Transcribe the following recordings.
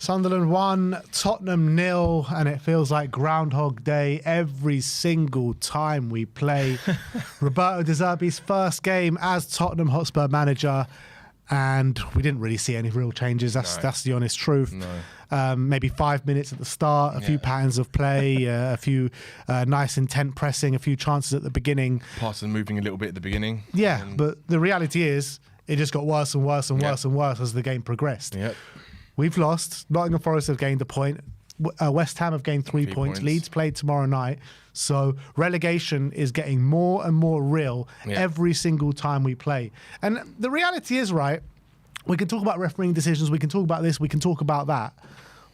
Sunderland 1, Tottenham 0, and it feels like Groundhog Day every single time we play. Roberto De Zerbi's first game as Tottenham Hotspur manager, and we didn't really see any real changes. That's the honest truth. No. Maybe 5 minutes at the start, a few patterns of play, a few nice intent pressing, a few chances at the beginning. Passing moving a little bit at the beginning. Yeah, but the reality is it just got worse and worse and worse and worse as the game progressed. Yep. We've lost. Nottingham Forest have gained a point. West Ham have gained 3 points. Leeds played tomorrow night. So relegation is getting more and more real every single time we play. And the reality is, right, we can talk about refereeing decisions, we can talk about this, we can talk about that.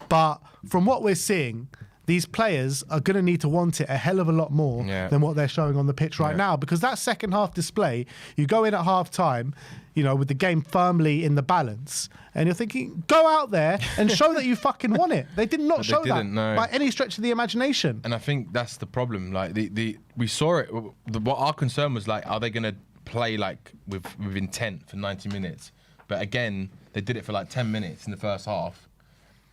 But from what we're seeing, these players are going to need to want it a hell of a lot more than what they're showing on the pitch right now. Because that second half display, you go in at half time, you know, with the game firmly in the balance, and you're thinking, go out there and show that you fucking want it. They did not show that by any stretch of the imagination. And I think that's the problem. Like we saw it. What our concern was, like, are they going to play like with intent for 90 minutes? But again, they did it for like 10 minutes in the first half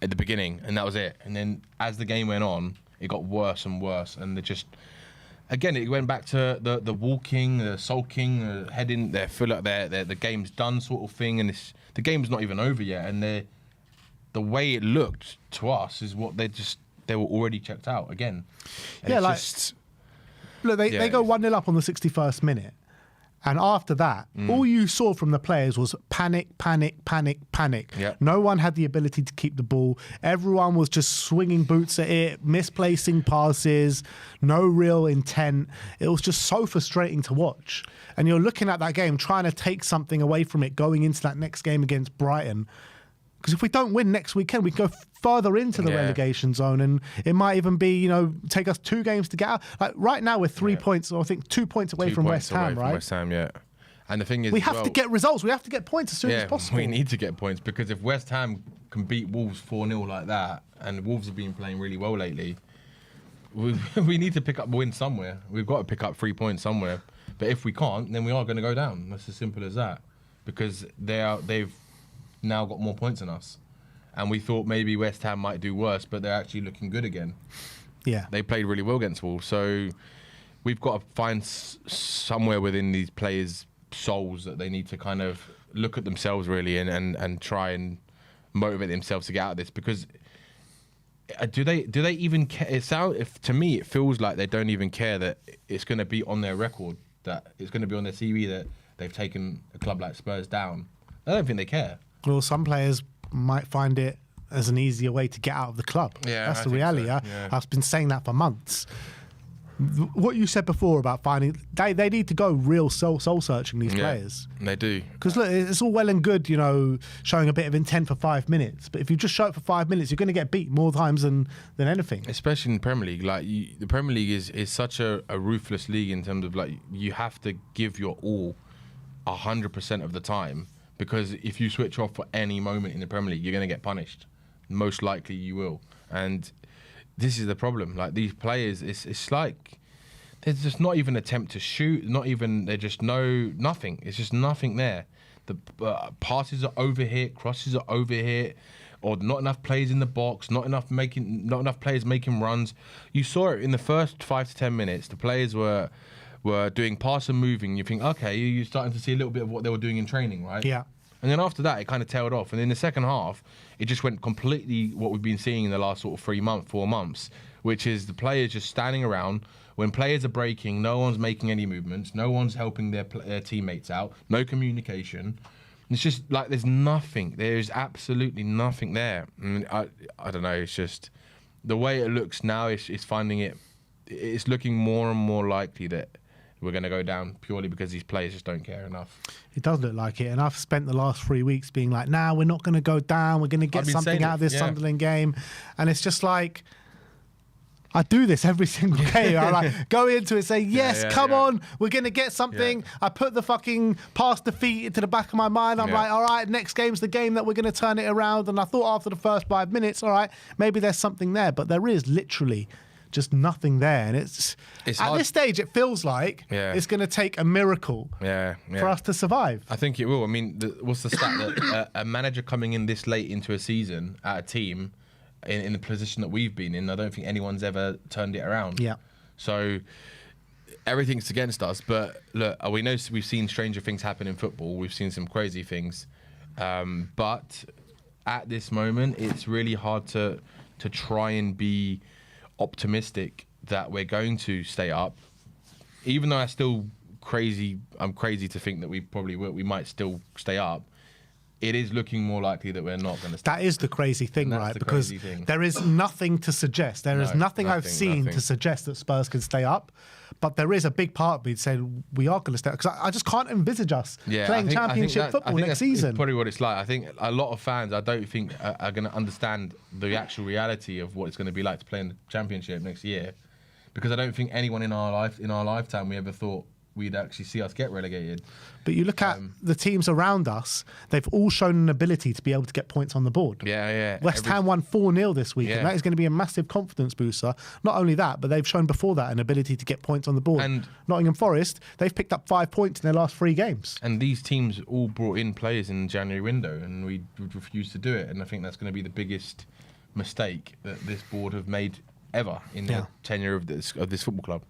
at the beginning, and that was it. And then as the game went on, it got worse and worse, and they just. Again, it went back to the walking, the sulking, the heading. They feel like the game's done sort of thing, and the game's not even over yet. And the way it looked to us is what they were already checked out again. And yeah, like look, they go 1-0 up on the 61st minute. And after that, all you saw from the players was panic, panic, panic, panic. Yep. No one had the ability to keep the ball. Everyone was just swinging boots at it, misplacing passes, no real intent. It was just so frustrating to watch. And you're looking at that game, trying to take something away from it going into that next game against Brighton. Because if we don't win next weekend, we go further into the relegation zone, and it might even be, you know, take us 2 games to get out. Like right now, we're 3 points, or I think 2 points away from West Ham, right? West Ham, yeah. And the thing is, we have to get results. We have to get points as soon as possible. We need to get points, because if West Ham can beat Wolves 4-0 like that, and Wolves have been playing really well lately, we need to pick up a win somewhere. We've got to pick up 3 points somewhere. But if we can't, then we are going to go down. That's as simple as that. Because they've now got more points than us, and we thought maybe West Ham might do worse, but they're actually looking good again. Yeah, they played really well against Wolves, so we've got to find somewhere within these players' souls that they need to kind of look at themselves really and try and motivate themselves to get out of this. Because do they even care? To me, it feels like they don't even care that it's going to be on their record, that it's going to be on their CV that they've taken a club like Spurs down. I don't think they care. Well, some players might find it as an easier way to get out of the club. Yeah, that's the reality. So. I've been saying that for months. What you said before about finding, they need to go real soul searching, these players. They do. Because look, it's all well and good, you know, showing a bit of intent for 5 minutes, but if you just show it for 5 minutes, you're going to get beat more times than anything. Especially in the Premier League. Like the Premier League is such a ruthless league in terms of, like, you have to give your all 100% of the time. Because if you switch off for any moment in the Premier League, you're going to get punished. Most likely you will. And this is the problem. Like, these players, it's like there's just not even an attempt to shoot. Nothing. It's just nothing there. The passes are overhit, crosses are overhit, or not enough players in the box, not enough players making runs. You saw it in the first 5 to 10 minutes. The players were doing pass and moving. You think, okay, you're starting to see a little bit of what they were doing in training, right? Yeah. And then after that, it kind of tailed off. And in the second half, it just went completely what we've been seeing in the last sort of 4 months, which is the players just standing around. When players are breaking, no one's making any movements. No one's helping their teammates out. No communication. It's just like there's nothing. There's absolutely nothing there. I don't know. It's just the way it looks now. It's looking more and more likely that we're going to go down purely because these players just don't care enough. It does look like it, and I've spent the last 3 weeks being like, nah, we're not going to go down. We're going to get something out of this Sunderland game. And it's just like, I do this every single game. I like go into it, say, yes, come on, we're going to get something. I put the fucking past defeat into the back of my mind. I'm like, all right, next game's the game that we're going to turn it around. And I thought after the first 5 minutes, all right, maybe there's something there. But there is literally just nothing there. And it's at hard. this stage, it feels like it's going to take a miracle for us to survive. I think it will. I mean, what's the stat that a manager coming in this late into a season at a team in the position that we've been in, I don't think anyone's ever turned it around. Yeah. So everything's against us. But look, we know we've seen stranger things happen in football. We've seen some crazy things. But at this moment, it's really hard to try and be optimistic that we're going to stay up. Even though I'm crazy to think that we probably will, we might still stay up. It is looking more likely that we're not going to stay. That is the crazy thing, right? Because there is nothing to suggest. There is nothing I've seen to suggest that Spurs can stay up. But there is a big part of me saying we are going to stay up. Because I just can't envisage us playing championship football next season. That's probably what it's like. I think a lot of fans, I don't think, are going to understand the actual reality of what it's going to be like to play in the championship next year. Because I don't think anyone in our lifetime, we ever thought we'd actually see us get relegated. But you look at the teams around us, they've all shown an ability to be able to get points on the board. Yeah. West Ham won 4-0 this week, and that is going to be a massive confidence booster. Not only that, but they've shown before that an ability to get points on the board. And Nottingham Forest, they've picked up 5 points in their last 3 games. And these teams all brought in players in the January window, and we refused to do it. And I think that's going to be the biggest mistake that this board have made ever in the tenure of this football club.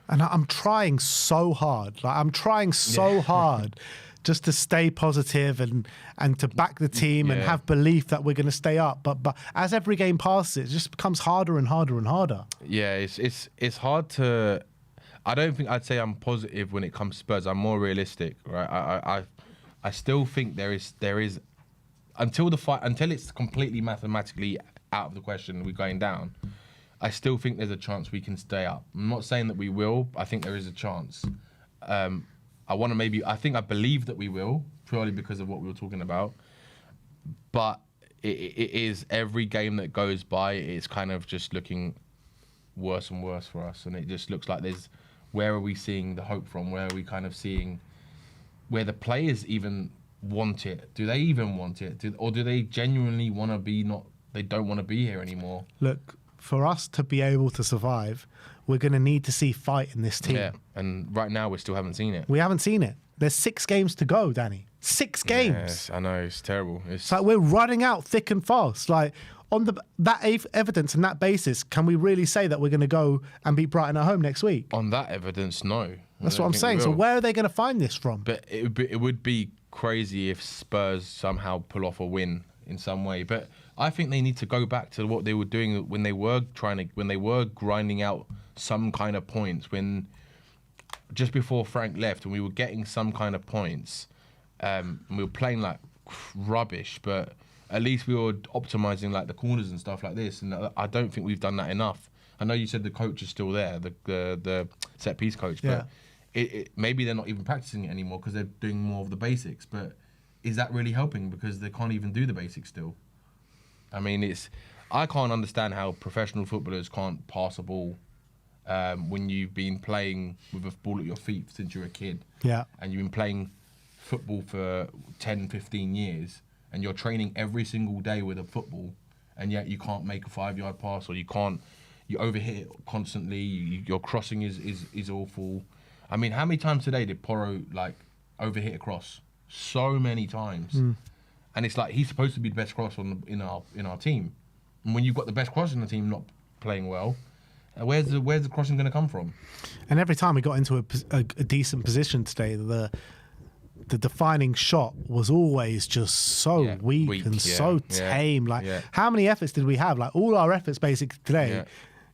And I'm trying so hard. I'm trying so hard just to stay positive and to back the team and have belief that we're going to stay up. But as every game passes, it just becomes harder and harder and harder. Yeah, it's hard to. I don't think I'd say I'm positive when it comes to Spurs. I'm more realistic, right? I still think there is until it's completely mathematically out of the question, we're going down. I still think there's a chance we can stay up. I'm not saying that we will, but I think there is a chance. I believe that we will, purely because of what we were talking about. But it is every game that goes by, it's kind of just looking worse and worse for us. And it just looks like where are we seeing the hope from? Where are we kind of seeing where the players even want it? Do they even want it? Or do they genuinely want to be they don't want to be here anymore? Look, for us to be able to survive, we're going to need to see fight in this team. Yeah, and right now we still haven't seen it. We haven't seen it. There's 6 games to go, Danny. 6 games. Yes, I know, it's terrible. It's like we're running out thick and fast. Like on that evidence and that basis, can we really say that we're going to go and beat Brighton at home next week? On that evidence, no. That's what I'm saying. So where are they going to find this from? But it would be crazy if Spurs somehow pull off a win in some way. But I think they need to go back to what they were doing when they were grinding out some kind of points. When just before Frank left, and we were getting some kind of points, and we were playing like rubbish, but at least we were optimizing like the corners and stuff like this. And I don't think we've done that enough. I know you said the coach is still there, the set piece coach, but maybe they're not even practicing it anymore because they're doing more of the basics. But is that really helping? Because they can't even do the basics still. I mean, I can't understand how professional footballers can't pass a ball when you've been playing with a ball at your feet since you're a kid. Yeah. And you've been playing football for 10, 15 years, and you're training every single day with a football, and yet you can't make a 5-yard pass, or you overhit it constantly, your crossing is awful. I mean, how many times today did Porro overhit a cross? So many times. And it's like he's supposed to be the best crosser in our team. And when you've got the best crosser in the team not playing well, where's the crossing going to come from? And every time we got into a decent position today, the defining shot was always just so weak and so tame. How many efforts did we have? Like all our efforts basically today,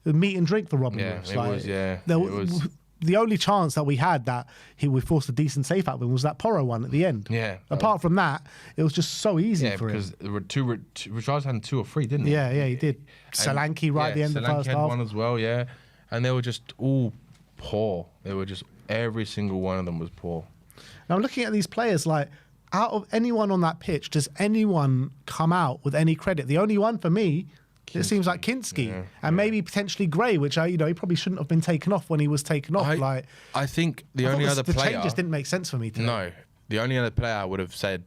meat and drink for Robin Lewis. It was. The only chance that we had that we forced a decent save out of him was that Porro one at the end. Yeah. Apart from that, it was just so easy for him. Yeah, because there were Richards had 2 or 3, didn't he? Yeah, he did. Solanke right at the end of the first half. Solanke had one as well, yeah. And they were just all poor. They were just, every single one of them was poor. Now, looking at these players, out of anyone on that pitch, does anyone come out with any credit? The only one for me, it seems like Kinski, and maybe potentially Gray, which he probably shouldn't have been taken off when he was taken off. I think the only other player, the changes didn't make sense for me today. No, the only other player I would have said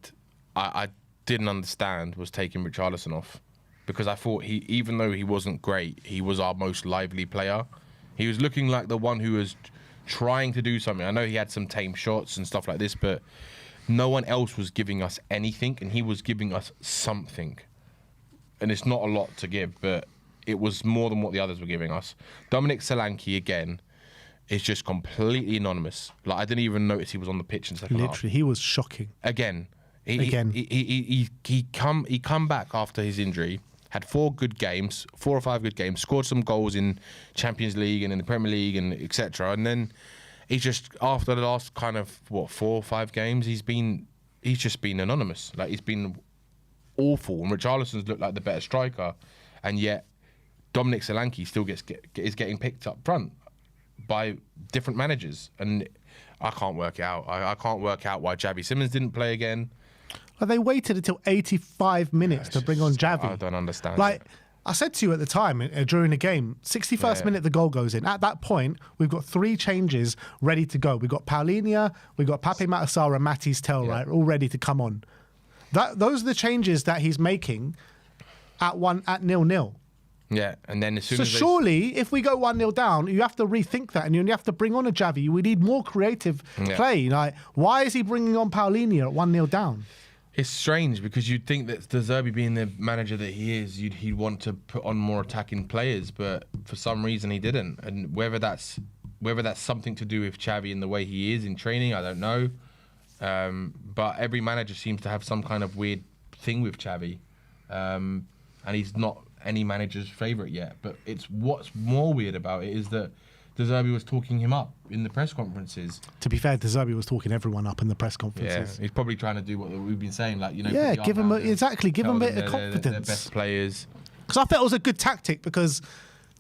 I didn't understand was taking Richarlison off. because I thought even though he wasn't great, he was our most lively player. He was looking like the one who was trying to do something. I know he had some tame shots and stuff like this, but no one else was giving us anything, and he was giving us something. And it's not a lot to give, but it was more than what the others were giving us. Dominic Solanke, again, is just completely anonymous. Like, I didn't even notice he was on the pitch in the second half. Literally, he was shocking. Again. He come back after his injury, had 4 or 5 good games, scored some goals in Champions League and in the Premier League and etc. And then he's just, after the last kind of 4 or 5 games, he's just been anonymous. Like, he's been awful. And Richarlison's looked like the better striker, and yet Dominic Solanke still is getting picked up front by different managers, and I can't work it out. I can't work out why Xavi Simons didn't play again. Like, they waited until 85 minutes to bring on Xavi. I don't understand. Like, I said to you at the time during the game, 61st minute the goal goes in. At that point, we've got 3 changes ready to go. We've got Paulinho, we've got Pape Matar and Matisse Tel, right, all ready to come on. Those are the changes that he's making at 0-0. Yeah, and then as soon as surely, if we go 1-0 down, you have to rethink that, and you have to bring on a Xavi. We need more creative play. Like, why is he bringing on Paulinho at 1-0 down? It's strange, because you'd think that De Zerbi, being the manager that he is, he'd want to put on more attacking players, but for some reason he didn't. And whether that's something to do with Xavi and the way he is in training, I don't know. But every manager seems to have some kind of weird thing with Xavi, and he's not any manager's favourite yet. But what's more weird about it is that De Zerbi was talking him up in the press conferences. To be fair, De Zerbi was talking everyone up in the press conferences. Yeah, he's probably trying to do what we've been saying, like, give him a bit of confidence. They're best players. Because I felt it was a good tactic, because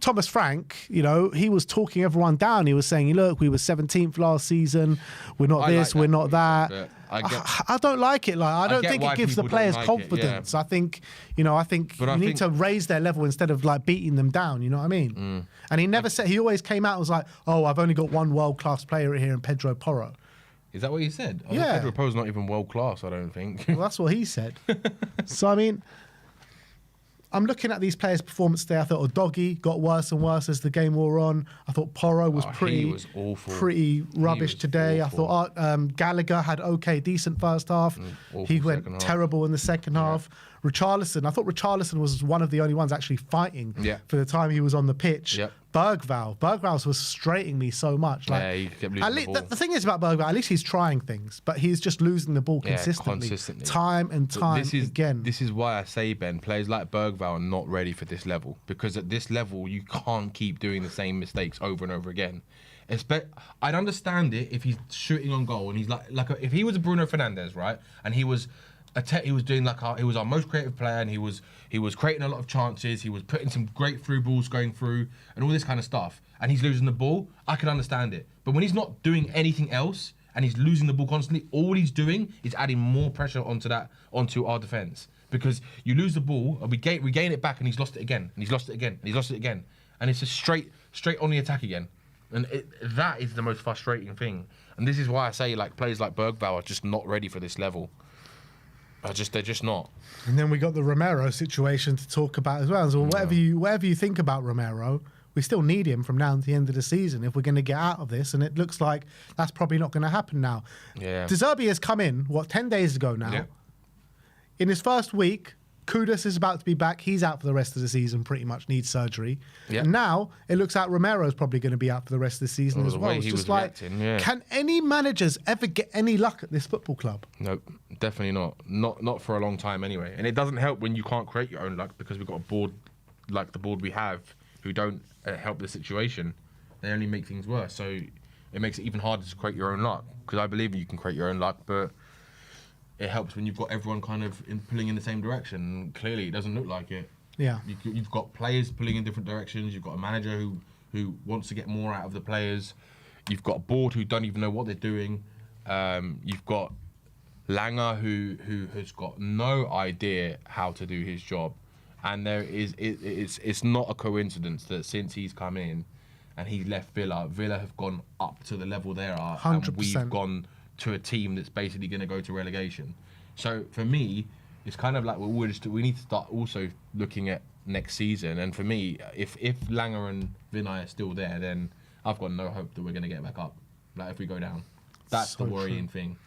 Thomas Frank, he was talking everyone down. He was saying, look, we were 17th last season. We're not this, we're not that. I don't like it. Like, I don't think it gives the players confidence. I think, you need to raise their level instead of like beating them down. You know what I mean? And he never said. He always came out and was like, "Oh, I've only got one world-class player here in Pedro Porro." Is that what he said? Yeah. Pedro Porro's not even world-class, I don't think. Well, that's what he said. So I mean, I'm looking at these players' performance today. I thought Doggy got worse and worse as the game wore on. I thought Porro was pretty rubbish today. Awful. I thought Gallagher had decent first half. He went terrible in the second half. Richarlison, I thought Richarlison was one of the only ones actually fighting for the time he was on the pitch. Bergvall was frustrating me so much. Like, he kept losing the ball. The thing is about Bergvall, at least he's trying things, but he's just losing the ball consistently. Time and time again. This is why I say, Ben, players like Bergvall are not ready for this level, because at this level you can't keep doing the same mistakes over and over again. I'd understand it if he's shooting on goal and he's if he was a Bruno Fernandes, right, and he was doing he was our most creative player, and he was creating a lot of chances. He was putting some great through balls going through and all this kind of stuff, and he's losing the ball. I can understand it. But when he's not doing anything else and he's losing the ball constantly, all he's doing is adding more pressure onto our defence. Because you lose the ball, and we gain it back, and he's lost it again, and he's lost it again, and he's lost it again, and it's just straight on the attack again. And that is the most frustrating thing. And this is why I say, like, players like Bergvall are just not ready for this level. They're just not. And then we got the Romero situation to talk about as well. So whatever you think about Romero, we still need him from now to the end of the season if we're going to get out of this. And it looks like that's probably not going to happen now. Yeah. De Zerbi has come in, 10 days ago now. Yeah. In his first week, Kudus is about to be back. He's out for the rest of the season, pretty much needs surgery. Yeah. And now it looks like Romero's probably going to be out for the rest of the season as well. It's just like, can any managers ever get any luck at this football club? Nope, definitely not. Not for a long time anyway. And it doesn't help when you can't create your own luck, because we've got a board like the board we have who don't help the situation. They only make things worse. So it makes it even harder to create your own luck, because I believe you can create your own luck, but it helps when you've got everyone kind of pulling in the same direction. Clearly, it doesn't look like it. Yeah. You've got players pulling in different directions. You've got a manager who wants to get more out of the players. You've got a board who don't even know what they're doing. You've got Langer who has got no idea how to do his job. And it's not a coincidence that since he's come in and he left Villa have gone up to the level they are. 100%. And we've gone to a team that's basically going to go to relegation. So for me, it's kind of like we need to start also looking at next season. And for me, if Langer and Vinay are still there, then I've got no hope that we're going to get back up. Like if we go down, that's So the worrying true. thing.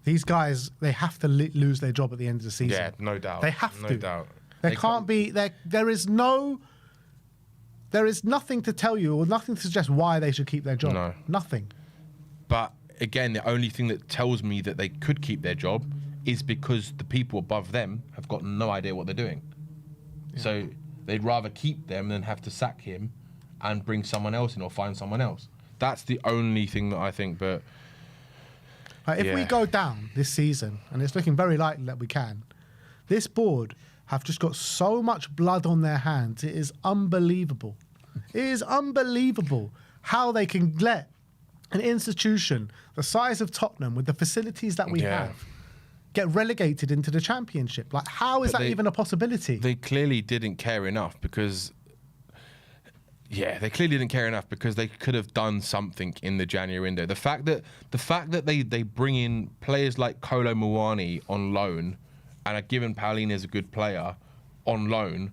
These guys, they have to lose their job at the end of the season. Yeah, no doubt. They have to. No doubt. There can't be. There is nothing to tell you or nothing to suggest why they should keep their job. No. Nothing. But again, the only thing that tells me that they could keep their job is because the people above them have got no idea what they're doing. Yeah. So they'd rather keep them than have to sack him and bring someone else in or find someone else. That's the only thing that I think. But if we go down this season, and it's looking very likely that we can, this board have just got so much blood on their hands. It is unbelievable. It is unbelievable how they can let an institution the size of Tottenham, with the facilities that we have, get relegated into the Championship. Like, how is that even a possibility? They clearly didn't care enough because... Yeah, they clearly didn't care enough because they could have done something in the January window. The fact that they bring in players like Kolo Muani on loan and are given Pauline as a good player on loan,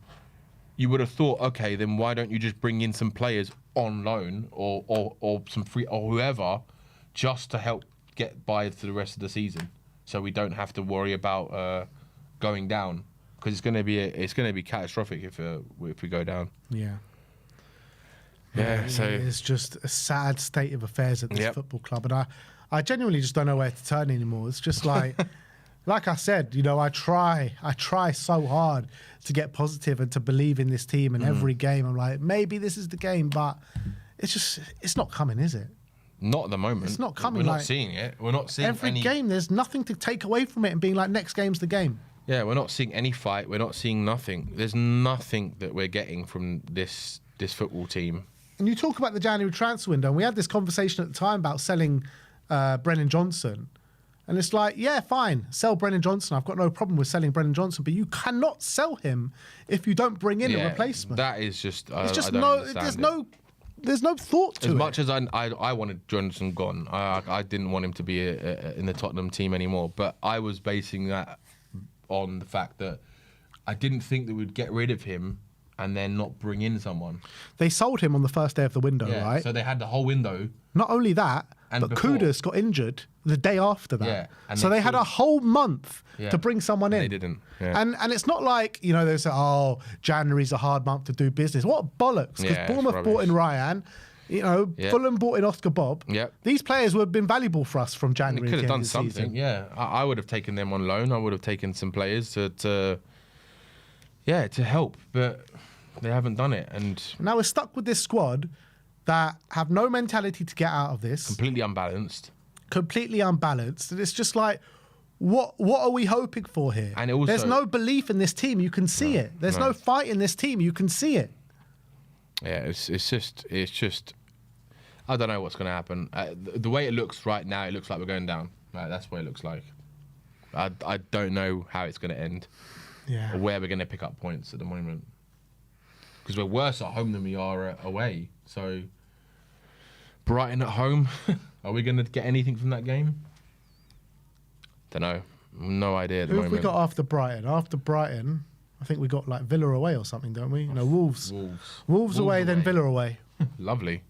you would have thought, okay, then why don't you just bring in some players on loan or some free or whoever just to help get by for the rest of the season, so we don't have to worry about going down, because it's going to be catastrophic if we go down. Yeah. Yeah, so it's just a sad state of affairs at this football club, and I genuinely just don't know where to turn anymore. It's just like, like I said, you know, I try so hard to get positive and to believe in this team. And every game, I'm like, maybe this is the game, but it's not coming, is it? Not at the moment. It's not coming. We're not seeing it. We're not seeing every game. There's nothing to take away from it and being like, next game's the game. Yeah, we're not seeing any fight. We're not seeing nothing. There's nothing that we're getting from this football team. And you talk about the January transfer window, and we had this conversation at the time about selling Brennan Johnson. And it's like, yeah, fine, sell Brennan Johnson. I've got no problem with selling Brennan Johnson, but you cannot sell him if you don't bring in a replacement. That is just, it's just there's no thought to it. As much as I wanted Johnson gone, I didn't want him to be in the Tottenham team anymore. But I was basing that on the fact that I didn't think that we'd get rid of him and then not bring in someone. They sold him on the first day of the window, right? So they had the whole window. Not only that, but Kudus got injured the day after that. Yeah, and so they had a whole month to bring someone in. They didn't. Yeah. And it's not like, you know, they say, oh, January's a hard month to do business. What bollocks? Because Bournemouth bought in Ryan. You know, Fulham bought in Oscar Bob. Yep. These players would have been valuable for us from January. They could have done something. Season. Yeah, I would have taken them on loan. I would have taken some players to help, but they haven't done it. And now we're stuck with this squad that have no mentality to get out of this. Completely unbalanced. And it's just like, what are we hoping for here? And also, there's no belief in this team. You can see it. There's no fight in this team. You can see it. Yeah, it's just. I don't know what's going to happen. The way it looks right now, it looks like we're going down. Like, that's what it looks like. I don't know how it's going to end. Yeah. Or where we're going to pick up points at the moment. Because we're worse at home than we are away. So, Brighton at home, are we going to get anything from that game? Don't know. No idea at the moment. Who have we got after Brighton? After Brighton, I think we got like Villa away or something, don't we? No, Wolves. Wolves away, then Villa away. Lovely.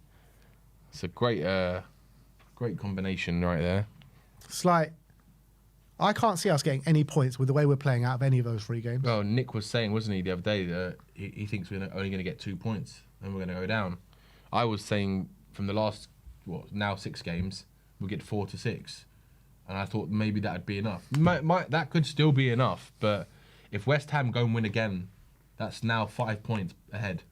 It's a great combination right there. It's like, I can't see us getting any points with the way we're playing out of any of those 3 games. Well, Nick was saying, wasn't he, the other day, that he thinks we're only going to get 2 points and we're going to go down. I was saying from the last, now 6 games, we'll get 4 to 6. And I thought maybe that would be enough. That could still be enough, but if West Ham go and win again, that's now 5 points ahead.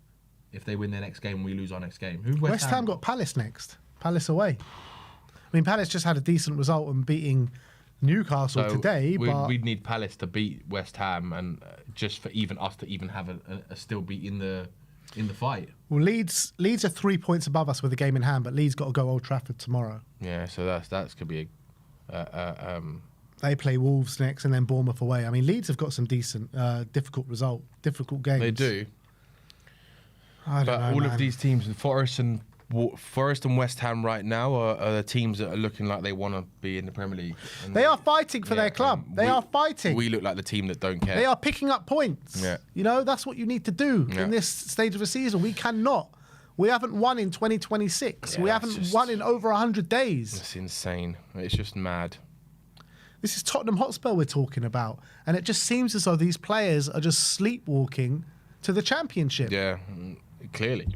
If they win their next game, we lose our next game. West Ham got Palace next. Palace away. I mean, Palace just had a decent result in beating Newcastle today, but we'd need Palace to beat West Ham, and just for even us to even have a still be in the fight. Well, Leeds are 3 points above us with a game in hand, but Leeds got to go Old Trafford tomorrow. Yeah, so that could be They play Wolves next and then Bournemouth away. I mean, Leeds have got some decent, difficult games. They do. But all of these teams, Forest and Forest and West Ham right now are the teams that are looking like they want to be in the Premier League. And they are fighting for their club. They are fighting. We look like the team that don't care. They are picking up points. Yeah. You know, that's what you need to do in this stage of the season. We cannot. We haven't won in 2026. We haven't won in over 100 days. It's insane. It's just mad. This is Tottenham Hotspur we're talking about. And it just seems as though these players are just sleepwalking to the Championship. Yeah, clearly.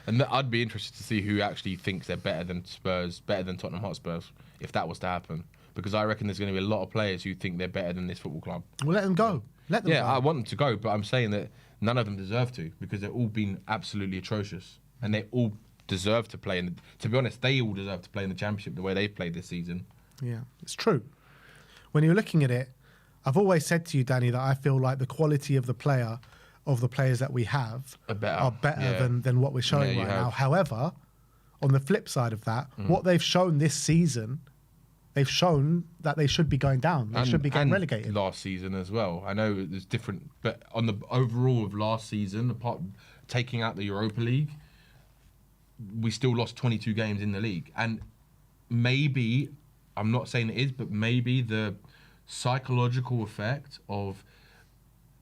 And I'd be interested to see who actually thinks they're better than Spurs, better than Tottenham Hotspurs, if that was to happen. Because I reckon there's going to be a lot of players who think they're better than this football club. Well, let them go. Let them go. Yeah, I want them to go, but I'm saying that none of them deserve to, because they've all been absolutely atrocious. And they all deserve to play. To be honest, they all deserve to play in the Championship the way they've played this season. Yeah, it's true. When you're looking at it, I've always said to you, Danny, that I feel like the quality of the players that we have are better than what we're showing right now. However, on the flip side of that, what they've shown this season, they've shown that they should be going down. They should be getting relegated. Last season as well. I know there's different, but on the overall of last season, apart from taking out the Europa League, we still lost 22 games in the league. And maybe, I'm not saying it is, but maybe the psychological effect of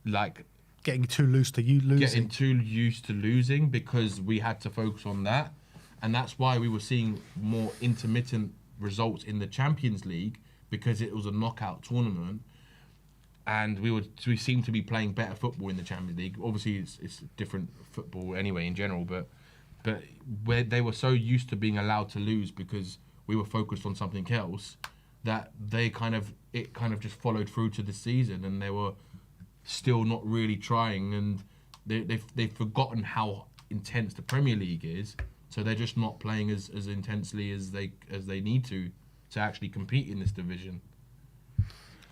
like getting too used to losing, because we had to focus on that, and that's why we were seeing more intermittent results in the Champions League, because it was a knockout tournament, and we seemed to be playing better football in the Champions League. Obviously, it's different football anyway in general, but where they were so used to being allowed to lose because we were focused on something else, that it kind of just followed through to the season, and they were still not really trying, and they've forgotten how intense the Premier League is, so they're just not playing as intensely as they need to actually compete in this division.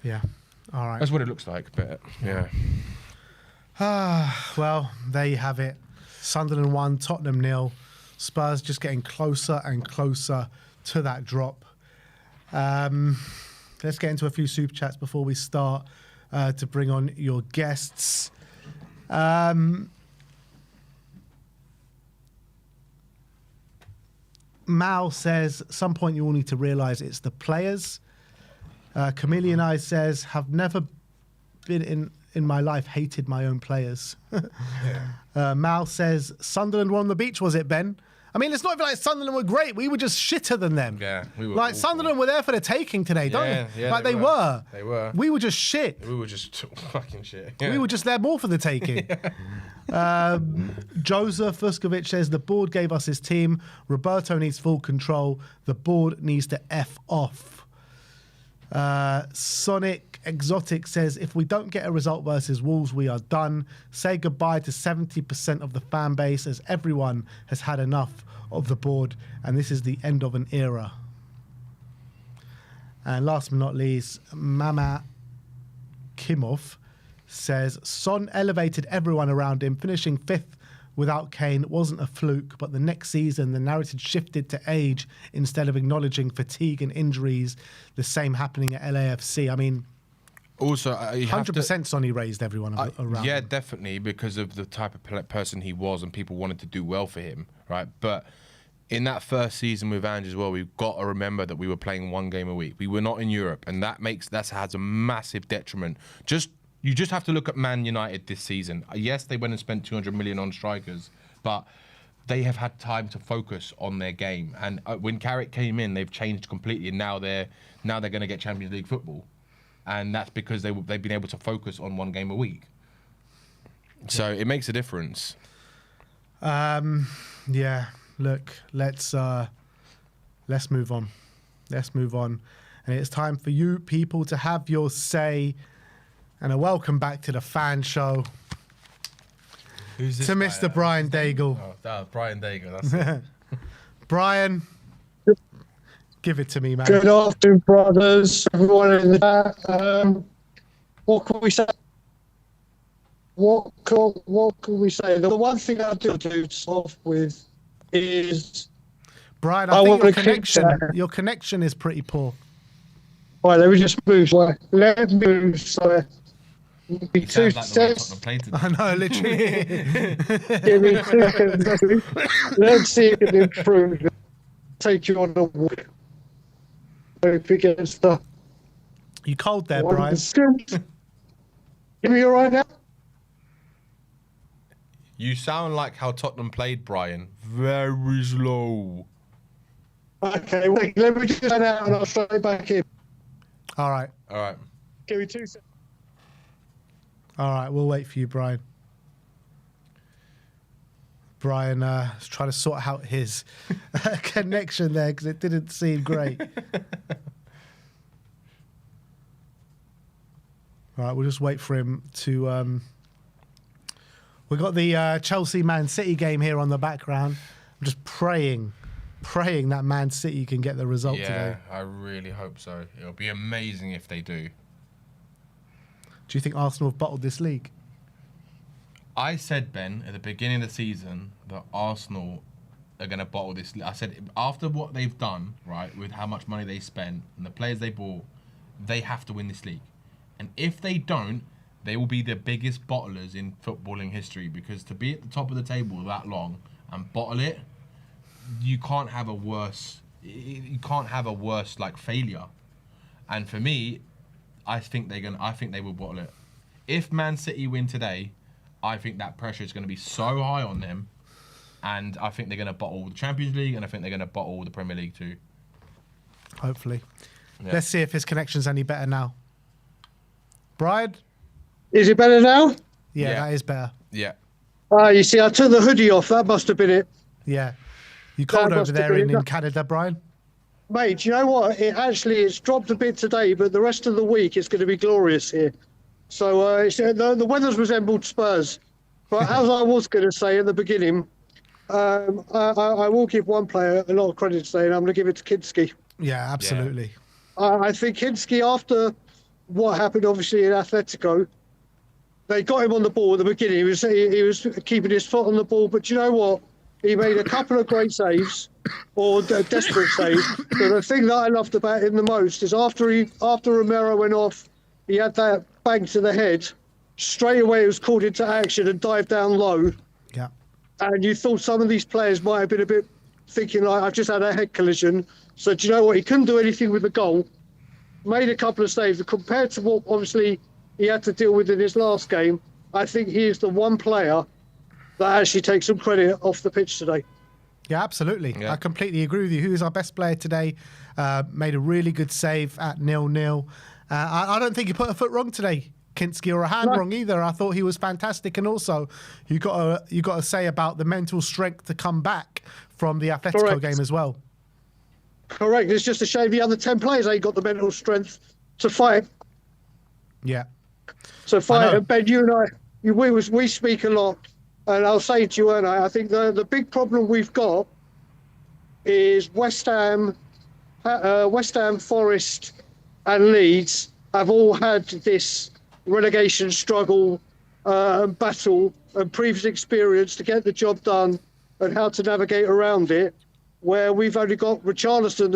Yeah, all right. That's what it looks like, but yeah. Well, there you have it. Sunderland 1, Tottenham 0. Spurs just getting closer and closer to that drop. Let's get into a few super chats before we start to bring on your guests. Mal says, some point you all need to realise it's the players. Chameleon Eyes says, have never been in my life hated my own players. Mal says, Sunderland were on the beach, was it, Ben? I mean, it's not even like Sunderland were great. We were just shitter than them. Yeah, we were. Like, awful. Sunderland were there for the taking today, don't they? Yeah, like, they were. They were. We were just shit. We were just fucking shit. Yeah. We were just there more for the taking. Joseph Vuskovic says, the board gave us his team. Roberto needs full control. The board needs to F off. Sonic Exotic says, if we don't get a result versus Wolves, we are done. Say goodbye to 70% of the fan base, as everyone has had enough of the board, and this is the end of an era. And last but not least, Mama Kimov says, Son elevated everyone around him, finishing 5th without Kane wasn't a fluke, but the next season the narrative shifted to age instead of acknowledging fatigue and injuries. The same happening at LAFC. I mean, also 100% Sonny raised everyone around. Yeah, him. Definitely, because of the type of person he was, and people wanted to do well for him, right? But in that first season with Ange as well, we've got to remember that we were playing one game a week. We were not in Europe, and that has a massive detriment. You just have to look at Man United this season. Yes, they went and spent 200 million on strikers, but they have had time to focus on their game. And when Carrick came in, they've changed completely. And now they're going to get Champions League football, and that's because they've been able to focus on one game a week. So it makes a difference. Yeah. Look, let's move on. Let's move on, and it's time for you people to have your say. And a welcome back to the fan show. Who's this to Mr. Brian Dagel. Oh, Brian Dagel, that's it. Brian, give it to me, man. Good afternoon, brothers. Everyone in the chat. What can we say? What can we say? The one thing I do start with is... Brian, I think your connection is pretty poor. All right, let me just move. Let me move. So Be He two sounds like the way sets. Tottenham played today. I know, literally. Give me 2 seconds. Let's see if it can improve. Take you on a walk. Hope it gets the You cold there, one Brian? percent. Give me all right now. You sound like how Tottenham played, Brian. Very slow. Okay, wait, let me just turn out and I'll straight back in. All right. All right. Give me 2 seconds. All right, we'll wait for you, Brian. Brian is trying to sort out his connection there because it didn't seem great. All right, we'll just wait for him to... We've got the Chelsea-Man City game here on the background. I'm just praying that Man City can get the result today. Yeah, I really hope so. It'll be amazing if they do. Do you think Arsenal have bottled this league? I said, Ben, at the beginning of the season that Arsenal are going to bottle this. I said, after what they've done, right, with how much money they spent and the players they bought, they have to win this league. And if they don't, they will be the biggest bottlers in footballing history, because to be at the top of the table that long and bottle it, you can't have a worse like failure. And for me, I think they will bottle it. If Man City win today, I think that pressure is going to be so high on them, and I think they're going to bottle the Champions League, and I think they're going to bottle the Premier League too. Hopefully. Yeah. Let's see if his connection's any better now. Brian? Is it better now? Yeah, Yeah. that is better. Yeah. You see, I took the hoodie off. That must have been it. Yeah. You cold That over must have there been in it. Canada, Brian? Mate, do you know what? It's dropped a bit today, but the rest of the week it's going to be glorious here. So the weather's resembled Spurs. But as I was going to say at the beginning, I will give one player a lot of credit today, and I'm going to give it to Kinski. Yeah, absolutely. I think Kinski, after what happened obviously in Atletico, they got him on the ball at the beginning. He was keeping his foot on the ball, but do you know what? He made a couple of great saves, or desperate saves. But the thing that I loved about him the most is after Romero went off, he had that bang to the head. Straight away, he was called into action and dived down low. Yeah. And you thought some of these players might have been a bit thinking, like, I've just had a head collision. So do you know what? He couldn't do anything with the goal. Made a couple of saves. Compared to what, obviously, he had to deal with in his last game, I think he is the one player that actually takes some credit off the pitch today. Yeah, absolutely. Yeah. I completely agree with you. Who is our best player today? Made a really good save at 0-0. I don't think he put a foot wrong today, Kinski, or a hand wrong either. I thought he was fantastic, and also you got to say about the mental strength to come back from the Atletico Correct. game as well. Correct. It's just a shame the other 10 players ain't got the mental strength to fight. Yeah. So fight. know. And Ben, you and I, we speak a lot, and I'll say to you, and I think the big problem we've got is West Ham, Forest, and Leeds have all had this relegation struggle and battle and previous experience to get the job done and how to navigate around it, where we've only got Richarlison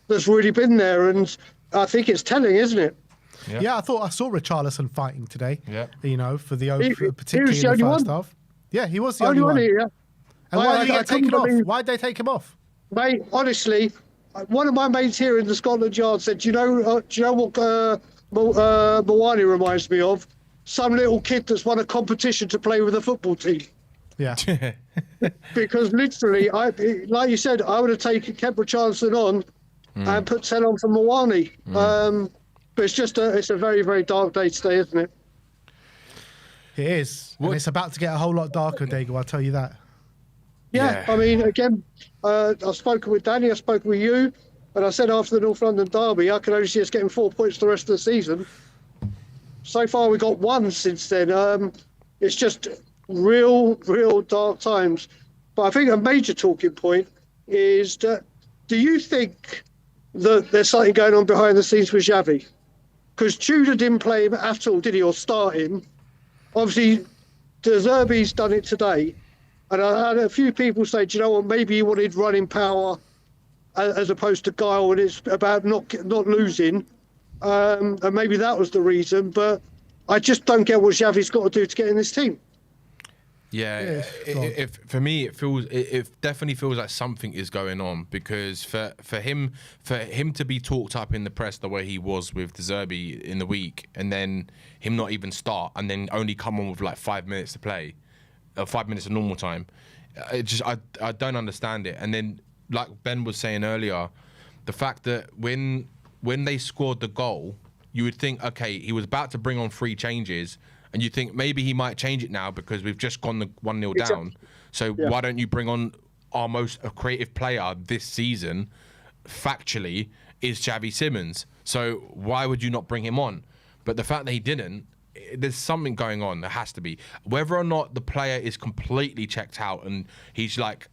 that's really been there, and I think it's telling, isn't it? Yeah, I thought I saw Richarlison fighting today. Yeah. You know, particularly He in was the the only first one. half. Yeah, he was the Only only one one. here. And why did he I get taken couldn't off? believe- Why did they take him off? Mate, honestly, one of my mates here in the Scotland Yard said, do you know what Mawani reminds me of? Some little kid that's won a competition to play with a football team. Yeah. Because literally, like you said, I would have kept Richarlison on and put 10 on for Mawani. But it's a very, very dark day today, isn't it? It is. And it's about to get a whole lot darker, Dagel, I'll tell you that. Yeah, Yeah. I mean, again, I've spoken with Danny, I've spoken with you, and I said after the North London derby, I can only see us getting 4 points the rest of the season. So far, we got one since then. It's just real dark times. But I think a major talking point is that, do you think that there's something going on behind the scenes with Xavi? Because Tudor didn't play him at all, did he, or start him? Obviously, De Zerbi's done it today. And I had a few people say, do you know what, maybe he wanted running power as opposed to guile, and it's about not losing. And maybe that was the reason. But I just don't get what Xavi's got to do to get in this team. Yeah, for me, it definitely feels like something is going on, because for him to be talked up in the press the way he was with De Zerbi in the week, and then him not even start, and then only come on with like 5 minutes to play, 5 minutes of normal time, I don't understand it. And then, like Ben was saying earlier, the fact that when they scored the goal, you would think, okay, he was about to bring on 3 changes. And you think maybe he might change it now because we've just gone the 1-0 down. So why don't you bring on our most creative player this season, factually, is Xavi Simons. So why would you not bring him on? But the fact that he didn't, there's something going on. There has to be. Whether or not the player is completely checked out and he's like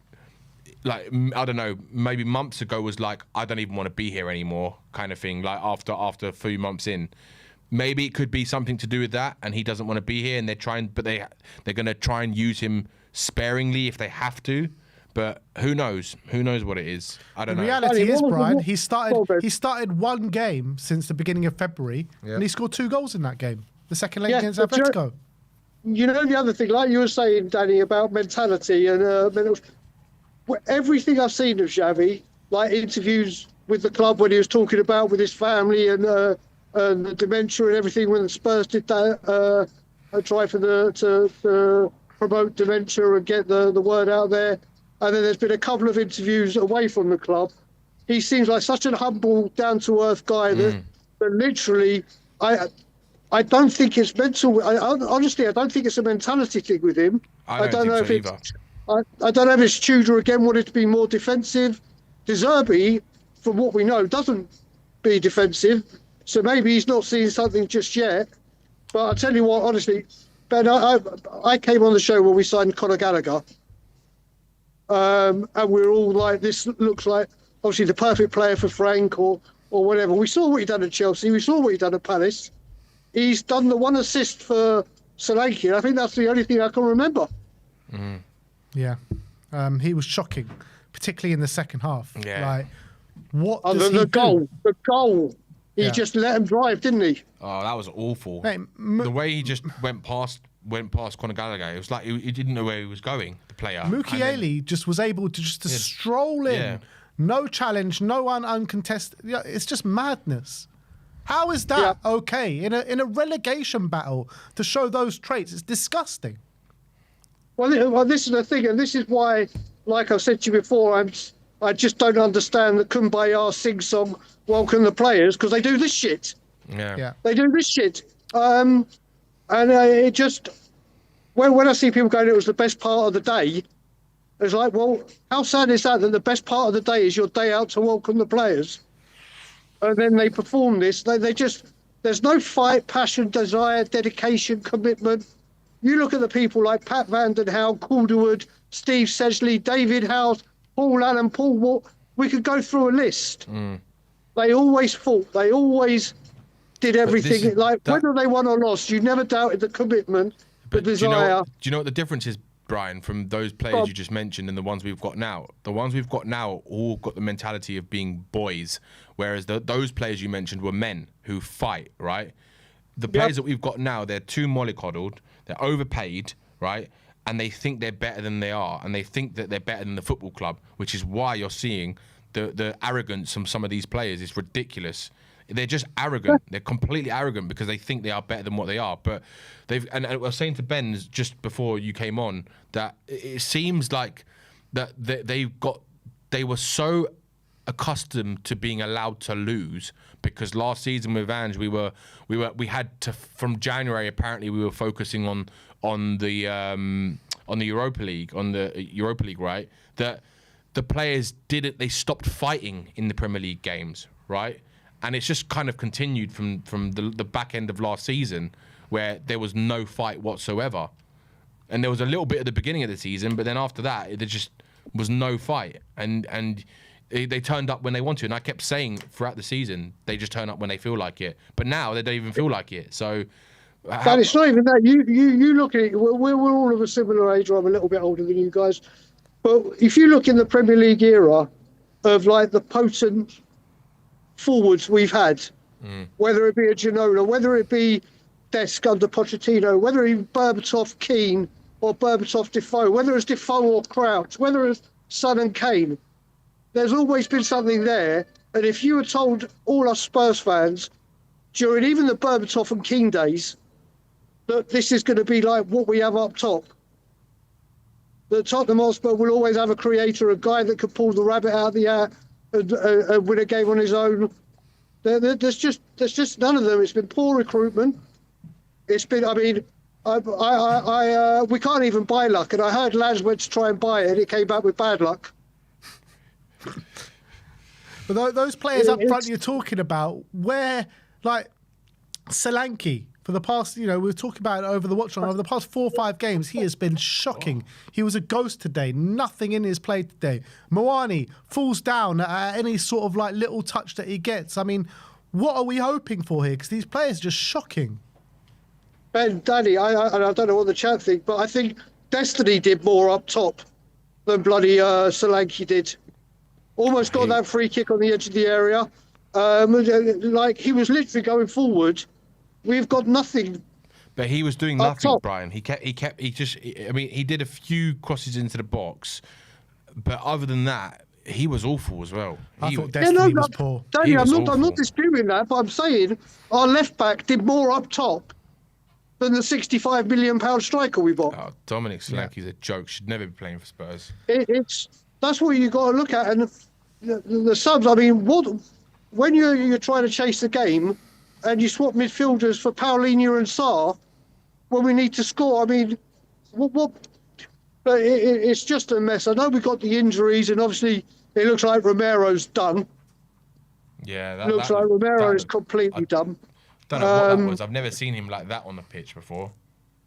I don't know, maybe months ago was like, I don't even want to be here anymore kind of thing, like after a few months in. Maybe it could be something to do with that, and he doesn't want to be here, and they're going to try and use him sparingly if they have to. But who knows? Who knows what it is? I don't know. The reality is, Brian, he started 1 game since the beginning of February, and he scored 2 goals in that game. The second leg against Atletico. You know the other thing, like you were saying, Danny, about mentality and everything I've seen of Xavi, like interviews with the club when he was talking about with his family and the dementia and everything when the Spurs did that, try to promote dementia and get the word out there. And then there's been a couple of interviews away from the club. He seems like such a humble, down-to-earth guy that literally, I don't think it's mental. Honestly, I don't think it's a mentality thing with him. I don't know if it's Tudor again wanted to be more defensive. De Zerbi, from what we know, doesn't be defensive. So maybe he's not seeing something just yet. But I'll tell you what, honestly, Ben, I came on the show when we signed Conor Gallagher. And we were all like, this looks like, obviously, the perfect player for Frank or whatever. We saw what he'd done at Chelsea. We saw what he'd done at Palace. He's done the 1 assist for Solanke. I think that's the only thing I can remember. Yeah. He was shocking, particularly in the second half. Yeah. Like, what does he do? The goal. He just let him drive, didn't he? Oh, that was awful. Mate, the way he just went past Conor Gallagher, it was like he didn't know where he was going, the player. Mukiele just was able to stroll in. Yeah. No challenge, no one uncontested. Yeah, it's just madness. How is that okay in a relegation battle to show those traits? It's disgusting. Well, this is the thing, and this is why, like I've said to you before, I just don't understand the Kumbaya sing-song welcome the players, because they do this shit. Yeah. They do this shit. And it just, when I see people going, it was the best part of the day, it's like, well, how sad is that the best part of the day is your day out to welcome the players? And then they perform this. They just, there's no fight, passion, desire, dedication, commitment. You look at the people like Pat Vandenhout, Calderwood, Steve Sedgley, David House, Paul Allen, Paul Watt. We could go through a list. They always fought. They always did everything. Whether they won or lost, you never doubted the commitment, the desire. Do you know what the difference is, Brian, from those players you just mentioned and the ones we've got now? The ones we've got now all got the mentality of being boys, whereas those players you mentioned were men who fight, right? The players that we've got now, they're too mollycoddled, they're overpaid, right? And they think they're better than they are, and they think that they're better than the football club, which is why you're seeing the arrogance from some of these players is ridiculous. They're just arrogant. They're completely arrogant because they think they are better than what they are. But and I was saying to Ben just before you came on that it seems like that they were so accustomed to being allowed to lose, because last season with Ange we had to, from January apparently we were focusing on the Europa League, right? That the players they stopped fighting in the Premier League games, right? And it's just kind of continued from the back end of last season, where there was no fight whatsoever. And there was a little bit at the beginning of the season, but then after that, there just was no fight. And they turned up when they want to. And I kept saying throughout the season, they just turn up when they feel like it. But now they don't even feel like it. So... But it's not even that. You look at it, we're all of a similar age, or I'm a little bit older than you guys. But if you look in the Premier League era of like the potent forwards we've had, whether it be a Ginola, whether it be desk under Pochettino, whether he Berbatov, Keane, or Berbatov, Defoe, whether it's Defoe or Crouch, whether it's Son and Kane, there's always been something there. And if you were told, all us Spurs fans, during even the Berbatov and Keane days, that this is going to be like what we have up top, that Tottenham Hotspur will always have a creator, a guy that could pull the rabbit out of the hat and win a game on his own. There's just none of them. It's been poor recruitment. It's been, I mean, we can't even buy luck. And I heard lads went to try and buy it, and it came back with bad luck. But those players up front you're talking about, where, like Solanke, for the past, we were talking about it over the past 4 or 5 games, he has been shocking. He was a ghost today, nothing in his play today. Moani falls down at any sort of like little touch that he gets. I mean, what are we hoping for here? Because these players are just shocking. Ben, Danny, I don't know what the chat think, but I think Destiny did more up top than bloody Solanke did. Almost got that free kick on the edge of the area. Like, he was literally going forward. We've got nothing. But he was doing nothing, Brian. He did a few crosses into the box, but other than that, he was awful as well. I thought Destiny was poor. Danny, I'm not disputing that, but I'm saying our left back did more up top than the £65 million striker we bought. Oh, Dominic Solanke's a joke. Should never be playing for Spurs. That's what you got to look at. And the subs, I mean, when you're trying to chase the game and you swap midfielders for Paulinho and Sarr when we need to score, I mean, it's just a mess. I know we've got the injuries, and obviously it looks like Romero's done. Yeah, it looks like Romero's completely done. Don't know what that was. I've never seen him like that on the pitch before.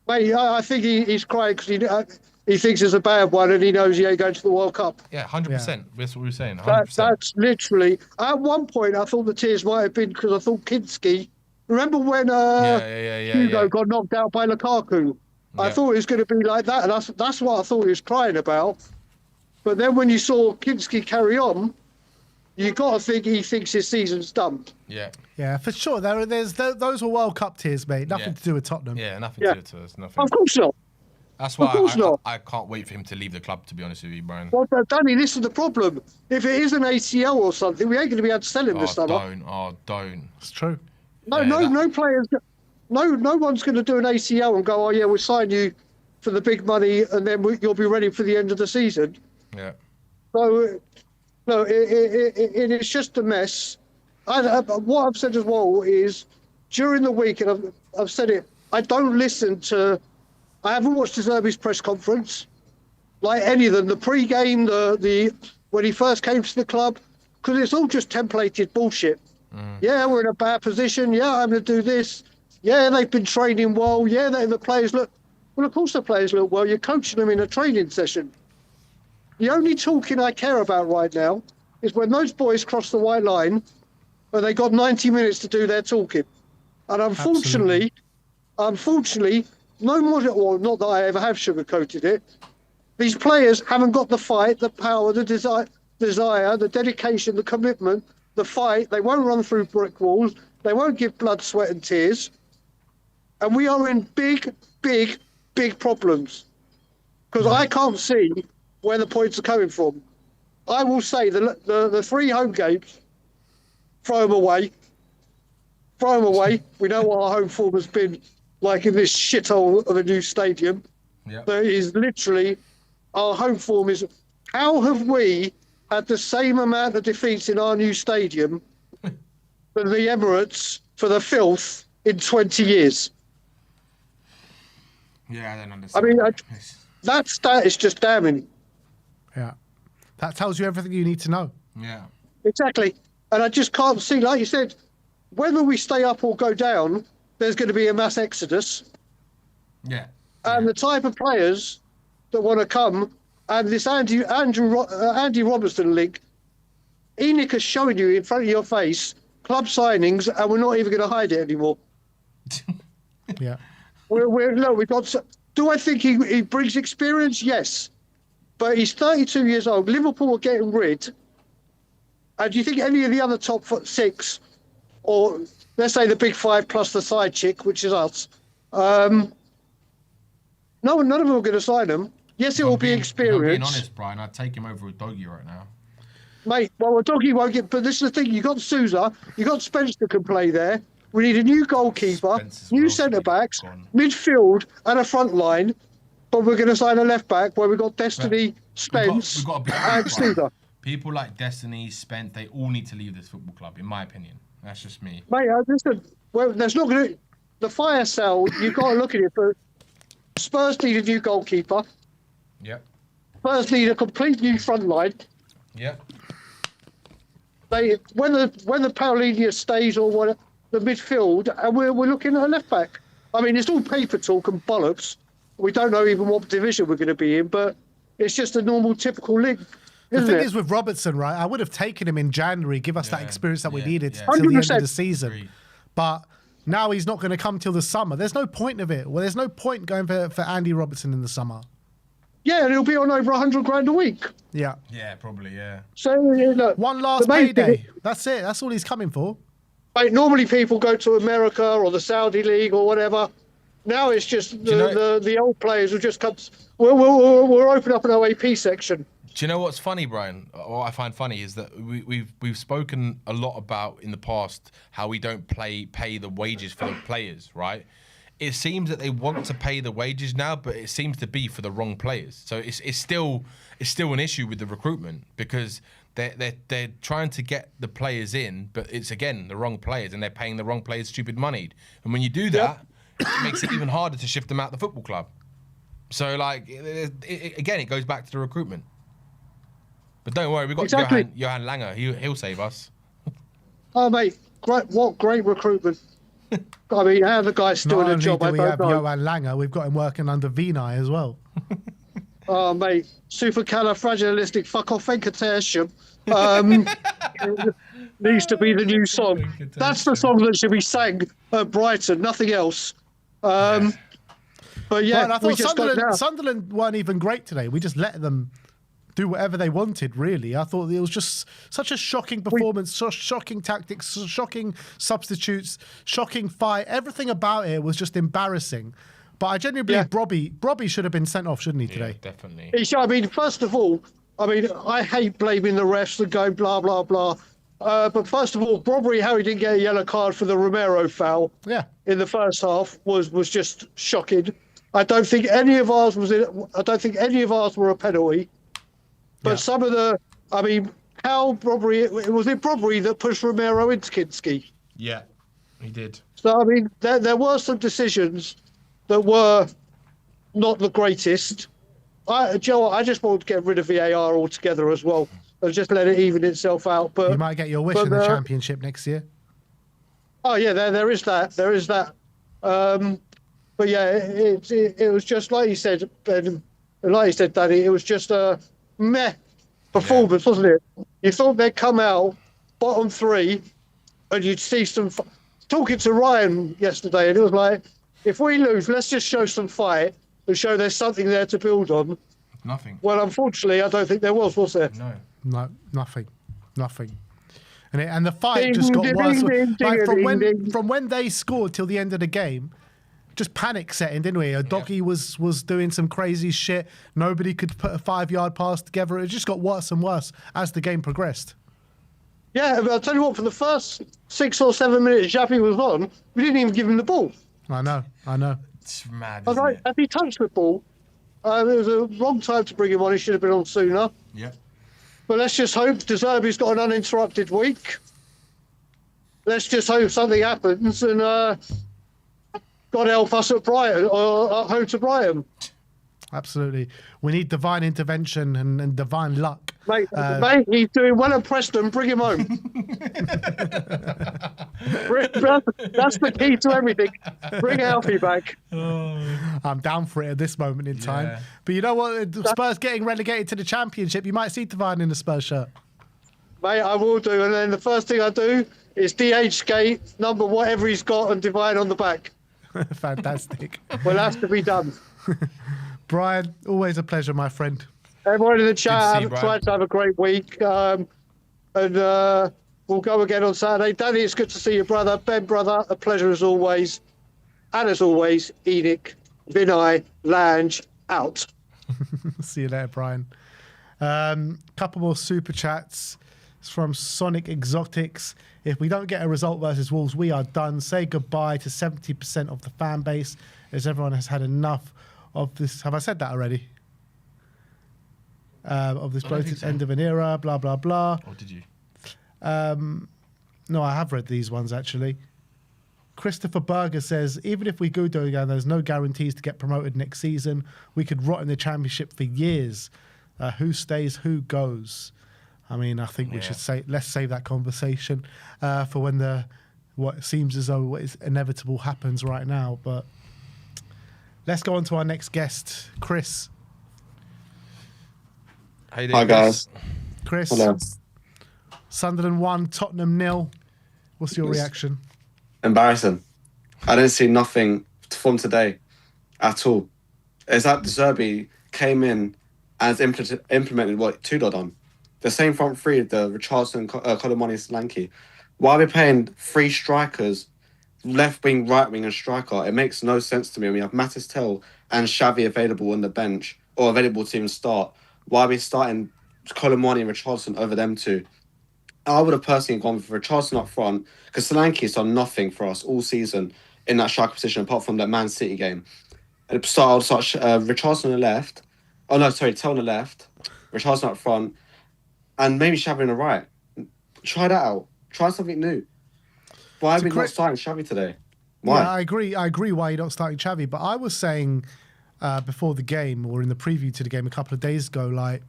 Mate, I think he's crying because he thinks it's a bad one, and he knows he ain't going to the World Cup. Yeah, 100%. That's what we were saying. 100%. That's literally. At one point, I thought the tears might have been because I thought Kinski. Remember when Hugo got knocked out by Lukaku? I thought it was going to be like that, and that's what I thought he was crying about. But then when you saw Kinski carry on, you got to think he thinks his season's done. Yeah. Yeah, for sure. Those were World Cup tears, mate. Nothing to do with Tottenham. Yeah, nothing to do with us. Nothing. Of course not. That's why I can't wait for him to leave the club, to be honest with you, Brian. Well, Danny, this is the problem. If it is an ACL or something, we ain't going to be able to sell him this summer. Don't. It's true. No players. No one's going to do an ACL and go, oh yeah, we'll sign you for the big money, and then you'll be ready for the end of the season. Yeah. So, no, it's just a mess. What I've said as well is, during the week, and I've said it, I don't listen to. I haven't watched De Zerbi's press conference, like any of them. The pre-game, the when he first came to the club, because it's all just templated bullshit. Yeah, we're in a bad position. Yeah, I'm going to do this. Yeah, they've been training well. Yeah, the players look. Well, of course the players look well. You're coaching them in a training session. The only talking I care about right now is when those boys cross the white line and they got 90 minutes to do their talking. And unfortunately, no more, or not that I ever have sugarcoated it, these players haven't got the fight, the power, the desire, the dedication, the commitment, the fight. They won't run through brick walls. They won't give blood, sweat and tears. And we are in big, big, big problems. Because I can't see where the points are coming from. I will say the 3 home games, throw them away. Throw them away. We know what our home form has been like in this shithole of a new stadium. Yep. There is literally, our home form is, how have we had the same amount of defeats in our new stadium for the Emirates, for the filth, in 20 years? Yeah, I don't understand. I mean, that stat is just damning. Yeah. That tells you everything you need to know. Yeah. Exactly. And I just can't see, like you said, whether we stay up or go down, there's going to be a mass exodus. Yeah. And the type of players that want to come, and this Andy Robertson link, ENIC is showing you in front of your face club signings, and we're not even going to hide it anymore. Yeah. We've got. Do I think he brings experience? Yes, but he's 32 years old. Liverpool are getting rid. And do you think any of the other top 6, or let's say the big five plus the side chick, which is us. No, none of them are going to sign him. Yes, it will be experience. I'm being honest, Brian. I'd take him over with Doggy right now. Mate, well, Doggy won't get... But this is the thing. You got Sousa. You got Spence that can play there. We need a new goalkeeper, new centre-backs, midfield and a front line. But we're going to sign a left-back where we've got Destiny, Spence and Sousa. People like Destiny, Spence, they all need to leave this football club, in my opinion. That's just me. Mate, listen, well, there's not going to... The fire sale, you've got to look at it. But Spurs need a new goalkeeper. Yep. Spurs need a complete new front line. Yep. When the Paulinho stays or what, the midfield, and we're looking at a left back. I mean, it's all paper talk and bollocks. We don't know even what division we're going to be in, but it's just a normal, typical league. The thing is with Robertson, right? I would have taken him in January, give us that experience that we needed till the end of the season. Agreed. But now he's not going to come till the summer. There's no point of it. Well, there's no point going for Andy Robertson in the summer. Yeah, and he'll be on over 100 grand a week. Yeah. Yeah, probably, yeah. So, look, one last payday. That's it. That's all he's coming for. Mate, normally people go to America or the Saudi League or whatever. Now it's just the old players who just come. We're opening up an OAP section. Do you know what's funny, Brian? What I find funny is that we've spoken a lot about in the past how we don't pay the wages for the players, right? It seems that they want to pay the wages now, but it seems to be for the wrong players. So it's still an issue with the recruitment because they're trying to get the players in, but it's again the wrong players, and they're paying the wrong players stupid money. And when you do that, it makes it even harder to shift them out the football club. So like again, it goes back to the recruitment. But don't worry, we've got Johan Langer. He'll save us. Oh mate, great recruitment. I mean, how the guy's still in a job? We have Johan Langer. We've got him working under Vinay as well. Oh mate, supercalifragilistic fuck off Venkatesham. Needs to be the new song. That's the song that should be sang at Brighton, nothing else. But yeah, I thought Sunderland weren't even great today. We just let them do whatever they wanted, really. I thought it was just such a shocking performance, shocking tactics, shocking substitutes, shocking fight. Everything about it was just embarrassing. But I genuinely believe Brobby should have been sent off, shouldn't he, today? Definitely. I mean, first of all, I hate blaming the refs and going blah, blah, blah. But first of all, probably how he didn't get a yellow card for the Romero foul in the first half was just shocking. I don't think any of ours were a penalty. But some of how Brobby, was it Brobby that pushed Romero into Kinski? Yeah, he did. So, I mean, there were some decisions that were not the greatest. Joe, I just want to get rid of VAR altogether as well and just let it even itself out. But you might get your wish in the Championship next year. Oh, yeah, there is that. There is that. But, yeah, it was just like you said, Ben, like you said, Danny, it was just a meh performance, wasn't it? You thought they'd come out bottom three and you'd see some... Talking to Ryan yesterday, and it was like, if we lose, let's just show some fight and show there's something there to build on. Nothing. Well, unfortunately, I don't think there was there? No, nothing. And the fight just got worse. Like from when they scored till the end of the game, just panic setting, didn't we? Doggy was doing some crazy shit. Nobody could put a 5-yard pass together. It just got worse and worse as the game progressed. Yeah, but I'll tell you what, for the first 6 or 7 minutes Xavi was on, we didn't even give him the ball. I know. It's mad, isn't it? As he touched the ball, it was a wrong time to bring him on. He should have been on sooner. Yeah. But let's just hope De Zerbi's got an uninterrupted week. Let's just hope something happens and God help us at Brighton or at home to Brighton. Absolutely. We need divine intervention and divine luck. Mate, he's doing well at Preston. Bring him home. That's the key to everything. Bring Alfie back. I'm down for it at this moment in time. Yeah. But you know what? Spurs getting relegated to the Championship. You might see Divine in a Spurs shirt. Mate, I will do. And then the first thing I do is DH number whatever he's got and Divine on the back. Fantastic. Well, that's to be done. Brian, always a pleasure, my friend. Everyone in the chat, tried to have a great week. And We'll go again on Saturday. Danny, it's good to see you, brother. Ben, brother, a pleasure as always. And as always, Enoch, Vinay, Lange, out. See you later, Brian. Couple more super chats. It's from Sonic Exotics. If we don't get a result versus Wolves, we are done. Say goodbye to 70% of the fan base, as everyone has had enough of this. Have I said that already? Of this bloated end of an era, blah, blah, blah. Or did you? No, I have read these ones, actually. Christopher Berger says, even if we go down, there's no guarantees to get promoted next season. We could rot in the championship for years. Who stays, who goes? I mean, I think we should let's save that conversation for when what seems as though what is inevitable happens right now. But let's go on to our next guest, Chris. Hi, guys. Chris. Hello. Sunderland 1, Tottenham 0. What's your reaction? Embarrassing. I didn't see nothing from today at all. It's like De Zerbi came in and implemented what Tudor done. The same front three, the Richardson, Colomani, Solanke. Why are we playing 3 strikers, left wing, right wing, and striker? It makes no sense to me. We have Mattis Tell and Xavi available on the bench, or available to even start. Why are we starting Colomani and Richardson over them two? I would have personally gone for Richardson up front, because Solanke's done nothing for us all season in that striker position, apart from that Man City game. I'll start Richardson on the left. Oh, no, sorry, Tell on the left. Richardson up front. And maybe Xavi on the right. Try that out. Try something new. Why are we not starting Xavi today? Why? Yeah, I agree why you're not starting Xavi. But I was saying before the game, or in the preview to the game a couple of days ago, like,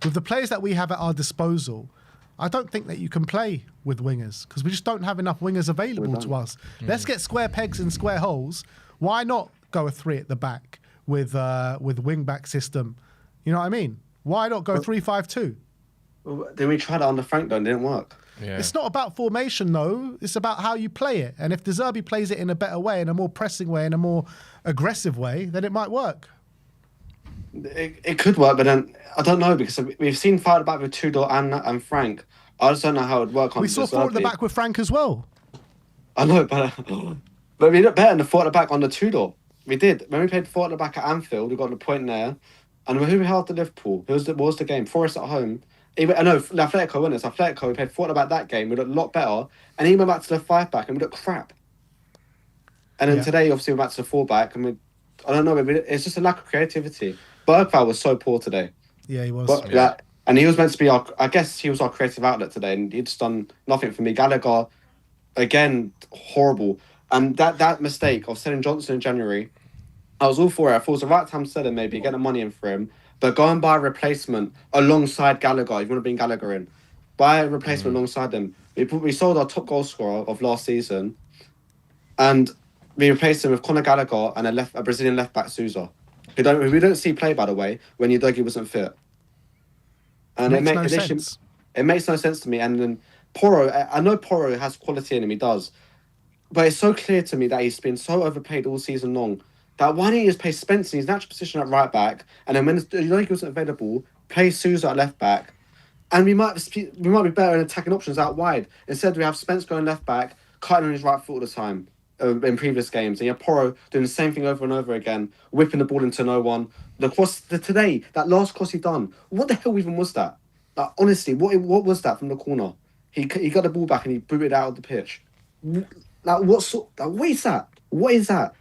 with the players that we have at our disposal, I don't think that you can play with wingers, because we just don't have enough wingers available to us. Let's get square pegs and square holes. Why not go a 3 at the back with wing back system? You know what I mean? Why not go 3-5-2? Then we tried it on the Frank, though, and it didn't work. Yeah. It's not about formation, though. It's about how you play it. And if De Zerbi plays it in a better way, in a more pressing way, in a more aggressive way, then it might work. It could work, but then I don't know, because we've seen fight back with Tudor and Frank. I just don't know how it would work on. We saw 4 at the back with Frank as well. I know, but we looked better in the 4 at the back on the Tudor. We did. When we played 4 at the back at Anfield, we got the point there. And who we held to Liverpool? What was the game? Forest at home. I know, Atletico, wasn't it? So Atletico, we played 4 at the back that game. We looked a lot better. And he went back to the 5 back and we looked crap. And then today, obviously, we're back to the 4 back. And I don't know, it's just a lack of creativity. Bergvall was so poor today. Yeah, he was. But, and he was meant to be I guess he was our creative outlet today, and he'd just done nothing for me. Gallagher, again, horrible. And that mistake of selling Johnson in January, I was all for it. I thought it was the right time to sell him, maybe, get the money in for him. But go and buy a replacement alongside Gallagher. If you want to bring Gallagher in, buy a replacement alongside them. We sold our top goal scorer of last season, and we replaced him with Conor Gallagher and a Brazilian left back, Sousa, who we don't see play, by the way, when Udogie wasn't fit. And it makes no sense to me. And then Porro, I know Porro has quality in him, he does, but it's so clear to me that he's been so overpaid all season long. That why don't you just play Spencer in his natural position at right back, and then when Udogie wasn't available, play Sousa at left back, and we might be better in attacking options out wide. Instead, we have Spence going left back, cutting on his right foot all the time in previous games, and you have Porro doing the same thing over and over again, whipping the ball into no one. Today, that last cross he done, what the hell even was that? Like, honestly, what was that from the corner? He got the ball back and he booted it out of the pitch. Like, what is that? What is that?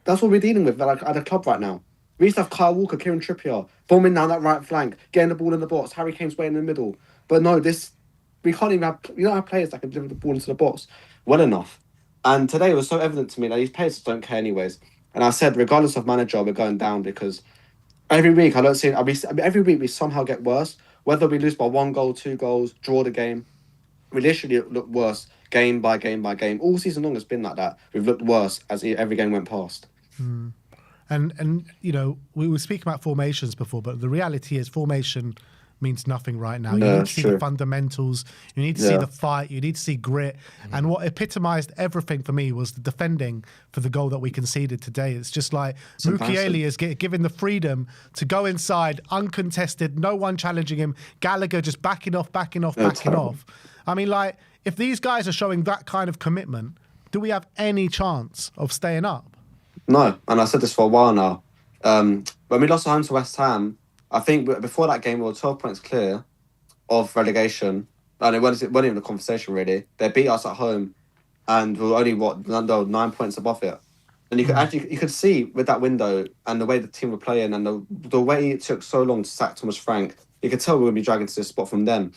That's what we're dealing with at the club right now. We used to have Kyle Walker, Kieran Trippier, bombing down that right flank, getting the ball in the box. Harry Kane's way in the middle. But no, we don't have players that can deliver the ball into the box well enough. And today it was so evident to me that these players just don't care anyways. And I said, regardless of manager, we're going down, because every week every week we somehow get worse. Whether we lose by 1 goal, 2 goals, draw the game, we literally look worse game by game by game. All season long has been like that. We've looked worse as every game went past. And you know, we were speaking about formations before, but the reality is formation means nothing right now. You Yeah, need to see the fundamentals. You need to see the fight. You need to see grit. And what epitomized everything for me was the defending for the goal that we conceded today. It's just like Mukiele is given the freedom to go inside, uncontested, no one challenging him. Gallagher just backing off. I mean, like, if these guys are showing that kind of commitment, do we have any chance of staying up? No, and I said this for a while now. When we lost at home to West Ham, I think before that game we were 12 points clear of relegation, and it wasn't even a conversation really. They beat us at home, and we were only 9 points above it. And you could see with that window and the way the team were playing and the way it took so long to sack Thomas Frank, you could tell we would be dragging to this spot from them.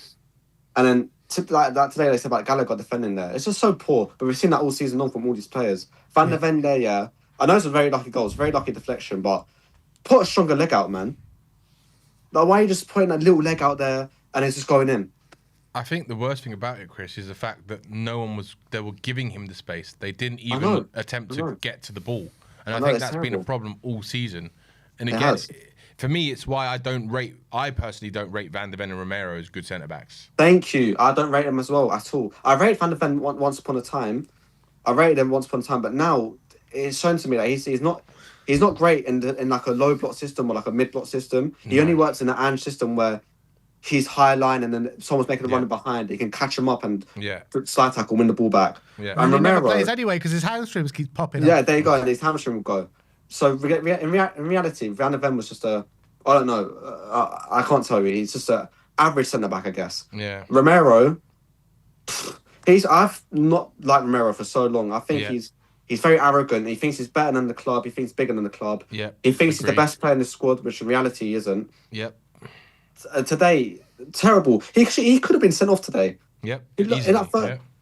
And then like that today, they said about Gallagher defending there. It's just so poor, but we've seen that all season long from all these players. Van der Ven there, yeah. I know it's a very lucky goal, it's a very lucky deflection, but put a stronger leg out, man. Like, why are you just putting that little leg out there and it's just going in? I think the worst thing about it, Chris, is the fact that they were giving him the space. They didn't even attempt to get to the ball. And I think that's been a problem all season. And again, for me, it's why I personally don't rate Van der Ven and Romero as good centre-backs. Thank you. I don't rate them as well at all. I rated Van der Ven once upon a time. But now it's shown to me that he's not great in like a low block system or like a mid block system. He only works in an Ange system where he's high line and then someone's making a run behind. He can catch him up and slide tackle, win the ball back. Yeah. And Romero, he never plays anyway because his hamstrings keep popping up. Yeah, there you go. And his hamstring will go. So in reality, Van der Ven was just I don't know. I can't tell you. He's just an average centre back, I guess. Yeah. Romero, I've not liked Romero for so long. I think he's very arrogant. He thinks he's better than the club. He thinks bigger than the club. Yeah. He thinks he's the best player in the squad, which in reality he isn't. Yep. Today, terrible. He could have been sent off today. Yep.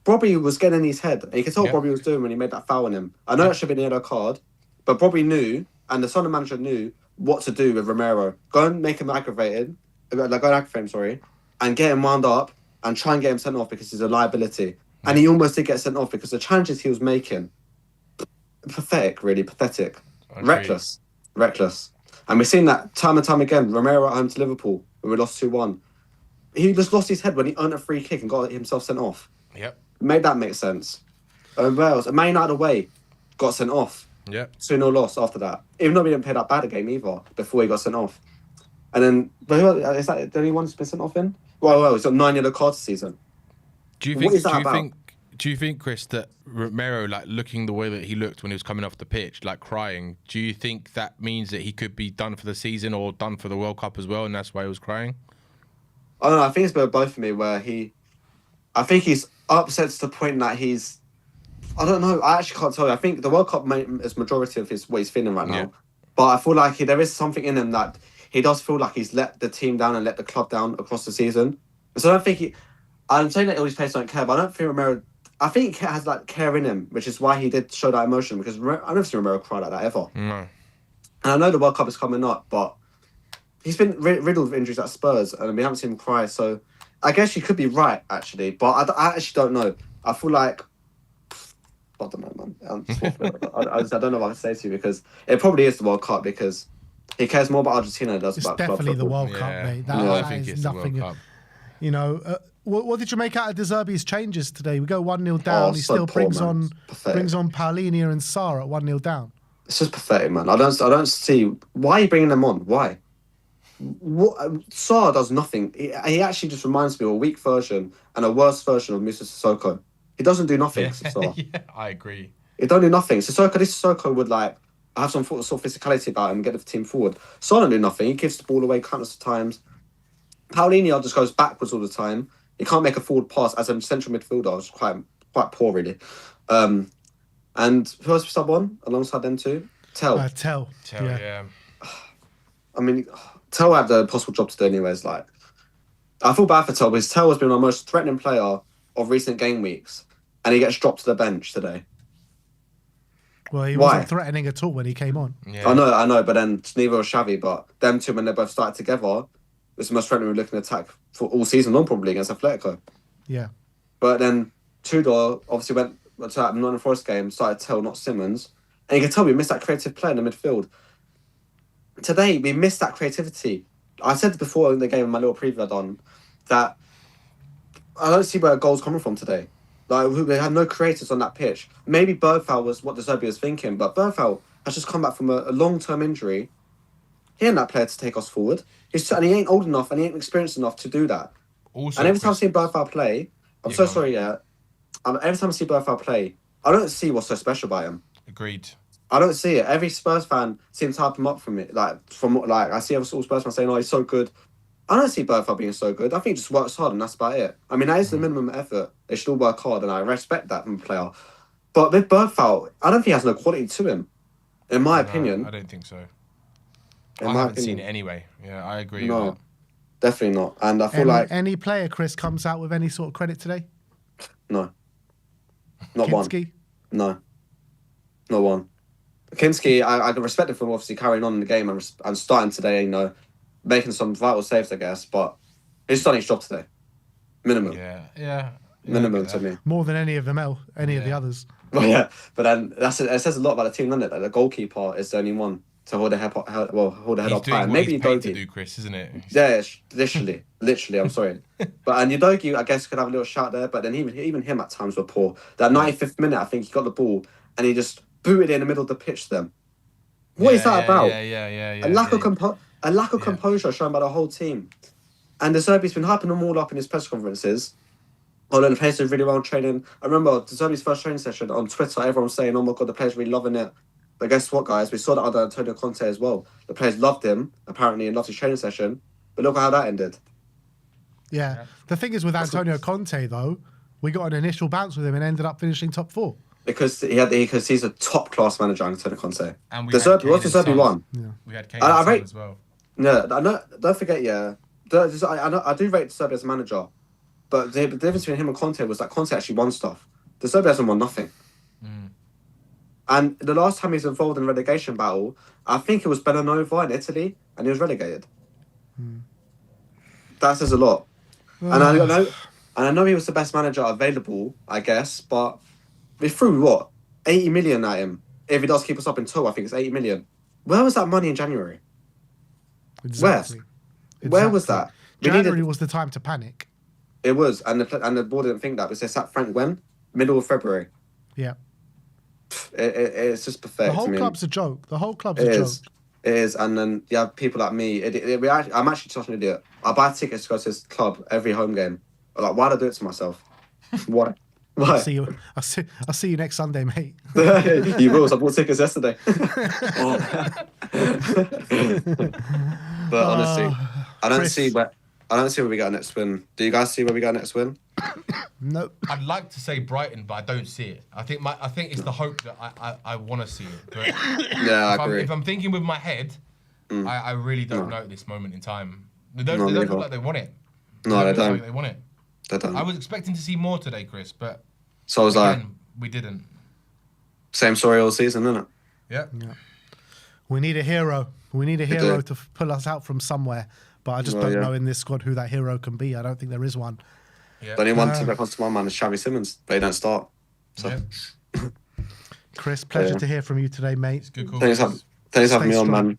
Bobby was getting in his head. And you could tell what Bobby was doing when he made that foul on him. I know that should have been a yellow card, but Bobby knew, and the Sunderland manager knew what to do with Romero. Go and make him aggravated, and get him wound up and try and get him sent off because he's a liability. And he almost did get sent off because the challenges he was making, pathetic, really pathetic, reckless. And we've seen that time and time again. Romero at home to Liverpool when we lost 2-1. He just lost his head when he earned a free kick and got himself sent off. Yep. Made that make sense. Where else? Man United away got sent off. Yep. 2-0 loss after that. Even though we didn't play that bad a game either before he got sent off. And then, but who is that the only one who's been sent off in? Well, he's got 9 yellow cards this season. Do you think, Chris, that Romero, like looking the way that he looked when he was coming off the pitch, like crying, do you think that means that he could be done for the season or done for the World Cup as well, and that's why he was crying? I don't know. I think it's both for me. I think he's upset to the point that I don't know. I actually can't tell you. I think the World Cup is majority of what he's feeling right now. Yeah. But I feel like there is something in him that he does feel like he's let the team down and let the club down across the season. So I don't think I'm saying that all these players don't care, but I don't think Romero. I think he has like care in him, which is why he did show that emotion. Because I've never seen Romero cry like that ever. No. And I know the World Cup is coming up, but he's been riddled with injuries at Spurs, and we haven't seen him cry. So I guess you could be right, actually, but I actually don't know. I feel like I don't know, man. I don't know what I can say to you because it probably is the World Cup because he cares more about Argentina than he does about club football. It's definitely the World Cup, mate. That is nothing. You know, what did you make out of De Zerbi's changes today? We go 1-0 down. He still brings on Paulinho and Sarr at 1-0 down. It's just pathetic, man. I don't see why are you bringing them on. Why? Sarr does nothing. He actually just reminds me of a weak version and a worse version of Musa Sissoko. He doesn't do nothing. Yeah, I agree. He don't do nothing. Sissoko would like have some sort of physicality about him and get the team forward. Sarr don't do nothing. He gives the ball away countless times. Paulinho just goes backwards all the time. He can't make a forward pass as a central midfielder. It's quite poor, really. And who else we sub on alongside them two? Tell, yeah. I mean, Tell had the possible job to do anyways. Like, I feel bad for Tell because Tell has been our most threatening player of recent game weeks, and he gets dropped to the bench today. Well, he wasn't threatening at all when he came on. Yeah. I know, but then neither was Xavi. But them two, when they both started together, it's the most threatening we're looking to attack for all season long, probably against Atletico. Yeah. But then Tudor obviously went to that Nottingham Forest game, started Tell, not Simmons, and you can tell we missed that creative play in the midfield. Today we missed that creativity. I said before in the game in my little preview I done that I don't see where goals coming from today. Like we had no creators on that pitch. Maybe Bergfeld was what De Zerbi was thinking, but Bergfeld has just come back from a long-term injury. He ain't that player to take us forward. And he ain't old enough and he ain't experienced enough to do that. Also, and every time I see Bergfeld play, I'm so sorry, every time I see Bergfeld play, I don't see what's so special about him. Agreed. I don't see it. Every Spurs fan seems to hype him up from it. Like I see all Spurs fans saying, "Oh, he's so good." I don't see Bergfeld being so good. I think he just works hard and that's about it. I mean, that is the minimum effort. They should all work hard, and I respect that from a player. But with Bergfeld, I don't think he has no quality to him, in my opinion. I don't think so. I haven't seen it anyway. Yeah, I agree. No, with that. definitely not. And I feel like any player, Chris, comes out with any sort of credit today. No, not Kinski? One. No, not one. Kinski, I respect him for obviously carrying on in the game and starting today. You know, making some vital saves, I guess. But he's done his job today. Minimum. Yeah. Minimum to me. More than any of them, any of the others. Well, yeah, but then it says a lot about the team, doesn't it? That the goalkeeper is the only one to hold the head up high. Maybe he's paid to do, Chris, isn't it? Yeah, literally. I'm sorry, and Udogie, I guess, could have a little shout there, but then even him at times were poor. That 95th minute, I think he got the ball and he just booted it in the middle of the pitch. To them, what is that about? Yeah. A lack of composure shown by the whole team, and De Zerbi's been hyping them all up in his press conferences. Oh, the players did really well training. I remember De Zerbi's first training session on Twitter. Everyone was saying, "Oh my god, the players really loving it." But guess what, guys? We saw that under Antonio Conte as well. The players loved him, apparently, and loved his training session. But look at how that ended. Yeah. The thing is with Antonio Conte, though, we got an initial bounce with him and ended up finishing top 4. Because he's a top-class manager, Antonio Conte. And we De Zerbi won. Yeah. We had Kane as well. No, don't forget, I do rate De Zerbi as a manager. But the difference between him and Conte was that Conte actually won stuff. De Zerbi hasn't won nothing. And the last time he was involved in a relegation battle, I think it was Bellanova in Italy, and he was relegated. That says a lot. And I know he was the best manager available, I guess, but we threw, 80 million at him. If he does keep us up in tow, I think it's 80 million. Where was that money in January? Exactly. Where was that? January was the time to panic. It was, and the board didn't think that, because they sacked Frank when? Middle of February. Yeah. It's just pathetic. The whole club's a joke. It is, and then you have people like me. I'm actually such an idiot. I buy tickets to go to this club every home game. Like, why do I do it to myself? Why? I'll see you next Sunday, mate. You will. I bought tickets yesterday. But honestly, I don't see where we got our next win. Do you guys see where we got our next win? Nope. I'd like to say Brighton, but I don't see it. I think it's the hope that I want to see it. But Yeah, I agree. if I'm thinking with my head, I really don't know at this moment in time. They don't No, look like they want it. No, they look don't. like they want it. They don't. I was expecting to see more today, Chris, but So was I. we didn't. Same story all season, isn't it? Yeah. We need a hero. We need a hero to pull us out from somewhere. But I just don't know in this squad who that hero can be. I don't think there is one. Yeah. The only one that comes to my mind is Xavi Simons. They don't start. So. Yeah. Chris, pleasure to hear from you today, mate. It's good call. Thanks for having me on, man.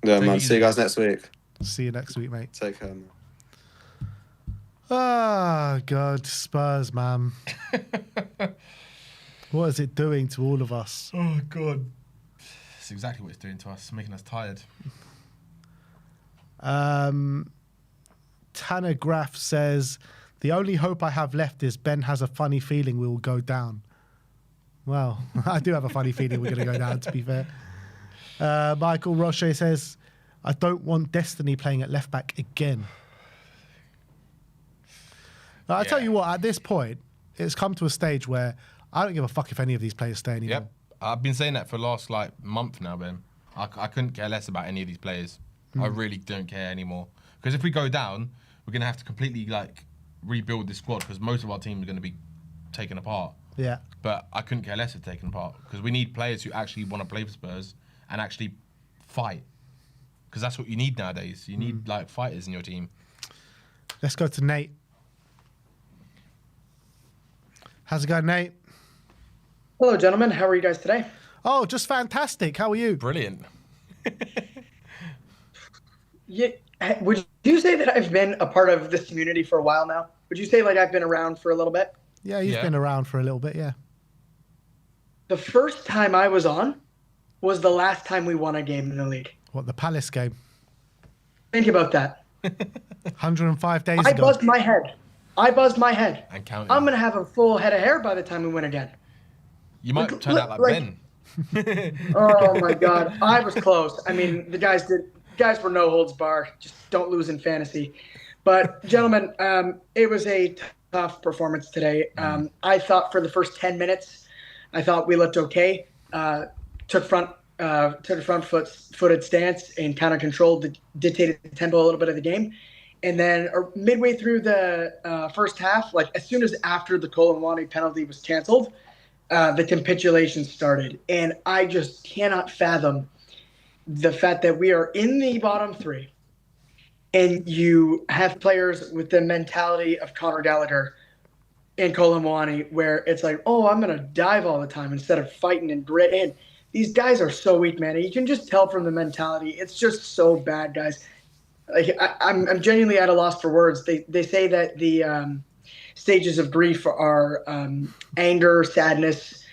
Yeah, man. easy. See you guys next week. See you next week, mate. Take care, man. Ah, God, Spurs, man. What is it doing to all of us? Oh, God. It's exactly what it's doing to us, making us tired. Tanner Graff says, the only hope I have left is Ben has a funny feeling we will go down. Well, I do have a funny feeling we're going to go down, to be fair. Michael Roche says, I don't want Destiny playing at left back again. I tell you what, at this point, it's come to a stage where I don't give a fuck if any of these players stay anymore. Yep. I've been saying that for the last month now, Ben. I couldn't care less about any of these players. I really don't care anymore. Because if we go down, we're going to have to completely rebuild this squad, because most of our team are going to be taken apart. Yeah. But I couldn't care less if taken apart, because we need players who actually want to play for Spurs and actually fight. Because that's what you need nowadays. You need fighters in your team. Let's go to Nate. How's it going, Nate? Hello, gentlemen. How are you guys today? Oh, just fantastic. How are you? Brilliant. Yeah, Would you say that I've been a part of this community for a while now? Would you say like I've been around for a little bit? Yeah, you've been around for a little bit, yeah. The first time I was on was the last time we won a game in the league. What, the Palace game? Think about that. 105 days ago. I buzzed my head. And counting. I'm going to have a full head of hair by the time we win again. You might turn out like Ben. Oh my God, I was close. I mean, the guys were no holds bar. Just don't lose in fantasy. But gentlemen, it was a tough performance today. I thought for the first 10 minutes, I thought we looked okay. Took a front-footed stance and kind of controlled, dictated the tempo a little bit of the game. And then midway through the first half, like as soon as after the Colomwani penalty was canceled, the capitulation started. And I just cannot fathom the fact that we are in the bottom three and you have players with the mentality of Conor Gallagher and Colomwani where it's like, oh, I'm going to dive all the time instead of fighting and grit. And these guys are so weak, man. You can just tell from the mentality. It's just so bad, guys. Like I'm genuinely at a loss for words. They say that the stages of grief are anger, sadness,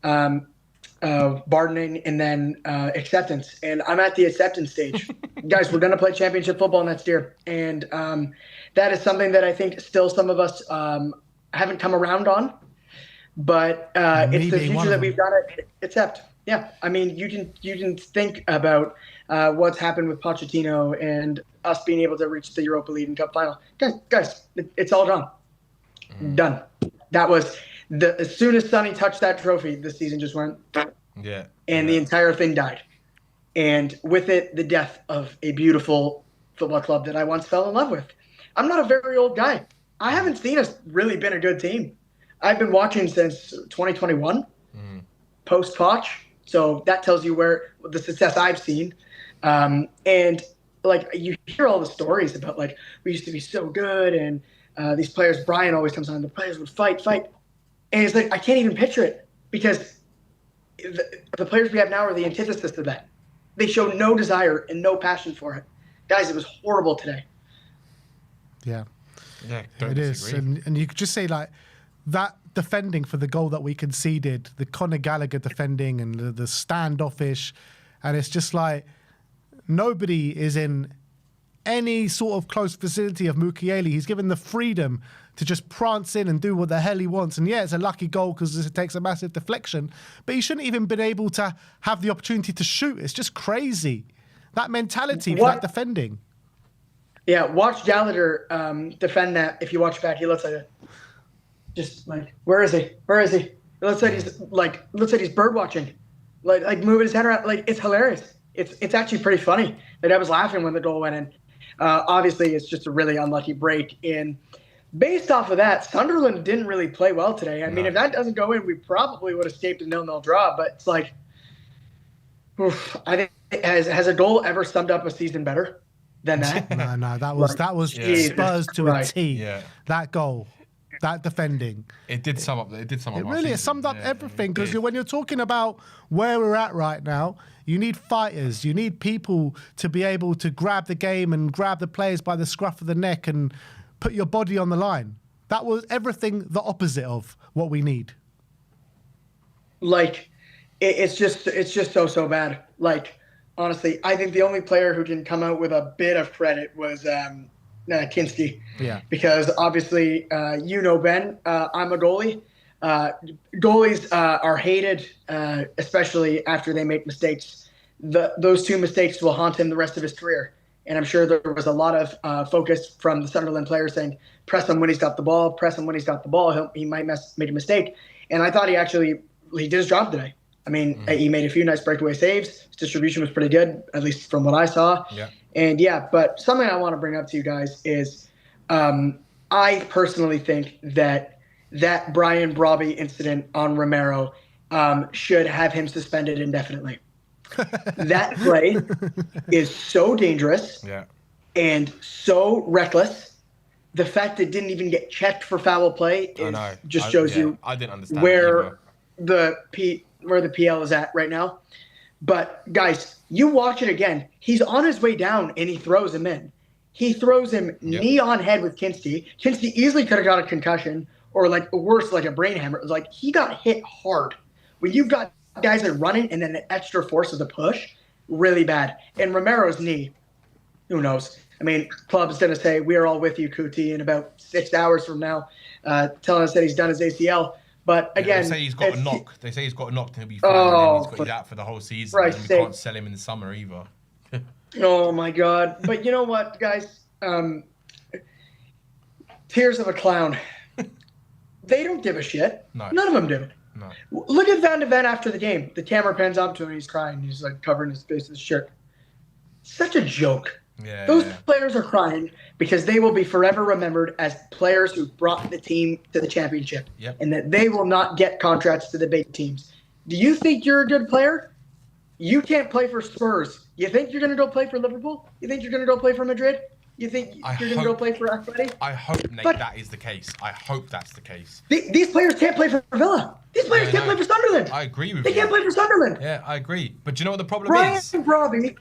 bargaining, and then acceptance. And I'm at the acceptance stage. Guys, we're going to play championship football next year. And that is something that I think still some of us haven't come around on. But it's the future that we've got to accept. Yeah, I mean, you can think about what's happened with Pochettino and us being able to reach the Europa League and Cup final. Guys, it's all done. Done. That was as soon as Sonny touched that trophy, the season just went. Yeah. And the entire thing died. And with it, the death of a beautiful football club that I once fell in love with. I'm not a very old guy. I haven't seen us really been a good team. I've been watching since 2021, post-Poch. So that tells you where the success I've seen. And like you hear all the stories about like we used to be so good and these players, Brian always comes on, the players would fight. And it's like I can't even picture it because the players we have now are the antithesis of that. They show no desire and no passion for it. Guys, it was horrible today. Yeah. Yeah, it is. And you could just say like that defending for the goal that we conceded, the Conor Gallagher defending and the standoffish, and it's just like nobody is in any sort of close vicinity of Mukiele. He's given the freedom to just prance in and do what the hell he wants. And yeah, it's a lucky goal because it takes a massive deflection, but he shouldn't even been able to have the opportunity to shoot. It's just crazy. That mentality for that defending. Yeah, watch Gallagher defend that. If you watch back, he looks like just like, where is he? It looks like he's bird watching, like moving his head around. Like it's hilarious. It's actually pretty funny. Like I was laughing when the goal went in. Obviously, it's just a really unlucky break. And based off of that, Sunderland didn't really play well today. I mean, if that doesn't go in, we probably would have escaped a 0-0 draw. But it's like, I think has a goal ever summed up a season better than that? No, that was Spurs to a T. Yeah. That goal. That defending. It did sum up. It really summed up everything because when you're talking about where we're at right now, you need fighters. You need people to be able to grab the game and grab the players by the scruff of the neck and put your body on the line. That was everything the opposite of what we need. Like, it's just so bad. Like, honestly, I think the only player who can come out with a bit of credit was Kinski. Yeah. Because obviously, Ben, I'm a goalie. Goalies are hated, especially after they make mistakes. Those two mistakes will haunt him the rest of his career. And I'm sure there was a lot of focus from the Sunderland players saying, press him when he's got the ball, he might make a mistake. And I thought he did his job today. I mean, he made a few nice breakaway saves. His distribution was pretty good, at least from what I saw. Yeah. And but something I want to bring up to you guys is I personally think that Brian Brobby incident on Romero should have him suspended indefinitely. That play is so dangerous and so reckless. The fact that it didn't even get checked for foul play shows you I didn't understand where the PL is at right now. But guys, you watch it again. He's on his way down and he throws him in. He throws him knee on head with Kinsey. Kinsey easily could have got a concussion or like worse, like a brain hemorrhage. Like he got hit hard. When you've got guys that are running and then the extra force of the push, really bad. And Romero's knee, who knows? I mean, club's going to say, we are all with you, Kuti, in about 6 hours from now, telling us that he's done his ACL. But again, they say he's got a knock. They say he's got a knock and he'll be fine. And then he's out for the whole season. And we can't sell him in the summer either. Oh my God! But you know what, guys? Tears of a clown. They don't give a shit. No. None of them do. No. Look at Van de Ven after the game. The camera pans up to him and he's crying. He's like covering his face with his shirt. Such a joke. Yeah, Those players are crying because they will be forever remembered as players who brought the team to the championship, and that they will not get contracts to the big teams. Do you think you're a good player? You can't play for Spurs. You think you're going to go play for Liverpool? You think you're going to go play for Madrid? You think you're going to go play for Atleti? I hope, Nate, that is the case. I hope that's the case. These players can't play for Villa. These players can't play for Sunderland. I agree with you. They can't play for Sunderland. Yeah, I agree. But do you know what the problem is? Brian Brobby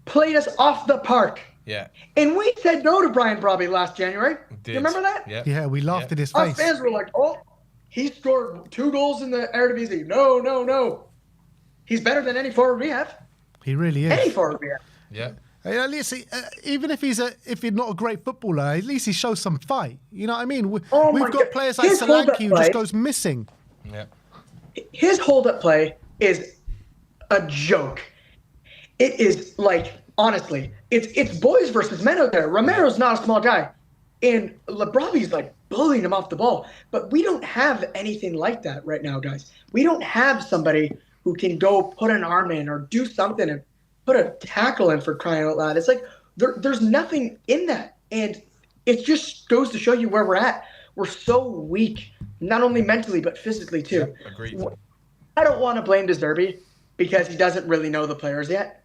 played us off the park. Yeah. And we said no to Brian Brobby last January. Do you remember that? Yeah, we laughed at his face. Us fans were like, oh, he scored 2 goals in the Eredivisie. No. He's better than any forward we have. He really is. Any forward we have. Yeah. At least even if he's not a great footballer, at least he shows some fight. You know what I mean? We've got players like Solanke who just goes missing. Yeah. His hold-up play is a joke. It is like, honestly, it's boys versus men out there. Romero's not a small guy. And Lebrobby's like bullying him off the ball. But we don't have anything like that right now, guys. We don't have somebody who can go put an arm in or do something and put a tackle in, for crying out loud. It's like there's nothing in that. And it just goes to show you where we're at. We're so weak, not only mentally, but physically too. Yeah, agreed. I don't want to blame De Zerbi because he doesn't really know the players yet.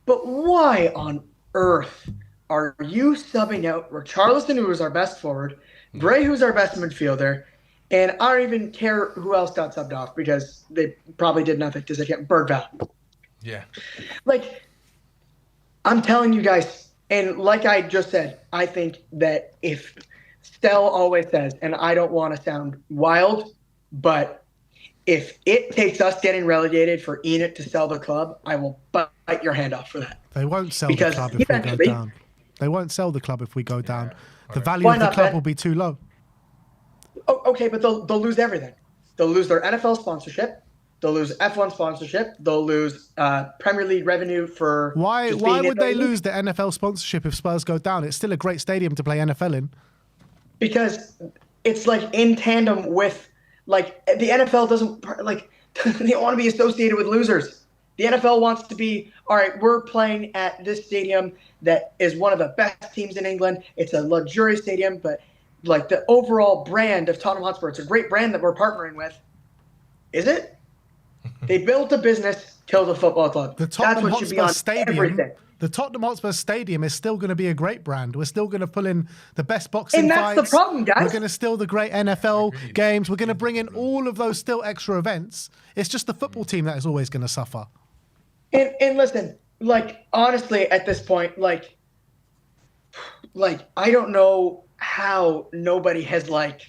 But why on earth are you subbing out Richarlison, who was our best forward, Gray, who's our best midfielder, and I don't even care who else got subbed off because they probably did nothing because they kept Bergvall. Yeah. Like, I'm telling you guys, and like I just said, I think that if Stell always says, and I don't want to sound wild, but if it takes us getting relegated for Enid to sell the club, I will bite your hand off for that. They won't sell the club if we go down. They won't sell the club if we go down. The value of the club will be too low. Oh, okay, but they'll lose everything. They'll lose their NFL sponsorship. They'll lose F1 sponsorship. They'll lose Premier League revenue for. Why would they lose the NFL sponsorship if Spurs go down? It's still a great stadium to play NFL in. Because it's like in tandem with, like, the NFL doesn't, like, they don't want to be associated with losers. The NFL wants to be, all right, we're playing at this stadium that is one of the best teams in England. It's a luxurious stadium, but like the overall brand of Tottenham Hotspur, it's a great brand that we're partnering with. Is it? They built a business, killed a football club. The Tottenham Hotspur Stadium. The Tottenham Hotspur Stadium is still going to be a great brand. We're still going to pull in the best boxing fights. And that's the problem, guys. We're going to steal the great NFL games. We're going to bring in all of those still extra events. It's just the football team that is always going to suffer. And listen, like, honestly, at this point, like I don't know how nobody has like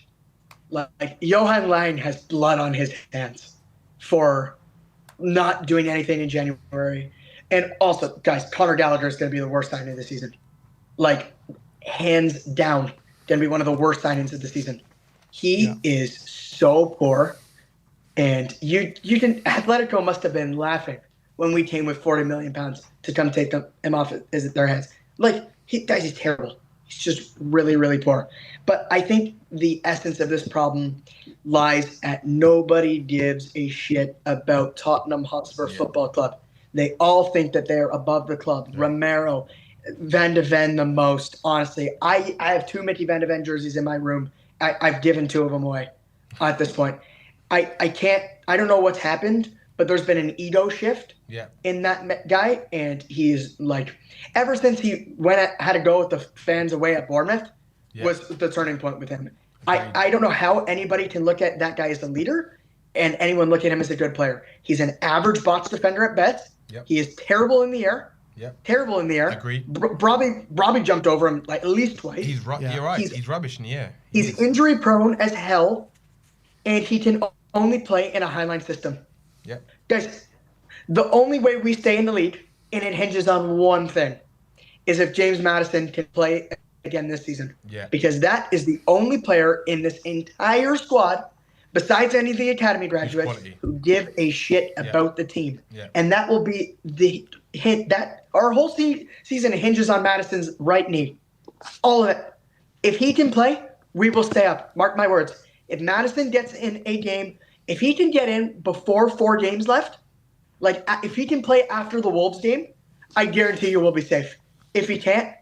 Johan Lang has blood on his hands for not doing anything in January. And also, guys, Conor Gallagher is going to be the worst signing of the season. Like, hands down, going to be one of the worst signings of the season. He is so poor. And you can, Atletico must have been laughing when we came with £40 million to come take him off their hands. Like, he's terrible. He's just really, really poor. But I think the essence of this problem lies at nobody gives a shit about Tottenham Hotspur Football Club. They all think that they're above the club. Yeah. Romero, Van de Ven the most. Honestly, I have 2 Mickey Van de Ven jerseys in my room. I've given 2 of them away at this point. I don't know what's happened, but there's been an ego shift in that guy. And he's like, ever since he had to go with the fans away at Bournemouth was the turning point with him. I don't know how anybody can look at that guy as a leader and anyone look at him as a good player. He's an average box defender at best. Yep. He is terrible in the air. Terrible in the air. Agreed. Robbie jumped over him like at least twice. You're right. He's rubbish in the air. He's injury prone as hell, and he can only play in a highline system. Yeah. Guys, the only way we stay in the league, and it hinges on one thing, is if James Maddison can play again this season. Yeah. Because that is the only player in this entire squad, besides any of the academy graduates, who give a shit about the team. Yeah. And that will be the hint that our whole season hinges on Madison's right knee. All of it. If he can play, we will stay up. Mark my words. If Maddison gets in a game, if he can get in before 4 games left, like if he can play after the Wolves game, I guarantee you we'll be safe. If he can't,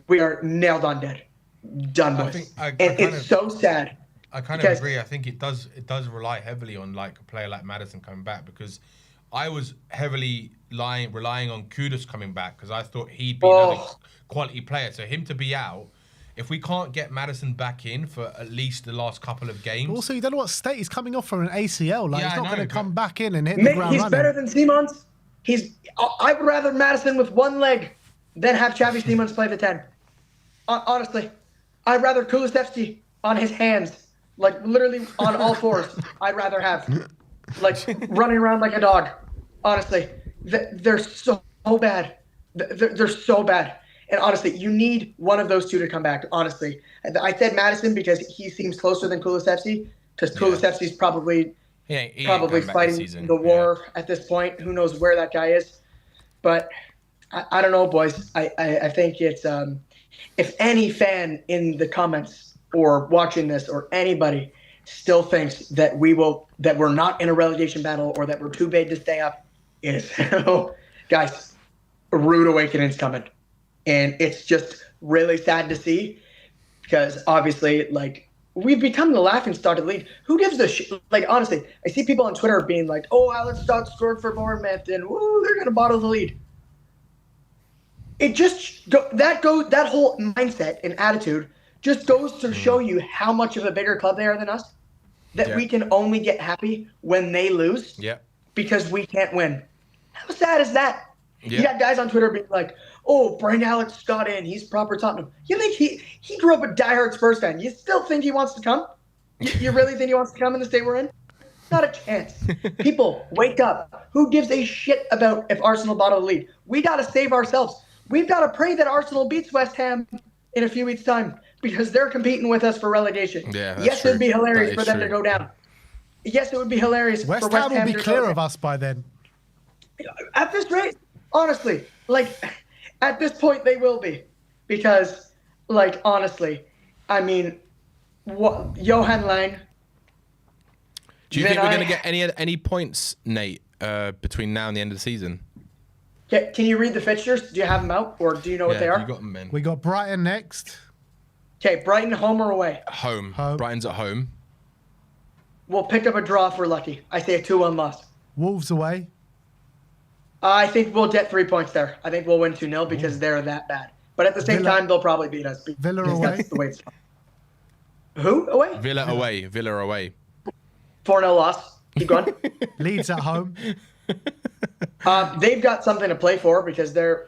we are nailed on dead. Done, boys. It's so sad. I kind of agree. I think it does rely heavily on like a player like Maddison coming back, because I was heavily relying on Kudus coming back because I thought he'd be another quality player. So him to be out, if we can't get Maddison back in for at least the last couple of games. Also, you don't know what state he's coming off from an ACL. Like he's not going to come back in and hit the ground running. He's better than Simons. I would rather Maddison with one leg than have Xavi Simons play the 10. Honestly, I'd rather Kulusevski on his hands, like literally on all fours. I'd rather have like running around like a dog. Honestly, they're so bad. They're so bad. And honestly, you need one of those two to come back. Honestly, I said Maddison because he seems closer than Kulusevski, because Kulusevski's probably fighting the war at this point. Who knows where that guy is? But I don't know, boys. I think it's if any fan in the comments or watching this or anybody still thinks that we're not in a relegation battle or that we're too big to stay up, guys, a rude awakening's coming. And it's just really sad to see, because obviously, like, we've become the laughingstock of the league. Who gives a shit? Like, honestly, I see people on Twitter being like, "Oh, Alex Stott scored for Bournemouth, and woo, they're gonna bottle the lead." It just that whole mindset and attitude just goes to show you how much of a bigger club they are than us. That we can only get happy when they lose. Yeah. Because we can't win. How sad is that? Yeah. You got guys on Twitter being like, "Oh, Brian Alex got in. He's proper Tottenham." You think he grew up a diehard Spurs fan? You still think he wants to come? You really think he wants to come in the state we're in? Not a chance. People, wake up. Who gives a shit about if Arsenal bottle the lead? We got to save ourselves. We've got to pray that Arsenal beats West Ham in a few weeks' time, because they're competing with us for relegation. Yeah, yes, it would be hilarious for them to go down. Yes, it would be hilarious for West Ham will be clear of us by then. At this rate, honestly, like, at this point they will be, because, like, honestly, I mean, Johan Lang. Do you think we're going to get any points, Nate, between now and the end of the season? Can you read the fixtures? Do you have them out, or do you know what they are? You got them, man. We got Brighton next. Okay, Brighton home or away? Home. Brighton's at home. We'll pick up a draw if we're lucky. I say a 2-1 loss. Wolves away. I think we'll get 3 points there. I think we'll win 2-0 because they're that bad. But at the same time, they'll probably beat us. Villa away. That's the way it's going. Who away? Villa away. Villa away. 4-0 loss. Keep going. Leeds at home. They've got something to play for, because they'll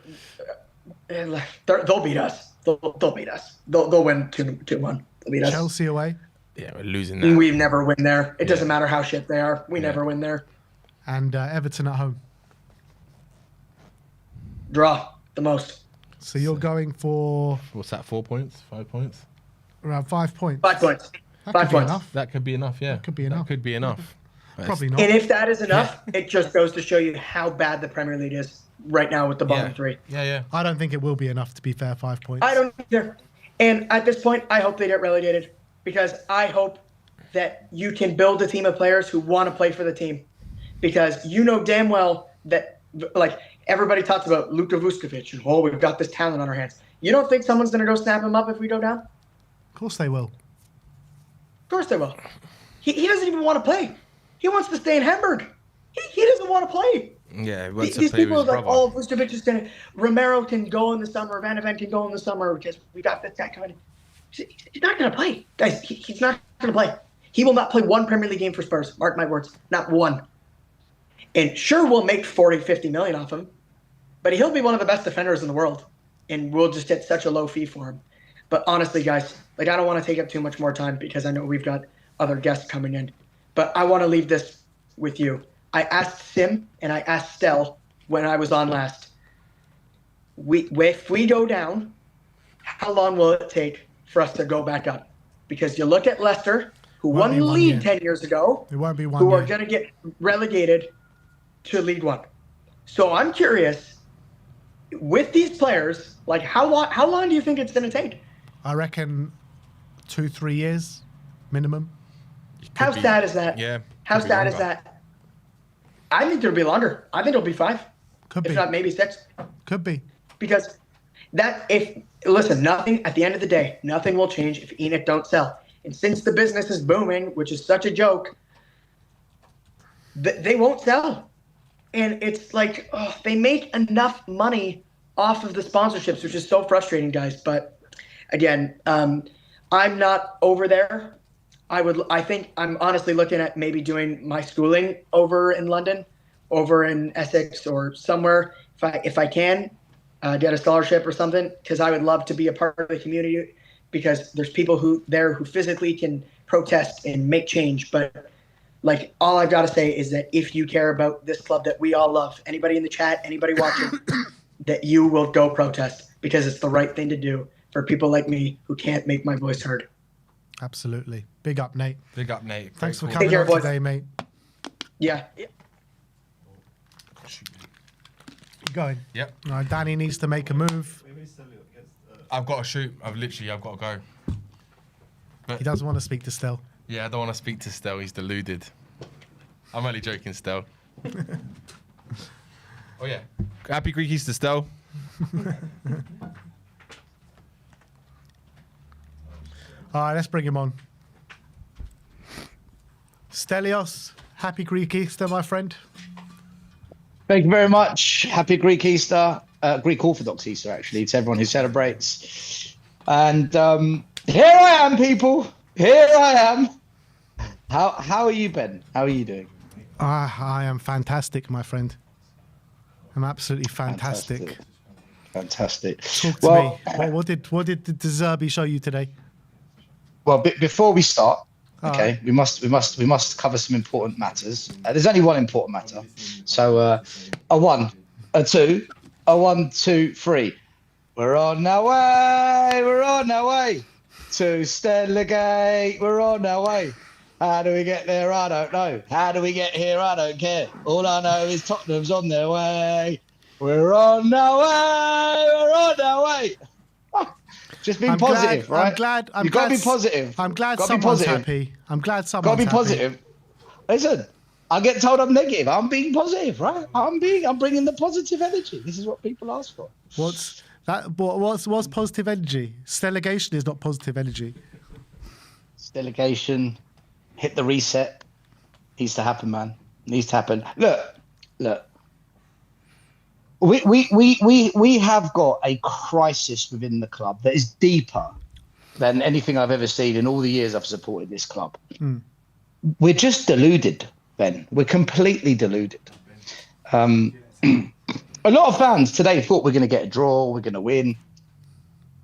beat us. They'll beat us. They'll win 2-1. They'll beat us. Chelsea away. Yeah, we're losing that. We never win there. It doesn't matter how shit they are. We never win there. And Everton at home. Draw the most. So you're going for... What's that, 4 points? 5 points? Around 5 points. 5 points. That 5 could be points. enough. That could be enough, yeah. That could be enough. That could be enough. Probably not. And if that is enough, it just goes to show you how bad the Premier League is right now with the bottom three. Yeah. I don't think it will be enough, to be fair, 5 points. I don't either. And at this point, I hope they get relegated, because I hope that you can build a team of players who want to play for the team. Because you know damn well that, like, everybody talks about Luka Vuskovic and, oh, we've got this talent on our hands. You don't think someone's going to go snap him up if we go down? Of course they will. Of course they will. He doesn't even want to play. He wants to stay in Hamburg. He doesn't want to play. Yeah, these people are like, oh, Vuskovic is going to... Romero can go in the summer. Van de Ven can go in the summer because we got this guy coming. He's not going to play. Guys, he's not going to play. He will not play one Premier League game for Spurs. Mark my words. Not one. And sure, we'll make 40, 50 million off him. but he'll be one of the best defenders in the world, and we'll just get such a low fee for him. But honestly, guys, like I don't want to take up too much more time because I know we've got other guests coming in. But I want to leave this with you. I asked Sim and I asked Stell when I was on last. If we go down, how long will it take for us to go back up? Because you look at Leicester, who won the league 10 years ago, it won't be one who year. are going to get relegated to League One. So I'm curious, with these players, like how long do you think it's going to take? I reckon 2-3 years minimum. How sad is that? Yeah. How sad is that? I think it'll be longer. I think it'll be 5. Could if be. not maybe 6. Could be. Because nothing at the end of the day, nothing will change if Enoch don't sell. And since the business is booming, which is such a joke, they won't sell. And it's like, they make enough money off of the sponsorships, which is so frustrating, guys. But again, I'm not over there. I think I'm honestly looking at maybe doing my schooling over in London, over in Essex or somewhere if I can get a scholarship or something, because I would love to be a part of the community, because there's people who physically can protest and make change. But like, all I've got to say is that if you care about this club that we all love, anybody in the chat, anybody watching, that you will go protest, because it's the right thing to do for people like me who can't make my voice heard. Absolutely. Big up, Nate. Big up, Nate. Thanks for Great coming care, on boys. today, mate. Yeah. Keep going. Yep. All right, Danny needs to make a move. I've got to shoot. I've got to go. He doesn't want to speak to Stell. Yeah, I don't want to speak to Stell. He's deluded. I'm only joking, Stell. Oh, yeah. Happy Greek Easter, Stell. All right, let's bring him on. Stellios, happy Greek Easter, my friend. Thank you very much. Happy Greek Easter. Greek Orthodox Easter, actually, to everyone who celebrates. And here I am, people. Here I am. How are you, Ben? How are you doing? I am fantastic, my friend. I'm absolutely fantastic. Fantastic. Talk to me. What did the Zerbi show you today? Well, before we start, okay, we must cover some important matters. There's only one important matter. So a 1, a 2, a 1, 2, 3. We're on our way. We're on our way to Stellios. We're on our way. How do we get there? I don't know. How do we get here? I don't care. All I know is Tottenham's on their way. We're on our way. We're on our way. Just being positive, right? You've got to be positive. I'm glad someone's happy. I'm glad someone's happy. Got to be positive. Listen, I get told I'm negative. I'm being positive, right? I'm bringing the positive energy. This is what people ask for. What's positive energy? Stelligation is not positive energy. Stelligation, hit the reset. Needs to happen, man. Needs to happen. Look. We have got a crisis within the club that is deeper than anything I've ever seen in all the years I've supported this club. We're just deluded, Ben. We're completely deluded. A lot of fans today thought we're going to get a draw, we're going to win.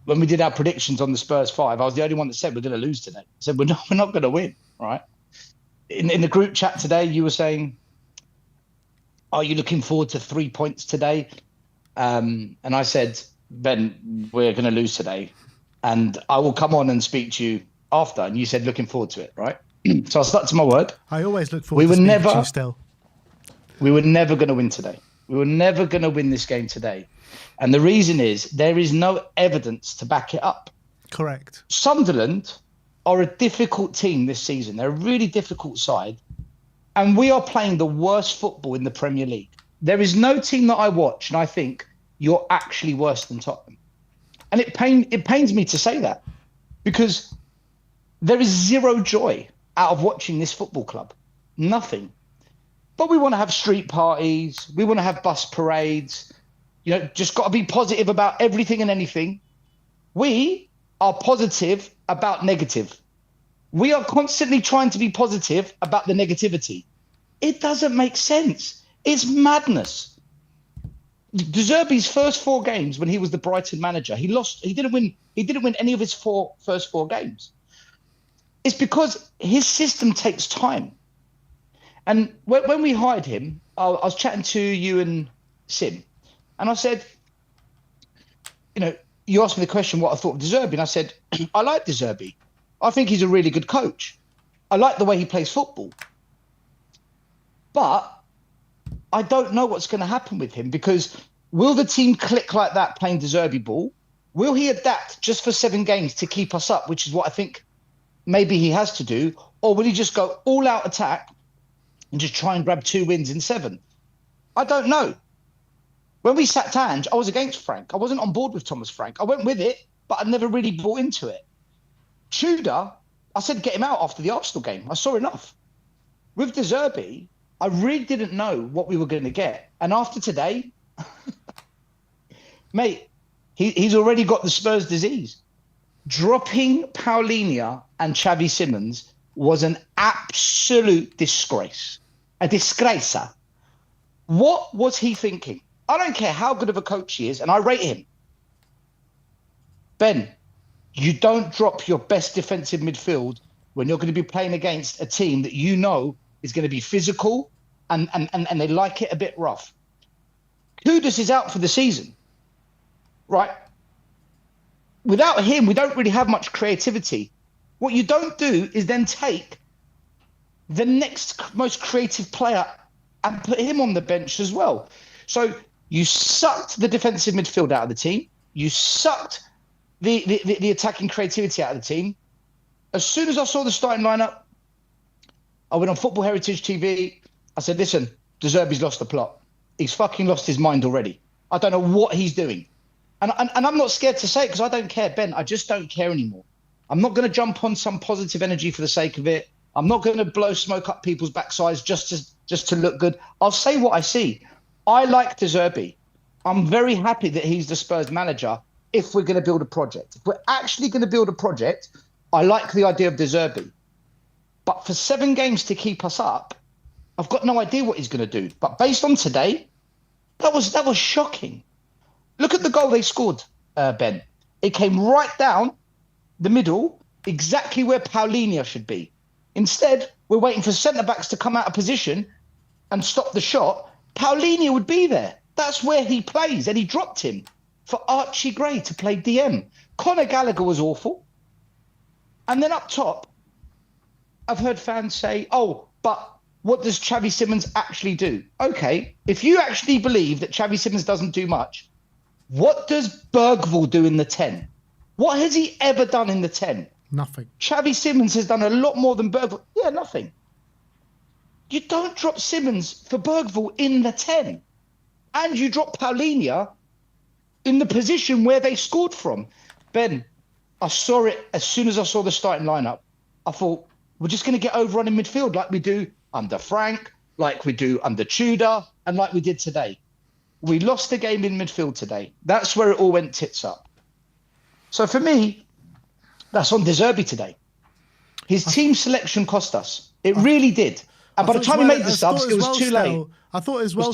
When we did our predictions on the Spurs 5, I was the only one that said we're going to lose today. I said we're not going to win, right? In the group chat today, you were saying, are you looking forward to 3 points today? And I said, Ben, we're going to lose today. And I will come on and speak to you after. And you said, looking forward to it, right? So I stuck to my word. I always look forward to speaking to you still. We were never going to win today. We were never going to win this game today. And the reason is there is no evidence to back it up. Correct. Sunderland are a difficult team this season. They're a really difficult side. And we are playing the worst football in the Premier League. There is no team that I watch and I think you're actually worse than Tottenham. And it pains me to say that, because there is zero joy out of watching this football club. Nothing. But we want to have street parties. We want to have bus parades. You know, just got to be positive about everything and anything. We are positive about negative. We are constantly trying to be positive about the negativity. It doesn't make sense. It's madness. De Zerbi's first 4 games when he was the Brighton manager, he lost. He didn't win any of his first 4 games. It's because his system takes time. And when we hired him, I was chatting to you and Sim, and I said, you asked me the question what I thought of De Zerbi, and I said, I like De Zerbi. I think he's a really good coach. I like the way he plays football. But I don't know what's going to happen with him, because will the team click like that playing De Zerbi ball? Will he adapt just for 7 games to keep us up, which is what I think maybe he has to do? Or will he just go all out attack and just try and grab 2 wins in 7? I don't know. When we sacked Ange, I was against Frank. I wasn't on board with Thomas Frank. I went with it, but I never really bought into it. Tudor, I said get him out after the Arsenal game. I saw enough. With De Zerbi, I really didn't know what we were going to get. And after today, mate, he's already got the Spurs disease. Dropping Paulinho and Xavi Simons was an absolute disgrace. A disgrace. What was he thinking? I don't care how good of a coach he is, and I rate him. Ben, you don't drop your best defensive midfield when you're going to be playing against a team that you know is going to be physical and they like it a bit rough. Kudus is out for the season, right? Without him, we don't really have much creativity. What you don't do is then take the next most creative player and put him on the bench as well. So you sucked the defensive midfield out of the team. You sucked the attacking creativity out of the team. As soon as I saw the starting lineup, I went on Football Heritage TV. I said, listen, De Zerbi's lost the plot. He's fucking lost his mind already. I don't know what he's doing. And I'm not scared to say it because I don't care, Ben. I just don't care anymore. I'm not going to jump on some positive energy for the sake of it. I'm not going to blow smoke up people's backsides just to look good. I'll say what I see. I like De Zerbi. I'm very happy that he's the Spurs manager if we're going to build a project. If we're actually going to build a project, I like the idea of De Zerbi. But for 7 games to keep us up, I've got no idea what he's going to do. But based on today, that was shocking. Look at the goal they scored, Ben. It came right down the middle, exactly where Paulinho should be. Instead, we're waiting for centre-backs to come out of position and stop the shot. Paulinho would be there. That's where he plays, and he dropped him for Archie Gray to play DM. Conor Gallagher was awful. And then up top, I've heard fans say, oh, but what does Xavi Simons actually do? Okay, if you actually believe that Xavi Simons doesn't do much, what does Bergvall do in the 10? What has he ever done in the 10? Nothing. Xavi Simons has done a lot more than Bergvall. Yeah, nothing. You don't drop Simons for Bergvall in the 10. And you drop Paulinho in the position where they scored from. Ben, I saw it as soon as I saw the starting lineup. I thought, we're just going to get overrun in midfield like we do under Frank, like we do under Tudor, and like we did today. We lost the game in midfield today. That's where it all went tits up. So for me, that's on De Zerbi today. His team selection cost us. It really did. And by the time he made the subs, it was too late. I thought as well,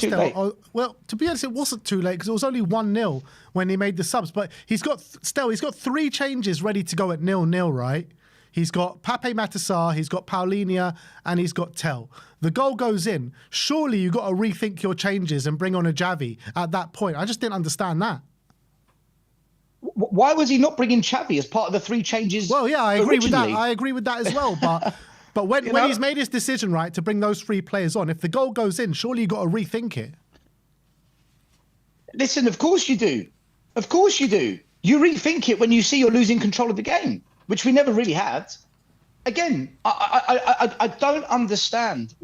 well, to be honest, it wasn't too late because it was only 1-0 when he made the subs. But he's got 3 changes ready to go at 0-0, right? He's got Pape Matar, he's got Paulinho, and he's got Tell. The goal goes in. Surely you got to rethink your changes and bring on a Xavi at that point. I just didn't understand that. Why was he not bringing Xavi as part of the 3 changes? Well, yeah, I agree originally? with that. I agree with that as well. But when he's made his decision, right, to bring those 3 players on, if the goal goes in, surely you got to rethink it. Listen, of course you do. Of course you do. You rethink it when you see you're losing control of the game, which we never really had. Again, I don't understand.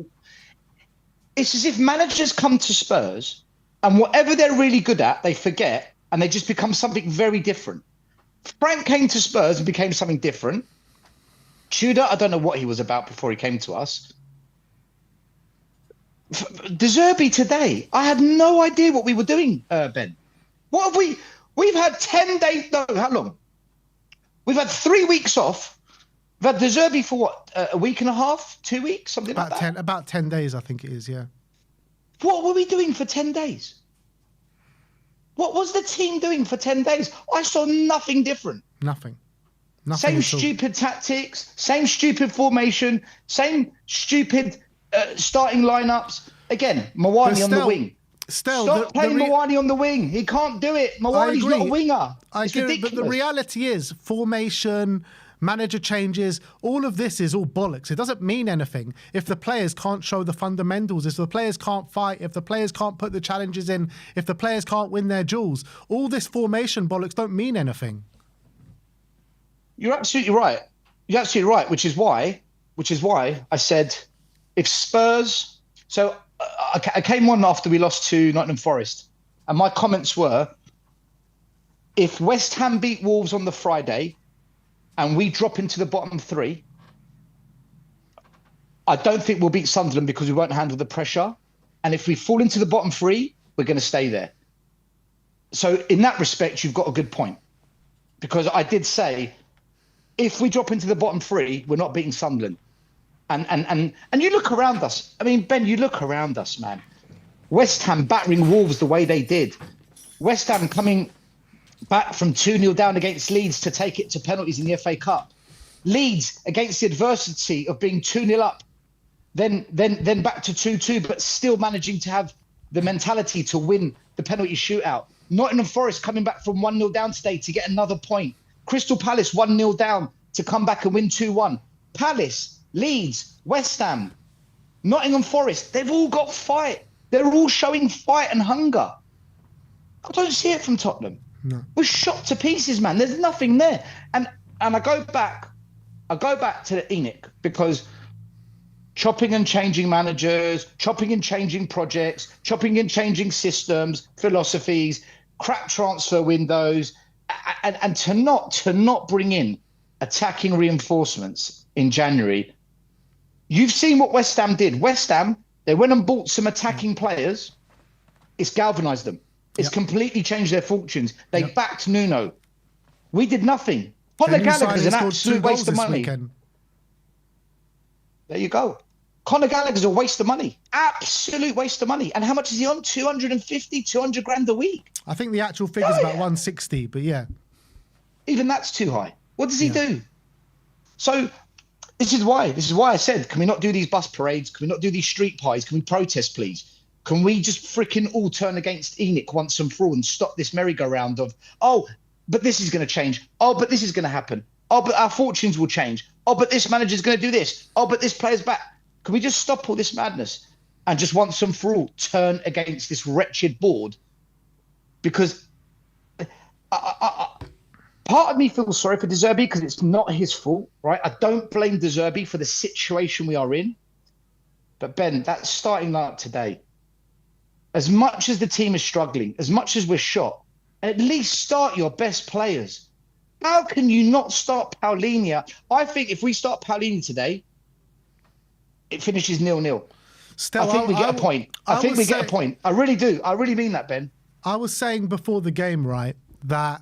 It's as if managers come to Spurs and whatever they're really good at, they forget and they just become something very different. Frank came to Spurs and became something different. Tudor, I don't know what he was about before he came to us. De Zerbi today, I had no idea what we were doing, Ben. What have we... We've had 10 days... No, how long? We've had 3 weeks off. We've had De Zerbi for what? A week and a half? 2 weeks? Something like that? About 10 days, I think it is, yeah. What were we doing for 10 days? What was the team doing for 10 days? I saw nothing different. Nothing Same stupid tactics, same stupid formation, same stupid starting lineups. Again, Mawani on the wing. Stop playing Mawani on the wing. He can't do it. Mawani's not a winger. It's ridiculous. But the reality is formation, manager changes, all of this is all bollocks. It doesn't mean anything if the players can't show the fundamentals, if the players can't fight, if the players can't put the challenges in, if the players can't win their duels. All this formation bollocks don't mean anything. You're absolutely right. You're absolutely right, which is why I said if Spurs... So I came on after we lost to Nottingham Forest, and my comments were, if West Ham beat Wolves on the Friday and we drop into the bottom three, I don't think we'll beat Sunderland because we won't handle the pressure. And if we fall into the bottom three, we're going to stay there. So in that respect, you've got a good point. Because I did say, if we drop into the bottom three, we're not beating Sunderland. And you look around us. I mean, Ben, you look around us, man. West Ham battering Wolves the way they did. West Ham coming back from 2-0 down against Leeds to take it to penalties in the FA Cup. Leeds against the adversity of being 2-0 up, then back to 2-2, but still managing to have the mentality to win the penalty shootout. Nottingham Forest coming back from 1-0 down today to get another point. Crystal Palace 1-0 down to come back and win 2-1. Palace, Leeds, West Ham, Nottingham Forest, they've all got fight. They're all showing fight and hunger. I don't see it from Tottenham. No. We're shot to pieces, man. There's nothing there. And I go back to the ENIC because chopping and changing managers, chopping and changing projects, chopping and changing systems, philosophies, crap transfer windows, and to not bring in attacking reinforcements in January. You've seen what West Ham did. West Ham, they went and bought some attacking players. It's galvanised them. It's completely changed their fortunes. They backed Nuno. We did nothing. Conor Gallagher's an absolute waste of money. There you go. Conor Gallagher's a waste of money. Absolute waste of money. And how much is he on? 200 grand a week. I think the actual figure's about 160, but yeah. Even that's too high. What does he do? So this is why I said, can we not do these bus parades? Can we not do these street pies? Can we protest, please? Can we just freaking all turn against ENIC once and for all and stop this merry-go-round of, oh, but this is going to change. Oh, but this is going to happen. Oh, but our fortunes will change. Oh, but this manager's going to do this. Oh, but this player's back. Can we just stop all this madness and just once and for all turn against this wretched board? Because part of me feels sorry for De Zerbi because it's not his fault, right? I don't blame De Zerbi for the situation we are in. But Ben, that starting lineup today, as much as the team is struggling, as much as we're shot, at least start your best players. How can you not start Paulinho? I think if we start Paulinho today, it finishes 0-0. I think we get a point. I think we get a point. I really do. I really mean that, Ben. I was saying before the game, right, that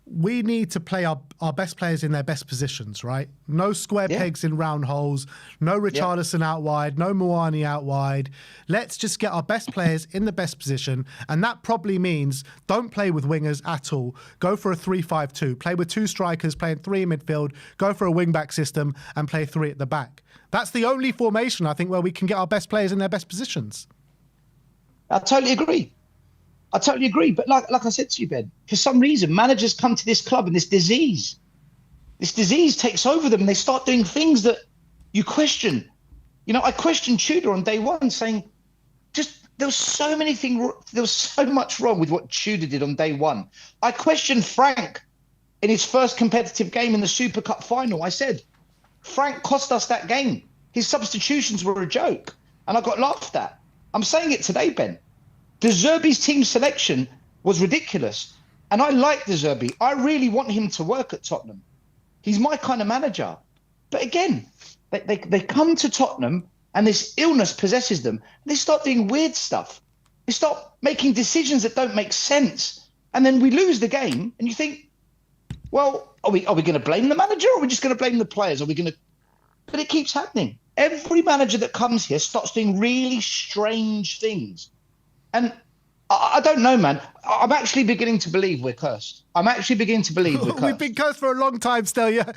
we need to play our best players in their best positions, right? No square pegs in round holes, no Richarlison out wide, no Mawani out wide. Let's just get our best players in the best position, and that probably means don't play with wingers at all. Go for a 3-5-2. Play with two strikers, playing three in midfield. Go for a wing-back system and play three at the back. That's the only formation, I think, where we can get our best players in their best positions. I totally agree. But like I said to you, Ben, for some reason, managers come to this club and this disease takes over them and they start doing things that you question. You know, I questioned Tudor on day one saying there was so much wrong with what Tudor did on day one. I questioned Frank in his first competitive game in the Super Cup final. I said, Frank cost us that game. His substitutions were a joke and I got laughed at. I'm saying it today, Ben. De Zerbi's team selection was ridiculous. And I like De Zerbi. I really want him to work at Tottenham. He's my kind of manager. But again, they come to Tottenham and this illness possesses them. They start doing weird stuff. They start making decisions that don't make sense. And then we lose the game. And you think, well, are we going to blame the manager or are we just going to blame the players? But it keeps happening. Every manager that comes here starts doing really strange things. And I don't know, man. I'm actually beginning to believe we're cursed. We've been cursed for a long time still, yeah.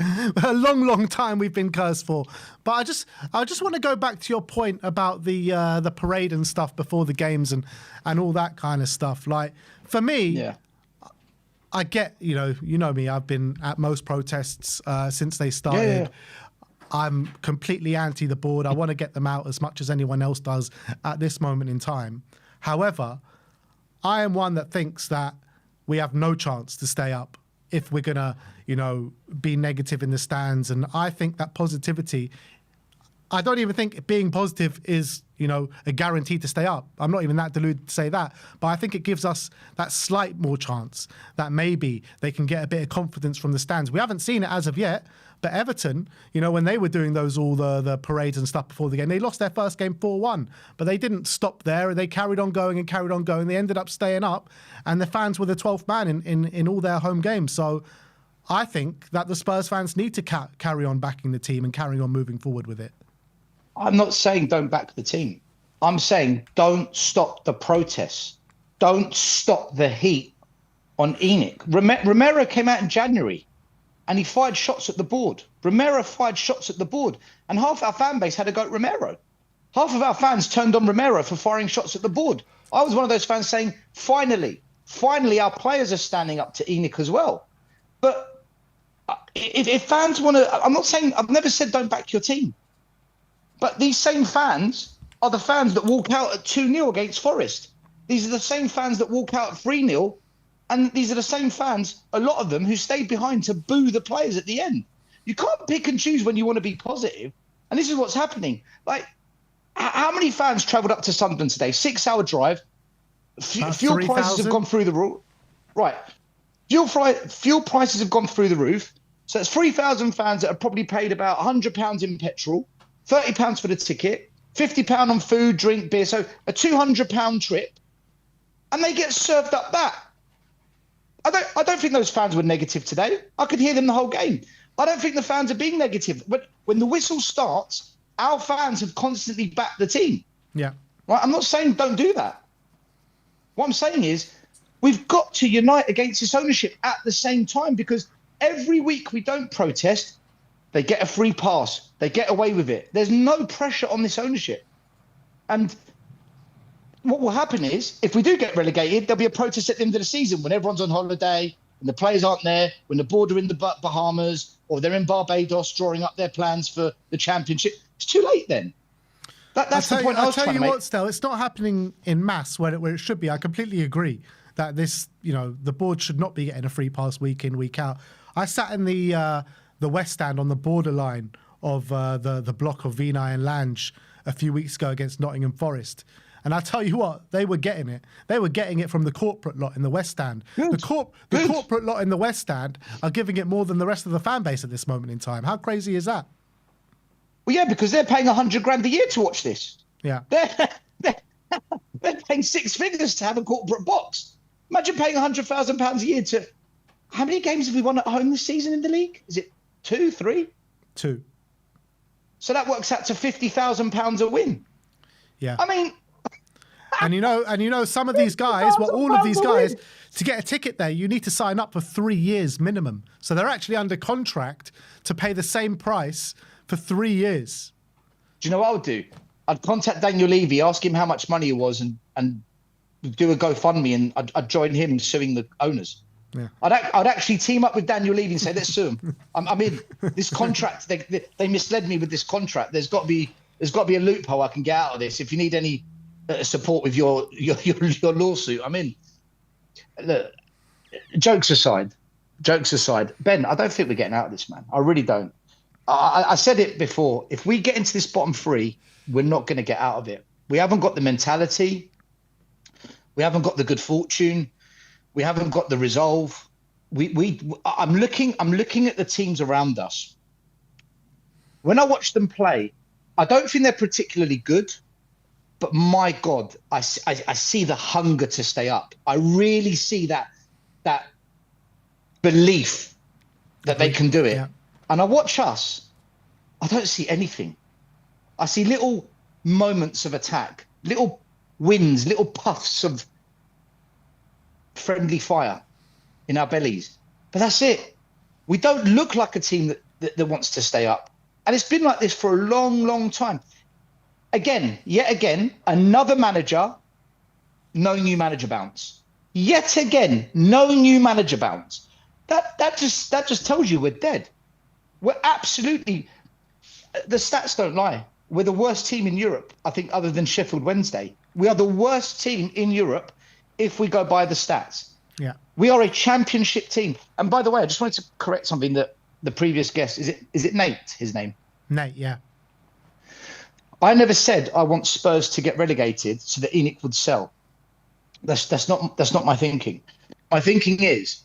A long, long time we've been cursed for. But I just want to go back to your point about the parade and stuff before the games and all that kind of stuff. Like, for me, Yeah. I get, you know me, I've been at most protests since they started. Yeah. I'm completely anti the board. I want to get them out as much as anyone else does at this moment in time. However, I am one that thinks that we have no chance to stay up if we're going to, be negative in the stands. And I think that positivity, I don't even think being positive is, a guarantee to stay up. I'm not even that deluded to say that. But I think it gives us that slight more chance that maybe they can get a bit of confidence from the stands. We haven't seen it as of yet. But Everton, when they were doing all the parades and stuff before the game, they lost their first game 4-1. But they didn't stop there. They carried on going and carried on going. They ended up staying up. And the fans were the 12th man in all their home games. So I think that the Spurs fans need to carry on backing the team and carrying on moving forward with it. I'm not saying don't back the team. I'm saying don't stop the protests. Don't stop the heat on Enoch. Romero came out in January and he fired shots at the board. Romero fired shots at the board. And half our fan base had a go at Romero. Half of our fans turned on Romero for firing shots at the board. I was one of those fans saying, finally our players are standing up to Enoch as well. But if fans want to, I'm not saying, I've never said don't back your team. But these same fans are the fans that walk out at 2-0 against Forest. These are the same fans that walk out at 3-0. And these are the same fans, a lot of them, who stayed behind to boo the players at the end. You can't pick and choose when you want to be positive. And this is what's happening. Like, how many fans travelled up to Sunderland today? 6-hour drive. Fuel prices have gone through the roof. Right. Fuel prices have gone through the roof. So it's 3,000 fans that have probably paid about £100 in petrol, £30 for the ticket, £50 on food, drink, beer. So a £200 trip. And they get served up that. I don't think those fans were negative today. I could hear them the whole game. I don't think the fans are being negative. But when the whistle starts, our fans have constantly backed the team. Yeah. Right? I'm not saying don't do that. What I'm saying is we've got to unite against this ownership at the same time, because every week we don't protest, they get a free pass. They get away with it. There's no pressure on this ownership. And what will happen is, if we do get relegated, there'll be a protest at the end of the season when everyone's on holiday, when the players aren't there, when the board are in the Bahamas, or they're in Barbados drawing up their plans for the championship. It's too late then. That's the point I was trying to make. I'll tell you what, Stel, it's not happening in mass where it should be. I completely agree that this, the board should not be getting a free pass week in, week out. I sat in the West Stand on the borderline of the block of Vinay and Lange a few weeks ago against Nottingham Forest. And I tell you what, they were getting it. They were getting it from the corporate lot in the West Stand. Good. The corporate lot in the West Stand are giving it more than the rest of the fan base at this moment in time. How crazy is that? Well, yeah, because they're paying $100,000 a year to watch this. Yeah. They're paying 6 figures to have a corporate box. Imagine paying £100,000 a year to... How many games have we won at home this season in the league? Is it 2, 3? 2. So that works out to £50,000 a win. Yeah. I mean... And some of these guys, all of these guys, to get a ticket there, you need to sign up for 3 years minimum. So they're actually under contract to pay the same price for 3 years. Do you know what I would do? I'd contact Daniel Levy, ask him how much money it was, and do a GoFundMe, and I'd join him suing the owners. Yeah. I'd actually team up with Daniel Levy and say, let's sue him. I'm in. This contract, they misled me with this contract. There's got to be a loophole I can get out of this. If you need any support with your lawsuit, I'm in. Look, jokes aside, Ben, I don't think we're getting out of this, man. I really don't. I said it before. If we get into this bottom 3, we're not going to get out of it. We haven't got the mentality. We haven't got the good fortune. We haven't got the resolve. I'm looking at the teams around us. When I watch them play, I don't think they're particularly good. But my God, I see the hunger to stay up. I really see that belief that they can do it. Yeah. And I watch us. I don't see anything. I see little moments of attack, little wins, little puffs of friendly fire in our bellies. But that's it. We don't look like a team that wants to stay up. And it's been like this for a long, long time. Yet again, another manager, no new manager bounce. Yet again, no new manager bounce. That just tells you we're dead. We're absolutely, the stats don't lie. We're the worst team in Europe, I think, other than Sheffield Wednesday. We are the worst team in Europe if we go by the stats. Yeah. We are a championship team. And by the way, I just wanted to correct something that the previous guest, is it Nate, his name? Nate, yeah. I never said I want Spurs to get relegated so that ENIC would sell. That's not my thinking. My thinking is,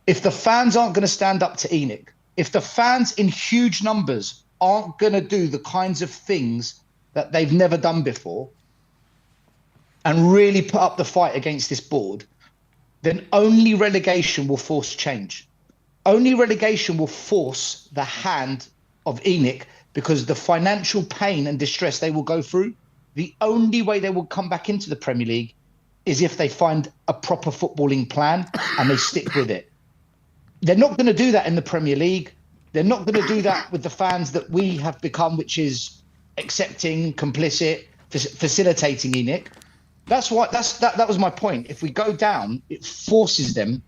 if the fans aren't going to stand up to ENIC, if the fans in huge numbers aren't going to do the kinds of things that they've never done before and really put up the fight against this board, then only relegation will force change. Only relegation will force the hand of ENIC, because the financial pain and distress they will go through, the only way they will come back into the Premier League is if they find a proper footballing plan and they stick with it. They're not going to do that in the Premier League. They're not going to do that with the fans that we have become, which is accepting, complicit, facilitating ENIC. That was my point. If we go down, it forces them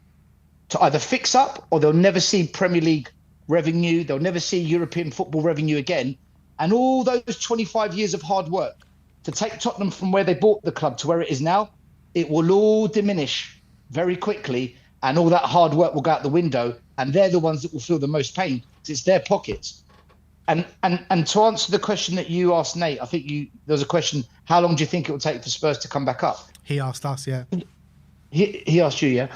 to either fix up, or they'll never see Premier League revenue. They'll never see European football revenue again. And all those 25 years of hard work to take Tottenham from where they bought the club to where it is now, it will all diminish very quickly, and all that hard work will go out the window, and they're the ones that will feel the most pain, because it's their pockets. And to answer the question that you asked, Nate, I think there was a question, how long do you think it will take for Spurs to come back up? He asked us, yeah. He asked you, yeah.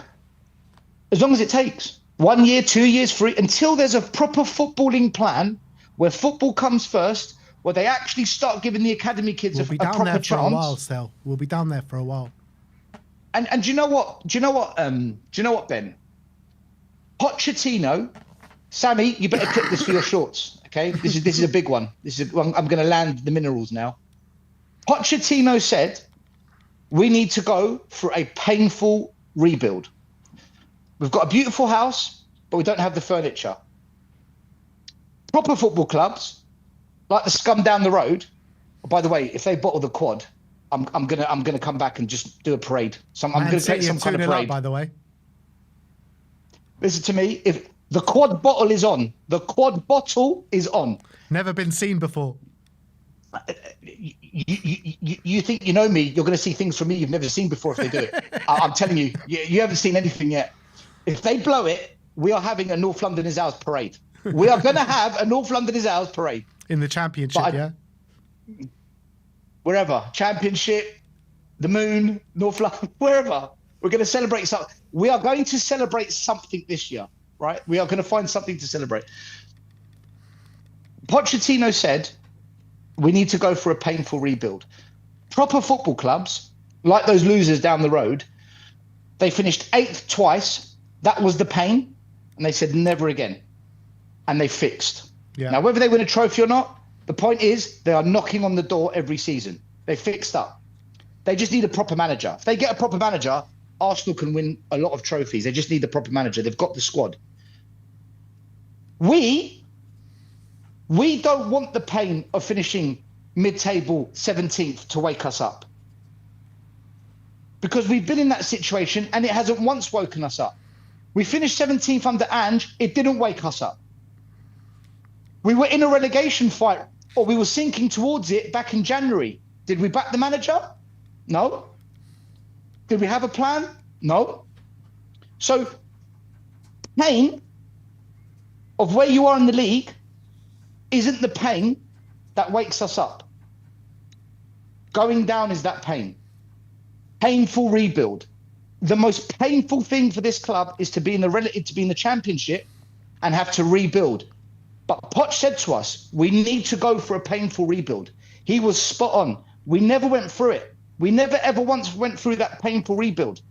As long as it takes 1 year, 2 years, 3, until there's a proper footballing plan where football comes first, where they actually start giving the academy kids a proper chance. We'll be down there for a while, Stel. We'll be down there for a while. And do you know what, Ben? Pochettino, Sammy, you better clip this for your shorts, okay? This is a big one. I'm going to land the minerals now. Pochettino said we need to go for a painful rebuild. We've got a beautiful house, but we don't have the furniture. Proper football clubs, like the scum down the road. By the way, if they bottle the quad, I'm gonna come back and just do a parade. I'm going to take some kind of parade. Up, by the way, listen to me. If the quad bottle is on, the quad bottle is on. Never been seen before. You think you know me? You're going to see things from me you've never seen before if they do it. I'm telling you, you haven't seen anything yet. If they blow it, we are having a North London is ours parade. We are going to have a North London is ours parade. In the Championship, yeah? Wherever. Championship, the Moon, North London, wherever. We're going to celebrate something. We are going to celebrate something this year, right? We are going to find something to celebrate. Pochettino said we need to go for a painful rebuild. Proper football clubs, like those losers down the road, they finished 8th twice. That was the pain. And they said never again. And they fixed. Yeah. Now, whether they win a trophy or not, the point is they are knocking on the door every season. They fixed up. They just need a proper manager. If they get a proper manager, Arsenal can win a lot of trophies. They just need the proper manager. They've got the squad. We don't want the pain of finishing mid-table 17th to wake us up. Because we've been in that situation and it hasn't once woken us up. We finished 17th under Ange. It didn't wake us up. We were in a relegation fight, or we were sinking towards it back in January. Did we back the manager? No. Did we have a plan? No. So, pain of where you are in the league isn't the pain that wakes us up. Going down is that pain. Painful rebuild. The most painful thing for this club is to be in the Championship and have to rebuild. But Poch said to us, we need to go for a painful rebuild. He was spot on. We never went through it. We never ever once went through that painful rebuild.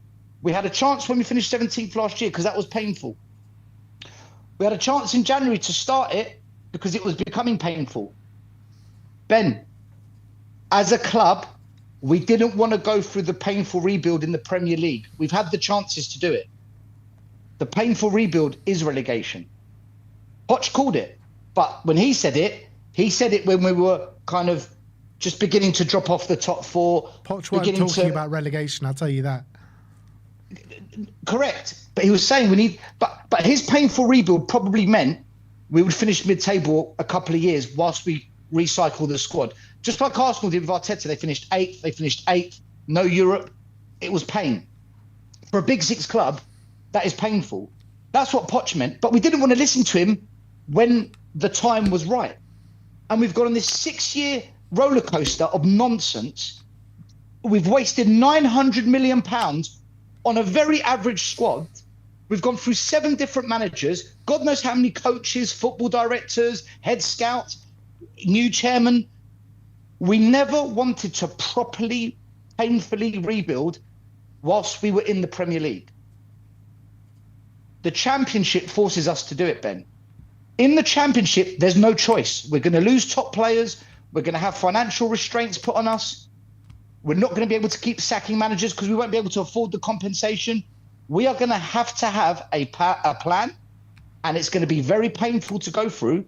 We had a chance when we finished 17th last year because that was painful. We had a chance in January to start it because it was becoming painful. Ben, as a club, We didn't want to go through the painful rebuild in the Premier League. We've had the chances to do it. The painful rebuild is relegation. Poch called it, but when he said it when we were kind of just beginning to drop off the top four. Poch weren't talking about relegation, I'll tell you that. Correct, but he was saying we need. But his painful rebuild probably meant we would finish mid-table a couple of years whilst we recycle the squad. Just like Arsenal did with Arteta, they finished eighth, no Europe. It was pain. For a Big Six club, that is painful. That's what Poch meant. But we didn't want to listen to him when the time was right. And we've gone on this 6-year roller coaster of nonsense. We've wasted £900 million on a very average squad. We've gone through 7 different managers, God knows how many coaches, football directors, head scouts, new chairman. We never wanted to properly, painfully rebuild whilst we were in the Premier League. The Championship forces us to do it, Ben. In the Championship, there's no choice. We're going to lose top players. We're going to have financial restraints put on us. We're not going to be able to keep sacking managers because we won't be able to afford the compensation. We are going to have a plan, and it's going to be very painful to go through.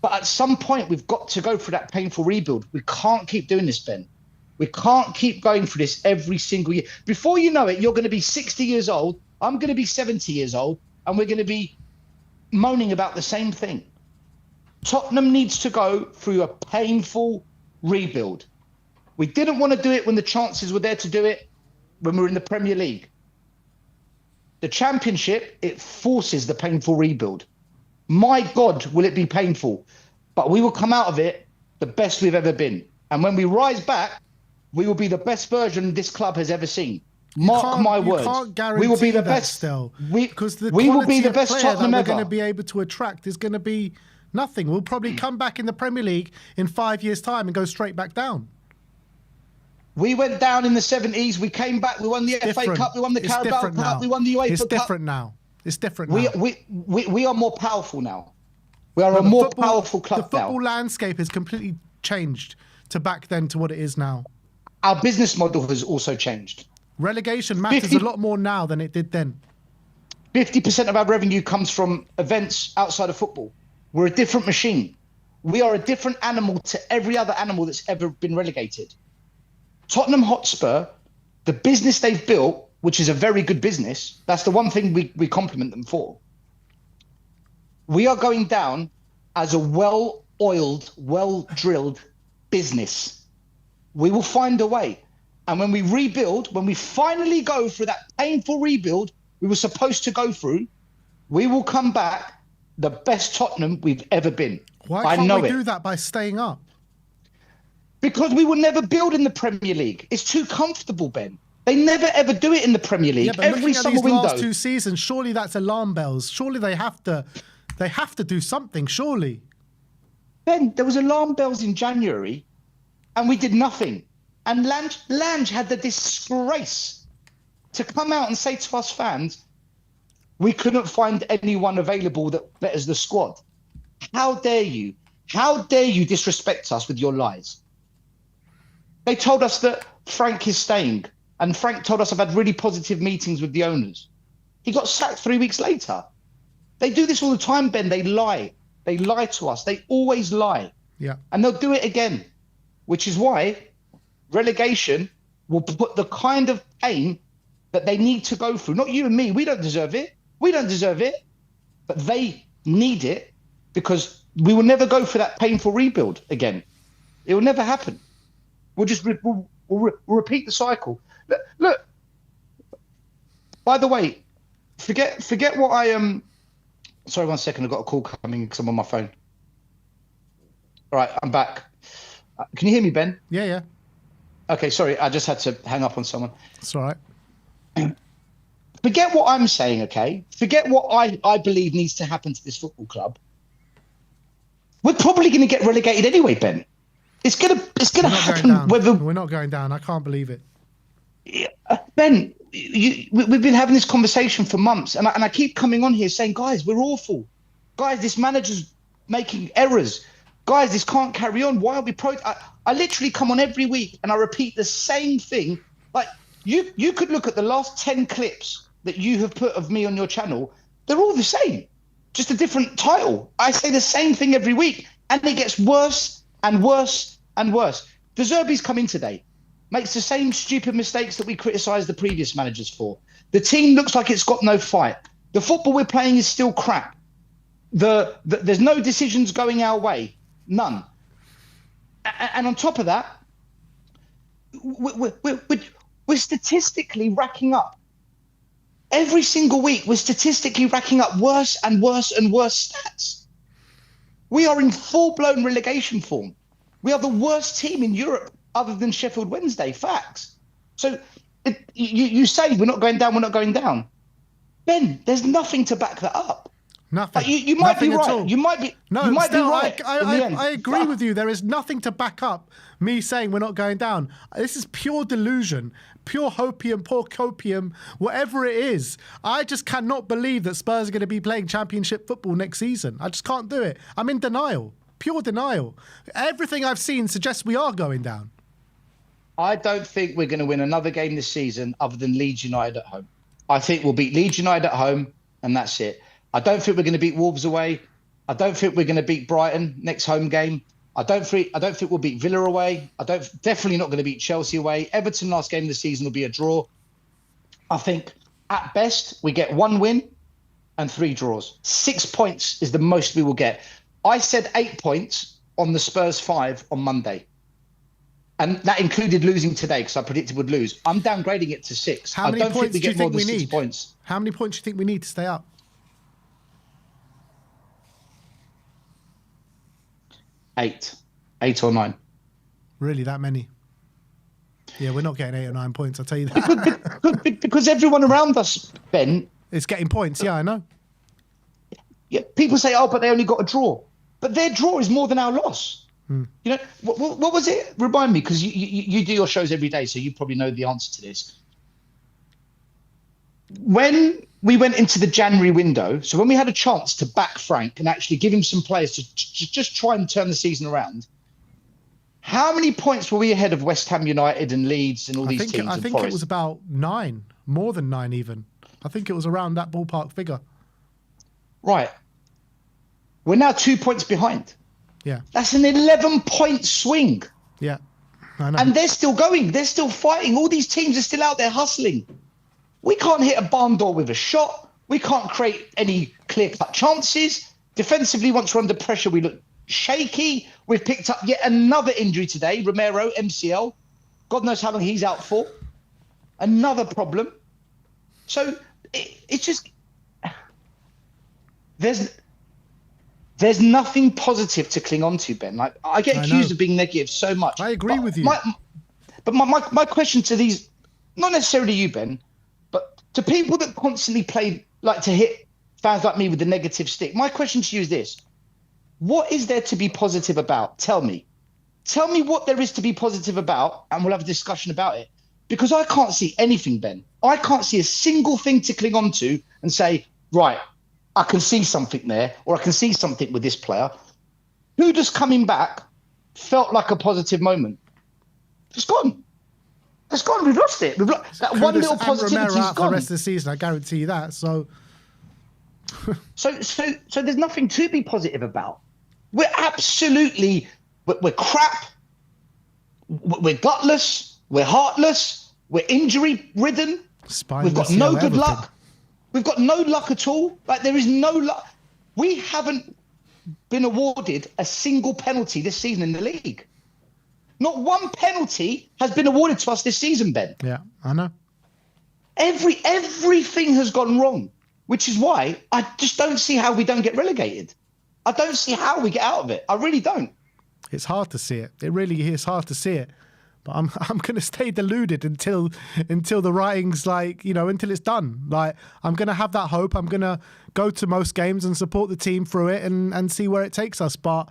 But at some point, we've got to go through that painful rebuild. We can't keep doing this, Ben. We can't keep going through this every single year. Before you know it, you're going to be 60 years old. I'm going to be 70 years old, and we're going to be moaning about the same thing. Tottenham needs to go through a painful rebuild. We didn't want to do it when the chances were there to do it when we were in the Premier League. The Championship, it forces the painful rebuild. My God, will it be painful? But we will come out of it the best we've ever been. And when we rise back, we will be the best version this club has ever seen. Mark my words. You can't guarantee we will be the that best. Still, because we will be the best Tottenham that ever. We're going to be able to attract is going to be nothing. We'll probably come back in the Premier League in 5 years' time and go straight back down. We went down in the 70s. We came back. We won the FA Cup. We won the Carabao Cup. We won the UEFA Cup. It's different now. It's different now. We are more powerful now. We are a more powerful club now. The football landscape has completely changed to back then to what it is now. Our business model has also changed. Relegation matters a lot more now than it did then. 50% of our revenue comes from events outside of football. We're a different machine. We are a different animal to every other animal that's ever been relegated. Tottenham Hotspur, the business they've built, which is a very good business, that's the one thing we compliment them for. We are going down as a well-oiled, well-drilled business. We will find a way. And when we rebuild, when we finally go through that painful rebuild we were supposed to go through, we will come back the best Tottenham we've ever been. Why can't we do that by staying up? Because we will never build in the Premier League. It's too comfortable, Ben. They never ever do it in the Premier League. Yeah, but every summer these window. Last 2 seasons, surely that's alarm bells. Surely they have to do something. Surely. Ben, there was alarm bells in January, and we did nothing. And Lange had the disgrace to come out and say to us fans, we couldn't find anyone available that betters the squad. How dare you? How dare you disrespect us with your lies? They told us that Frank is staying, and Frank told us I've had really positive meetings with the owners. He got sacked 3 weeks later. They do this all the time, Ben. They lie. They lie to us. They always lie. Yeah. And they'll do it again, which is why relegation will put the kind of pain that they need to go through. Not you and me. We don't deserve it. We don't deserve it. But they need it because we will never go for that painful rebuild again. It will never happen. We'll just we'll repeat the cycle. Look. By the way, forget what I Sorry, 1 second. I've got a call coming because I'm on my phone. All right, I'm back. Can you hear me, Ben? Yeah. Okay, sorry. I just had to hang up on someone. It's all right. Forget what I'm saying, okay? Forget what I believe needs to happen to this football club. We're probably going to get relegated anyway, Ben. It's gonna happen. We're not going down. I can't believe it. Ben, we've been having this conversation for months, and I keep coming on here saying, guys, we're awful. Guys, this manager's making errors. Guys, this can't carry on. Why are we I literally come on every week and I repeat the same thing. Like you could look at the last 10 clips that you have put of me on your channel. They're all the same, just a different title. I say the same thing every week and it gets worse and worse and worse. De Zerbi's come in today, makes the same stupid mistakes that we criticised the previous managers for. The team looks like it's got no fight. The football we're playing is still crap. There's no decisions going our way. None. And on top of that, we're statistically racking up. Every single week, we're statistically racking up worse and worse and worse stats. We are in full-blown relegation form. We are the worst team in Europe other than Sheffield Wednesday. Facts. So you say we're not going down, we're not going down. Ben, there's nothing to back that up. Nothing. You might Nothing be at right. all. You might be. No, you might still, be right. I agree with you. There is nothing to back up me saying we're not going down. This is pure delusion, pure hopium, poor copium, whatever it is. I just cannot believe that Spurs are going to be playing Championship football next season. I just can't do it. I'm in denial, pure denial. Everything I've seen suggests we are going down. I don't think we're going to win another game this season other than Leeds United at home. I think we'll beat Leeds United at home, and that's it. I don't think we're going to beat Wolves away. I don't think we're going to beat Brighton next home game. I don't think we'll beat Villa away. Definitely not going to beat Chelsea away. Everton last game of the season will be a draw. I think at best we get 1 win and 3 draws. 6 points is the most we will get. I said 8 points on the Spurs 5 on Monday. And that included losing today because I predicted we'd lose. I'm downgrading it to 6. How many points do you think we need? 6 points. How many points do you think we need to stay up? 8 or 9. Really, that many? Yeah, we're not getting 8 or 9 points, I'll tell you that. Because everyone around us, Ben... It's getting points, yeah, I know. Yeah, people say, oh, but they only got a draw. But their draw is more than our loss. You know, what was it? Remind me, because you do your shows every day, so you probably know the answer to this. When we went into the January window, so when we had a chance to back Frank and actually give him some players to just try and turn the season around, how many points were we ahead of West Ham United and Leeds and all these teams? I think it was about 9, more than 9 even. I think it was around that ballpark figure. Right. We're now 2 points behind. Yeah. That's an 11-point swing. Yeah, I know. And they're still going. They're still fighting. All these teams are still out there hustling. We can't hit a barn door with a shot. We can't create any clear-cut chances. Defensively, once we're under pressure, we look shaky. We've picked up yet another injury today. Romero, MCL. God knows how long he's out for. Another problem. So it's just... There's nothing positive to cling on to, Ben. Like I get accused of being negative so much. I agree with you. But my question to these, not necessarily you, Ben, but to people that constantly like to hit fans like me with the negative stick, my question to you is this. What is there to be positive about? Tell me. Tell me what there is to be positive about, and we'll have a discussion about it. Because I can't see anything, Ben. I can't see a single thing to cling on to and say, right, I can see something there, or I can see something with this player. Who just coming back felt like a positive moment? It's gone. It's gone. We've lost it. That one little positivity is gone. For the rest of the season, I guarantee you that. So there's nothing to be positive about. We're crap. We're gutless. We're heartless. We're injury ridden. We've got no good luck. We've got no luck at all. Like there is no luck. We haven't been awarded a single penalty this season in the league. Not one penalty has been awarded to us this season, Ben. Yeah, I know. Everything has gone wrong, which is why I just don't see how we don't get relegated. I don't see how we get out of it. I really don't. It's hard to see it. It really is hard to see it. But I'm going to stay deluded until the writing's until it's done. Like I'm going to have that hope. I'm going to go to most games and support the team through it and see where it takes us. But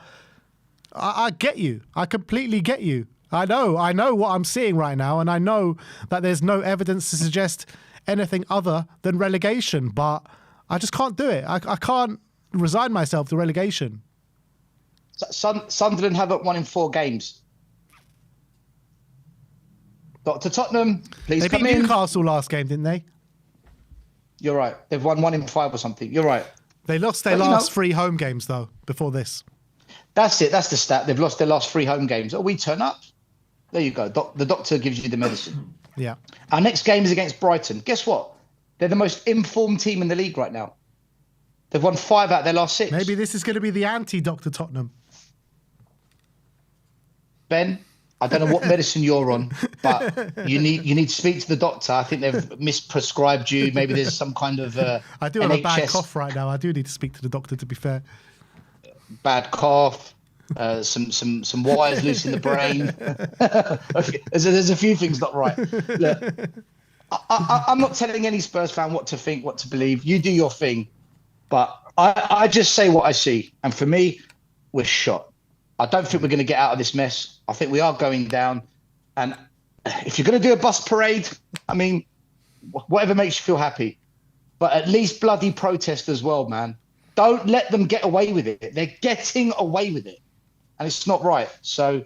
I get you. I completely get you. I know what I'm seeing right now, and I know that there's no evidence to suggest anything other than relegation. But I just can't do it. I can't resign myself to relegation. Sunderland haven't won in 4 games. Dr. Tottenham, please They come beat in. Newcastle last game, didn't they? You're right. They've won 1 in 5 or something. You're right. They lost their last 3 home games, though, before this. That's it. That's the stat. They've lost their last 3 home games. Oh, we turn up. There you go. The doctor gives you the medicine. Yeah. Our next game is against Brighton. Guess what? They're the most informed team in the league right now. They've won 5 out of their last 6. Maybe this is going to be the anti-Dr. Tottenham. Ben, I don't know what medicine you're on, but you need to speak to the doctor. I think they've misprescribed you. Maybe there's some kind of I do have a bad cough right now. I do need to speak to the doctor, to be fair. Bad cough, some wires loose in the brain. There's a few things not right. Look, I'm not telling any Spurs fan what to think, what to believe. You do your thing, but I just say what I see. And for me, we're shot. I don't think we're going to get out of this mess. I think we are going down. And if you're going to do a bus parade, I mean, whatever makes you feel happy. But at least bloody protest as well, man. Don't let them get away with it. They're getting away with it. And it's not right. So,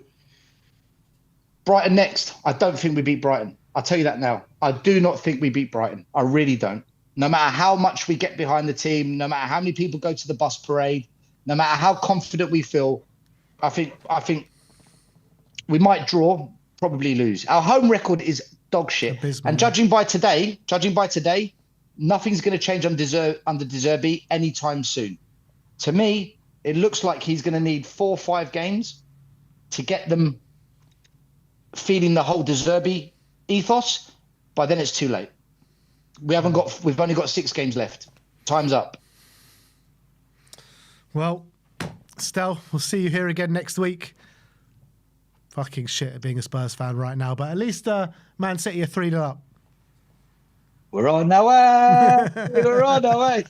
Brighton next. I don't think we beat Brighton. I'll tell you that now. I do not think we beat Brighton. I really don't. No matter how much we get behind the team, no matter how many people go to the bus parade, no matter how confident we feel, I think we might draw, probably lose. Our home record is dog shit. Abysmal. And judging by today, nothing's going to change under De Zerbi anytime soon. To me, it looks like he's going to need 4 or 5 games to get them feeling the whole De Zerbi ethos. By then, it's too late. We've only got 6 games left. Time's up. Well, Stel, we'll see you here again next week. Fucking shit at being a Spurs fan right now, but at least Man City are 3-0 up. We're on our way. We're on our way.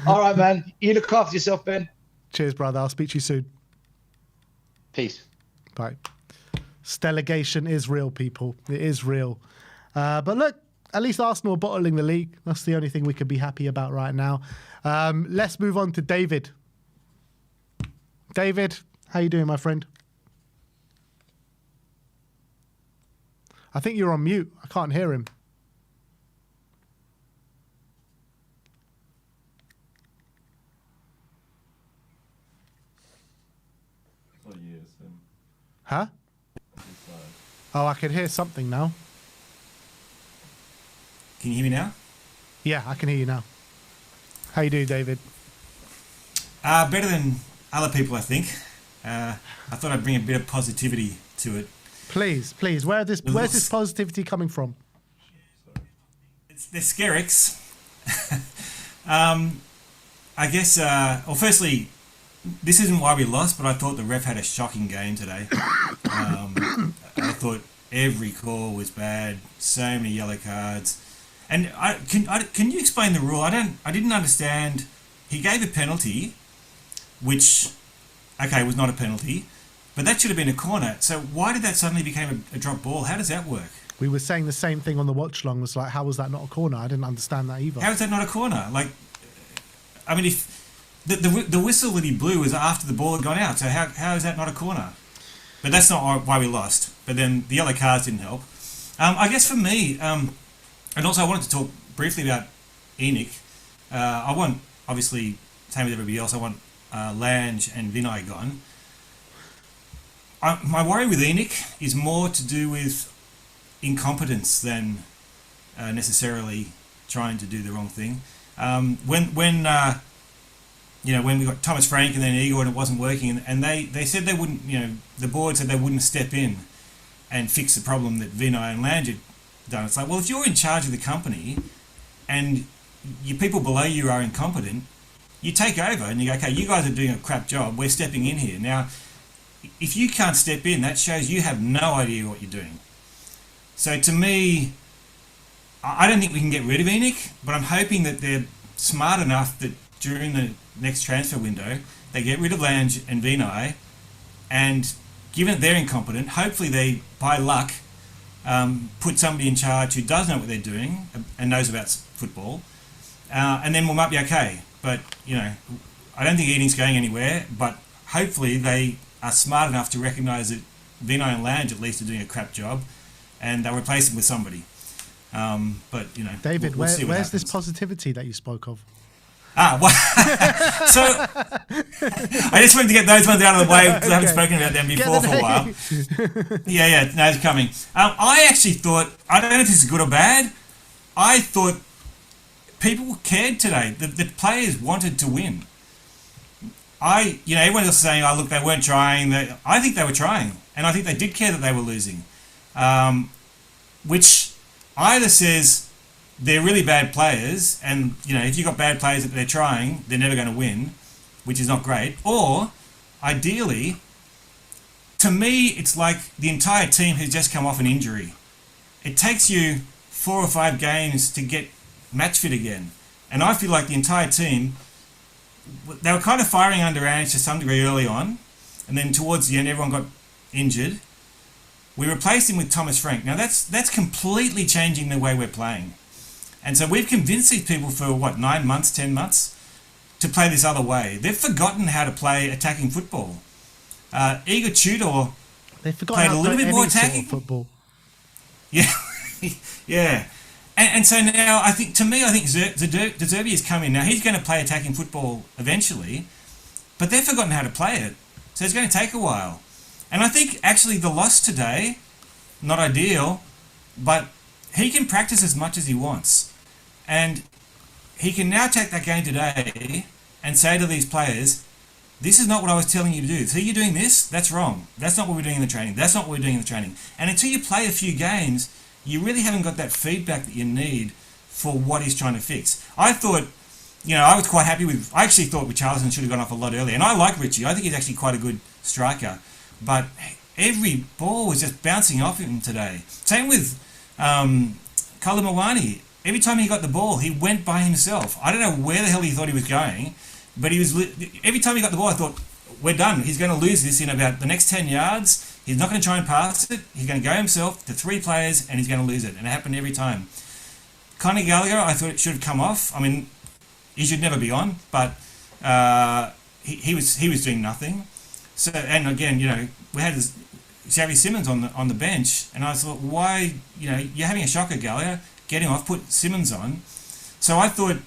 All right, man. You look after yourself, Ben. Cheers, brother. I'll speak to you soon. Peace. Bye. Stelligation is real, people. It is real. But look, at least Arsenal are bottling the league. That's the only thing we can be happy about right now. Let's move on to David. David, how you doing, my friend? I think you're on mute. I can't hear him. Huh? Oh, I can hear something now. Can you hear me now? Yeah, I can hear you now. How you doing, David? Better than other people, I think. I thought I'd bring a bit of positivity to it. Please. Where's this positivity coming from? They're Skerricks. I guess, well, firstly, this isn't why we lost, but I thought the ref had a shocking game today. I thought every call was bad, so many yellow cards. And can you explain the rule? I didn't understand. He gave a penalty, which, okay, was not a penalty, but that should have been a corner. So why did that suddenly become a drop ball? How does that work? We were saying the same thing on the watch long. Was like, how was that not a corner? I didn't understand that either. How is that not a corner? Like, I mean, if the whistle that he blew was after the ball had gone out, so how is that not a corner? But that's not why we lost. But then the yellow cards didn't help. I guess for me, and also I wanted to talk briefly about Enoch. I want, obviously, same with everybody else, I want Lange and Vinay gone. My worry with Enoch is more to do with incompetence than necessarily trying to do the wrong thing. When we got Thomas Frank and then Igor and it wasn't working, and they said they wouldn't, the board said they wouldn't step in and fix the problem that Vinay and Lange had done. It's like, well, if you're in charge of the company and your people below you are incompetent, you take over and you go, okay, you guys are doing a crap job, we're stepping in here. Now, if you can't step in, that shows you have no idea what you're doing. So to me, I don't think we can get rid of Enoch, but I'm hoping that they're smart enough that during the next transfer window, they get rid of Lange and Vinay, and given that they're incompetent, hopefully they, by luck, put somebody in charge who does know what they're doing and knows about football, and then we might be okay. But, I don't think Enoch's going anywhere, but hopefully they are smart enough to recognise that Vinay and Lange at least are doing a crap job, and they'll replace him with somebody. But David, we'll see what where's this happens. positivity that you spoke of? Well, so I just wanted to get those ones out of the way because I haven't spoken about them before for a while. Yeah, no, it's coming. I actually thought, I don't know if this is good or bad, I thought people cared today. The players wanted to win. Everyone else is saying, oh, look, they weren't trying. I think they were trying, and I think they did care that they were losing, which either says they're really bad players, and if you've got bad players that they're trying, they're never going to win, which is not great. Or, ideally, to me, it's like the entire team has just come off an injury. It takes you 4 or 5 games to get match fit again, and I feel like the entire team, they were kind of firing under Ange to some degree early on, and then towards the end, everyone got injured. We replaced him with Thomas Frank. Now that's completely changing the way we're playing. And so we've convinced these people for, 9 months, 10 months, to play this other way. They've forgotten how to play attacking football. Igor Tudor played a little bit more attacking football. Yeah, yeah. And so now, I think De Zerbi has come in. Now, he's going to play attacking football eventually, but they've forgotten how to play it. So it's going to take a while. And I think, actually, the loss today, not ideal, but he can practice as much as he wants. And he can now take that game today and say to these players, this is not what I was telling you to do. So you're doing this? That's wrong. That's not what we're doing in the training. That's not what we're doing in the training. And until you play a few games, you really haven't got that feedback that you need for what he's trying to fix. I thought, I was quite happy with... I actually thought Richarlison should have gone off a lot earlier. And I like Richie. I think he's actually quite a good striker. But every ball was just bouncing off him today. Same with Kala Mawani. Every time he got the ball, he went by himself. I don't know where the hell he thought he was going, but every time he got the ball, I thought, we're done. He's going to lose this in about the next 10 yards. He's not going to try and pass it. He's going to go himself to 3 players, and he's going to lose it. And it happened every time. Conor Gallagher, I thought it should have come off. I mean, he should never be on, but he was doing nothing. So, and again, we had Xavi Simons on the bench, and I thought, why, you're having a shocker, Gallagher. Get him off, put Simons on. So I thought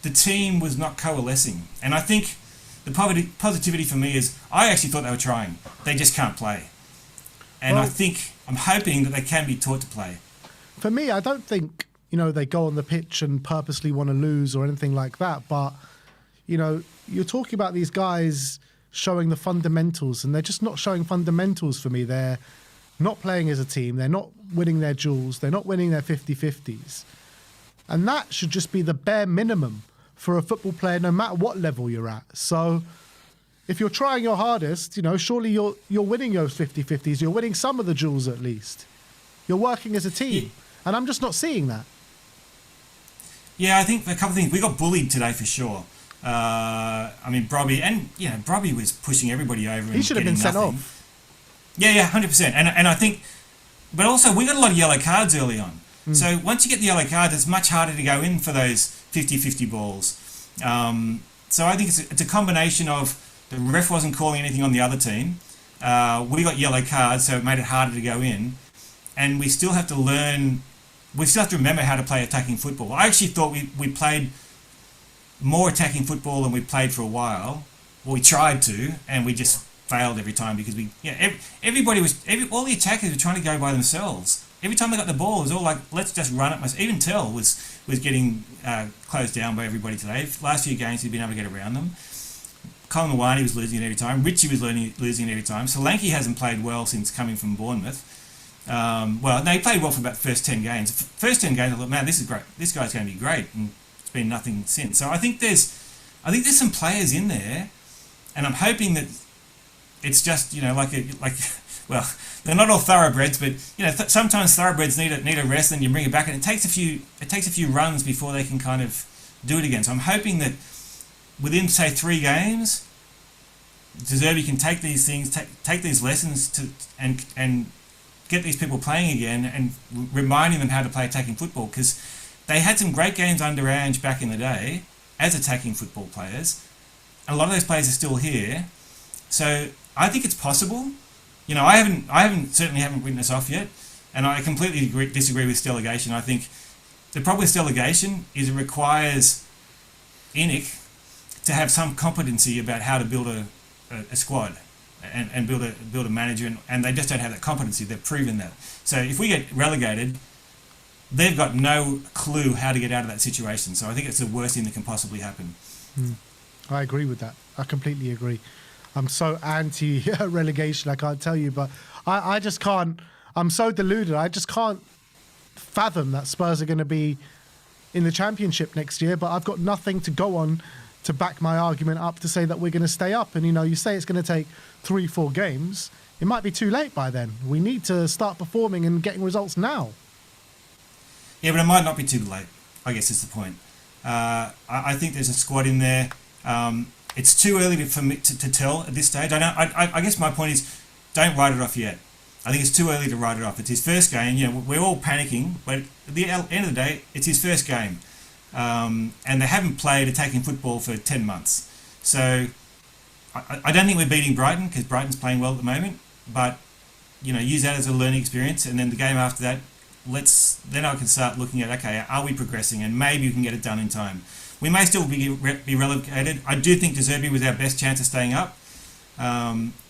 the team was not coalescing. And I think the positivity for me is I actually thought they were trying. They just can't play. And I'm hoping that they can be taught to play. For me, I don't think, they go on the pitch and purposely want to lose or anything like that. But, you're talking about these guys showing the fundamentals, and they're just not showing fundamentals for me. They're not playing as a team. They're not winning their duels. They're not winning their 50-50s. And that should just be the bare minimum for a football player, no matter what level you're at. So if you're trying your hardest, surely you're winning those 50-50s. You're winning some of the duels at least. You're working as a team. And I'm just not seeing that. Yeah, I think a couple of things. We got bullied today for sure. Brobby was pushing everybody over. He should have been sent off. Yeah, 100%. And I think, but also we got a lot of yellow cards early on. So once you get the yellow cards, it's much harder to go in for those 50-50 balls. So I think it's a combination of the ref wasn't calling anything on the other team. We got yellow cards, so it made it harder to go in. And we still have to learn, we still have to remember how to play attacking football. I actually thought we played more attacking football than we played for a while. Well, we tried to, and we just failed every time because all the attackers were trying to go by themselves. Every time they got the ball, it was all like, let's just run it. Even Tell was getting closed down by everybody today. Last few games, he'd been able to get around them. Colin Mawani was losing it every time. Richie was losing it every time. Solanke hasn't played well since coming from Bournemouth. He played well for about the first 10 games. First 10 games, I thought, man, this is great. This guy's going to be great. And it's been nothing since. So I think there's some players in there, and I'm hoping that it's just, well, they're not all thoroughbreds, but sometimes thoroughbreds need a rest, and you bring it back, and it takes a few runs before they can kind of do it again. So I'm hoping that within, say, 3 games, De Zerbi can take these things, take these lessons and get these people playing again, and reminding them how to play attacking football, because they had some great games under Ange back in the day as attacking football players. A lot of those players are still here, so I think it's possible. I certainly haven't written this off yet. And I completely disagree with Stellios. I think the problem with Stellios is it requires Enoch to have some competency about how to build a squad and build a manager, and they just don't have that competency. They've proven that. So if we get relegated, they've got no clue how to get out of that situation. So I think it's the worst thing that can possibly happen. I agree with that. I completely agree. I'm so anti-relegation, I can't tell you, but I just can't. I'm so deluded. I just can't fathom that Spurs are going to be in the Championship next year, but I've got nothing to go on to back my argument up to say that we're going to stay up. And, you say it's going to take 3-4 games. It might be too late by then. We need to start performing and getting results now. Yeah, but it might not be too late, I guess is the point. I think there's a squad in there. It's too early for me to tell at this stage. I guess my point is, don't write it off yet. I think it's too early to write it off. It's his first game. We're all panicking, but at the end of the day, it's his first game. And they haven't played attacking football for 10 months. So I don't think we're beating Brighton because Brighton's playing well at the moment. But, use that as a learning experience. And then the game after that, then I can start looking at, okay, are we progressing? And maybe we can get it done in time. We may still be relegated. I do think De Zerbi was our best chance of staying up.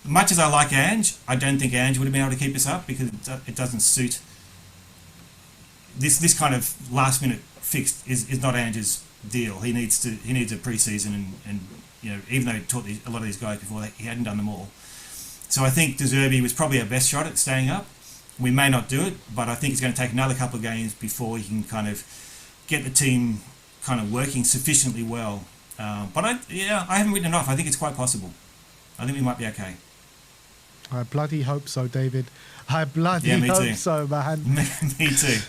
Much as I like Ange, I don't think Ange would have been able to keep us up because it doesn't suit. This kind of last minute fix is not Ange's deal. He needs a pre-season and even though he taught a lot of these guys before, he hadn't done them all. So I think De Zerbi was probably our best shot at staying up. We may not do it, but I think it's going to take another couple of games before he can kind of get the team kind of working sufficiently well. But I haven't written it off. I think it's quite possible. I think we might be okay. I bloody hope so, David. I bloody hope so, man. Me too.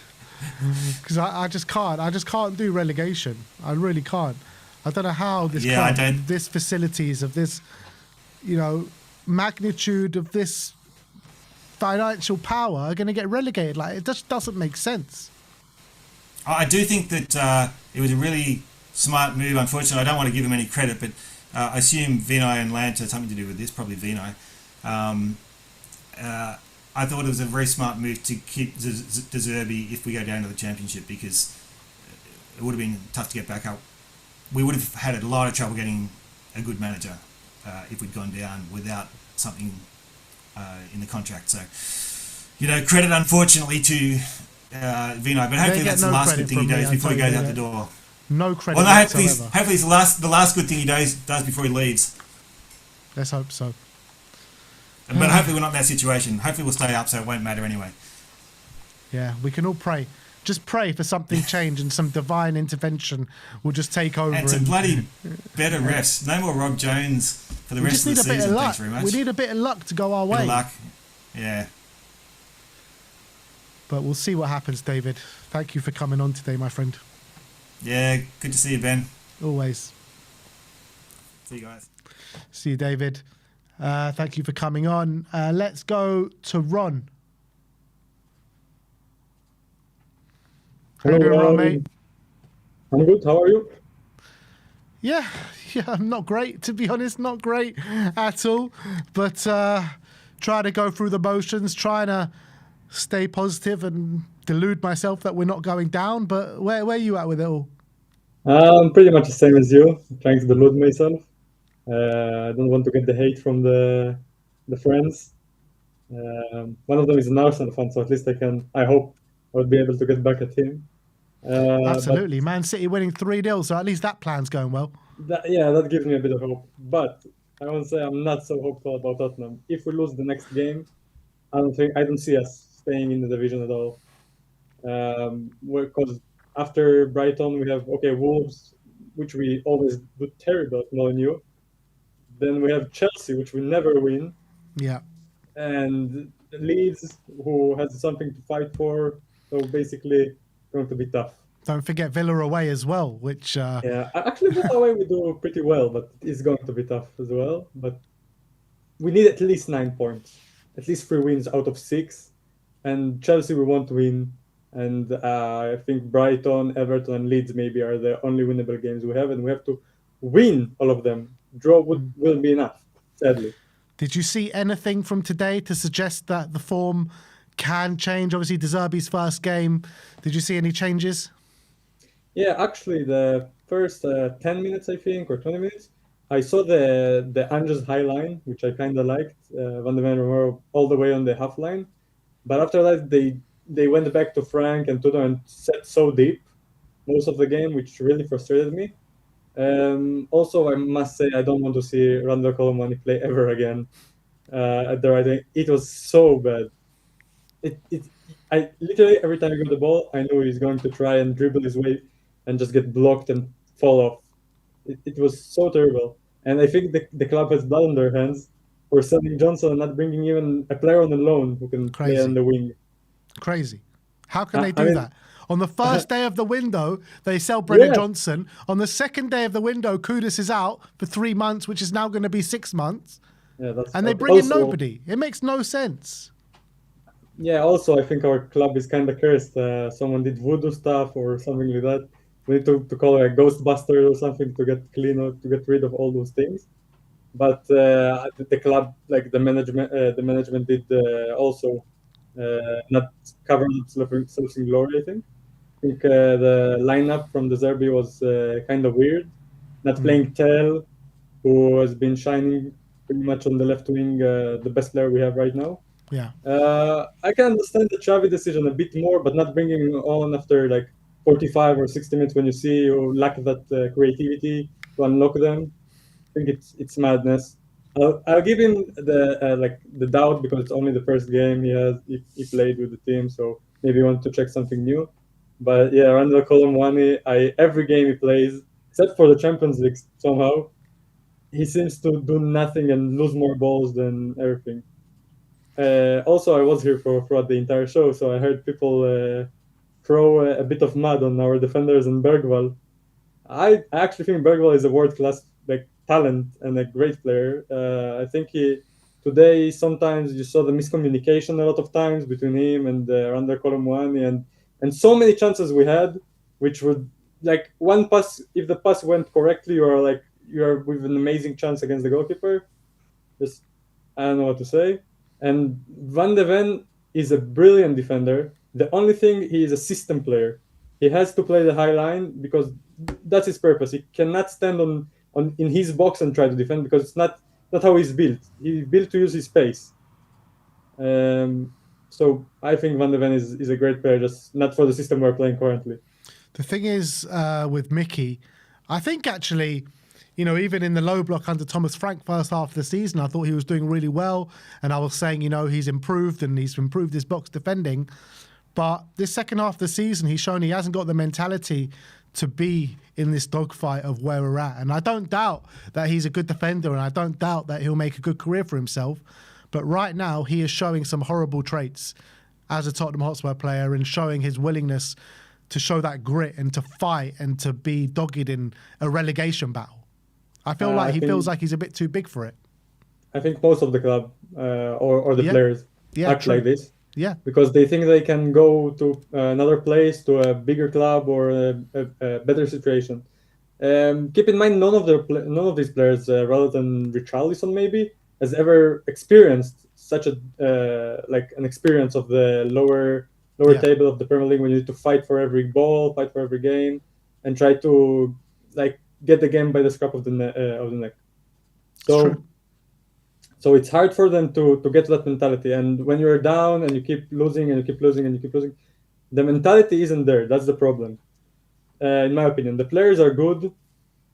Because I just can't. I just can't do relegation. I really can't. I don't know how this this facilities of this, magnitude of this financial power are going to get relegated. Like, it just doesn't make sense. I do think that it was a really smart move. Unfortunately, I don't want to give him any credit, but I assume Vinay and Lance had something to do with this, probably Vinay. I thought it was a very smart move to keep De Zerbi if we go down to the Championship because it would have been tough to get back up. We would have had a lot of trouble getting a good manager if we'd gone down without something in the contract. So, credit unfortunately to Vinay, but hopefully that's the last good thing he does before he goes out the door. No credit. Well, no, hopefully it's the last good thing he does before he leaves. Let's hope so. But hopefully we're not in that situation. Hopefully we'll stay up, so it won't matter anyway. Yeah, we can all pray. Just pray for something change and some divine intervention will just take over. And some bloody better refs. No more Rob Jones for the rest of the season. Thanks very much. We need a bit of luck to go our way. Bit of luck. Yeah. But we'll see what happens, David. Thank you for coming on today, my friend. Yeah, good to see you, Ben. Always. See you guys. See you, David. Thank you for coming on. Let's go to Ron. Hello, how you doing, Ron, mate? I'm good. How are you? Yeah, I'm not great, to be honest. Not great at all. But trying to go through the motions, trying to stay positive and delude myself that we're not going down. But where are you at with it all? I'm pretty much the same as you. I'm trying to delude myself. I don't want to get the hate from the friends. One of them is an Arsenal fan, so at least I hope I would be able to get back at him. Absolutely. Man City winning 3-0, so at least that plan's going well. That gives me a bit of hope. But I want to say I'm not so hopeful about Tottenham. If we lose the next game, I don't see us staying in the division at all. Because after Brighton, we have Wolves, which we always do terrible at Molineux. Then we have Chelsea, which we never win. Yeah. And Leeds, who has something to fight for. So basically, going to be tough. Don't forget Villa away as well, which... Yeah, actually Villa away we do pretty well, but it's going to be tough as well. But we need at least 9 points. At least 3 wins out of 6. And Chelsea we want to win. And I think Brighton, Everton, and Leeds maybe are the only winnable games we have. And we have to win all of them. Draw will be enough, sadly. Did you see anything from today to suggest that the form can change. Obviously, De Zerbi's first game. Did you see any changes? Yeah, actually, the first 10 minutes, I think, or 20 minutes, I saw the Ange's high line, which I kind of liked. Van de Ven Romero all the way on the half line. But after that, they went back to Frank and Tudor and set so deep most of the game, which really frustrated me. Also, I must say, I don't want to see Randall Colomani play ever again at the right wing. It was so bad. I literally, every time he got the ball, I knew he's going to try and dribble his way and just get blocked and fall off. It was so terrible. And I think the club has blood on their hands for selling Johnson and not bringing even a player on the loan who can play on the wing. Crazy. How can they I do mean, that? On the first day of the window, they sell Brennan Yeah. Johnson. On the second day of the window, Kudus is out for 3 months, which is now going to be 6 months. Yeah, that's And they okay. bring in Also- nobody. It makes no sense. Yeah, also, I think our club is kind of cursed. Someone did voodoo stuff or something like that. We need to call it a Ghostbuster or something to get clean or to get rid of all those things. But the club, like the management did also not cover themselves in glory, I think. I think the lineup from the Zerbi was kind of weird. Not playing Tel, who has been shining pretty much on the left wing, the best player we have right now. Yeah. I can understand the Xavi decision a bit more, but not bringing him on after like 45 or 60 minutes when you see you lack that creativity to unlock them. I think it's madness. I'll give him the doubt because it's only the first game he played with the team, so maybe he wants to check something new. But yeah, Randall Colomwani, every game he plays, except for the Champions League somehow, he seems to do nothing and lose more balls than everything. Also, I was here throughout the entire show, so I heard people throw a bit of mud on our defenders and Bergvall. I actually think Bergvall is a world-class talent and a great player. I think today sometimes you saw the miscommunication a lot of times between him and Randall Colomwani, and so many chances we had, which would one pass. If the pass went correctly, you are with an amazing chance against the goalkeeper. Just I don't know what to say. And Van de Ven is a brilliant defender. The only thing, he is a system player. He has to play the high line because that's his purpose. He cannot stand in his box and try to defend because it's not how he's built. He's built to use his space. So I think Van de Ven is a great player, just not for the system we're playing currently. The thing is with Mickey, I think actually, even in the low block under Thomas Frank first half of the season, I thought he was doing really well. And I was saying, he's improved and he's improved his box defending. But this second half of the season, he's shown he hasn't got the mentality to be in this dogfight of where we're at. And I don't doubt that he's a good defender and I don't doubt that he'll make a good career for himself. But right now, he is showing some horrible traits as a Tottenham Hotspur player and showing his willingness to show that grit and to fight and to be dogged in a relegation battle. I feel like he feels like he's a bit too big for it. I think most of the club or the players act like this. Yeah. Because they think they can go to another place, to a bigger club or a better situation. Keep in mind, none of these players, rather than Richarlison maybe, has ever experienced such an experience of the lower table of the Premier League when you need to fight for every ball, fight for every game, and try to get the game by the scruff of the neck. So it's hard for them to get that mentality. And when you're down and you keep losing and you keep losing and you keep losing, the mentality isn't there. That's the problem, in my opinion. The players are good.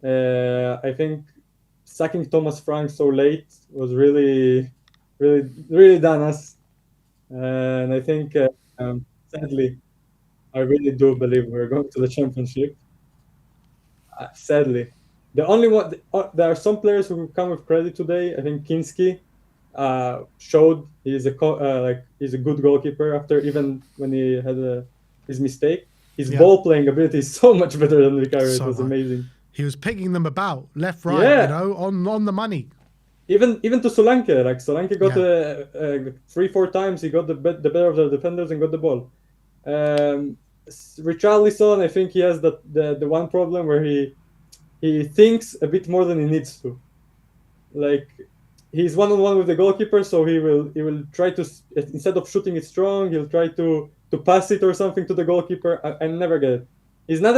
I think sacking Thomas Frank so late was really, really, really done us. And I think, sadly, I really do believe we're going to the championship. Sadly. The only one, there are some players who come with credit today. I think Kinski showed he's a good goalkeeper after even when he had his mistake. His ball playing ability is so much better than Vicario. It was amazing. He was picking them about left, right, on the money. Even to Solanke, Solanke got 3-4 times. He got the better of the defenders and got the ball. Richarlison, I think he has the one problem where he thinks a bit more than he needs to. he's one-on-one with the goalkeeper, so he will try to, instead of shooting it strong, he'll try to pass it or something to the goalkeeper. I never get it. He's not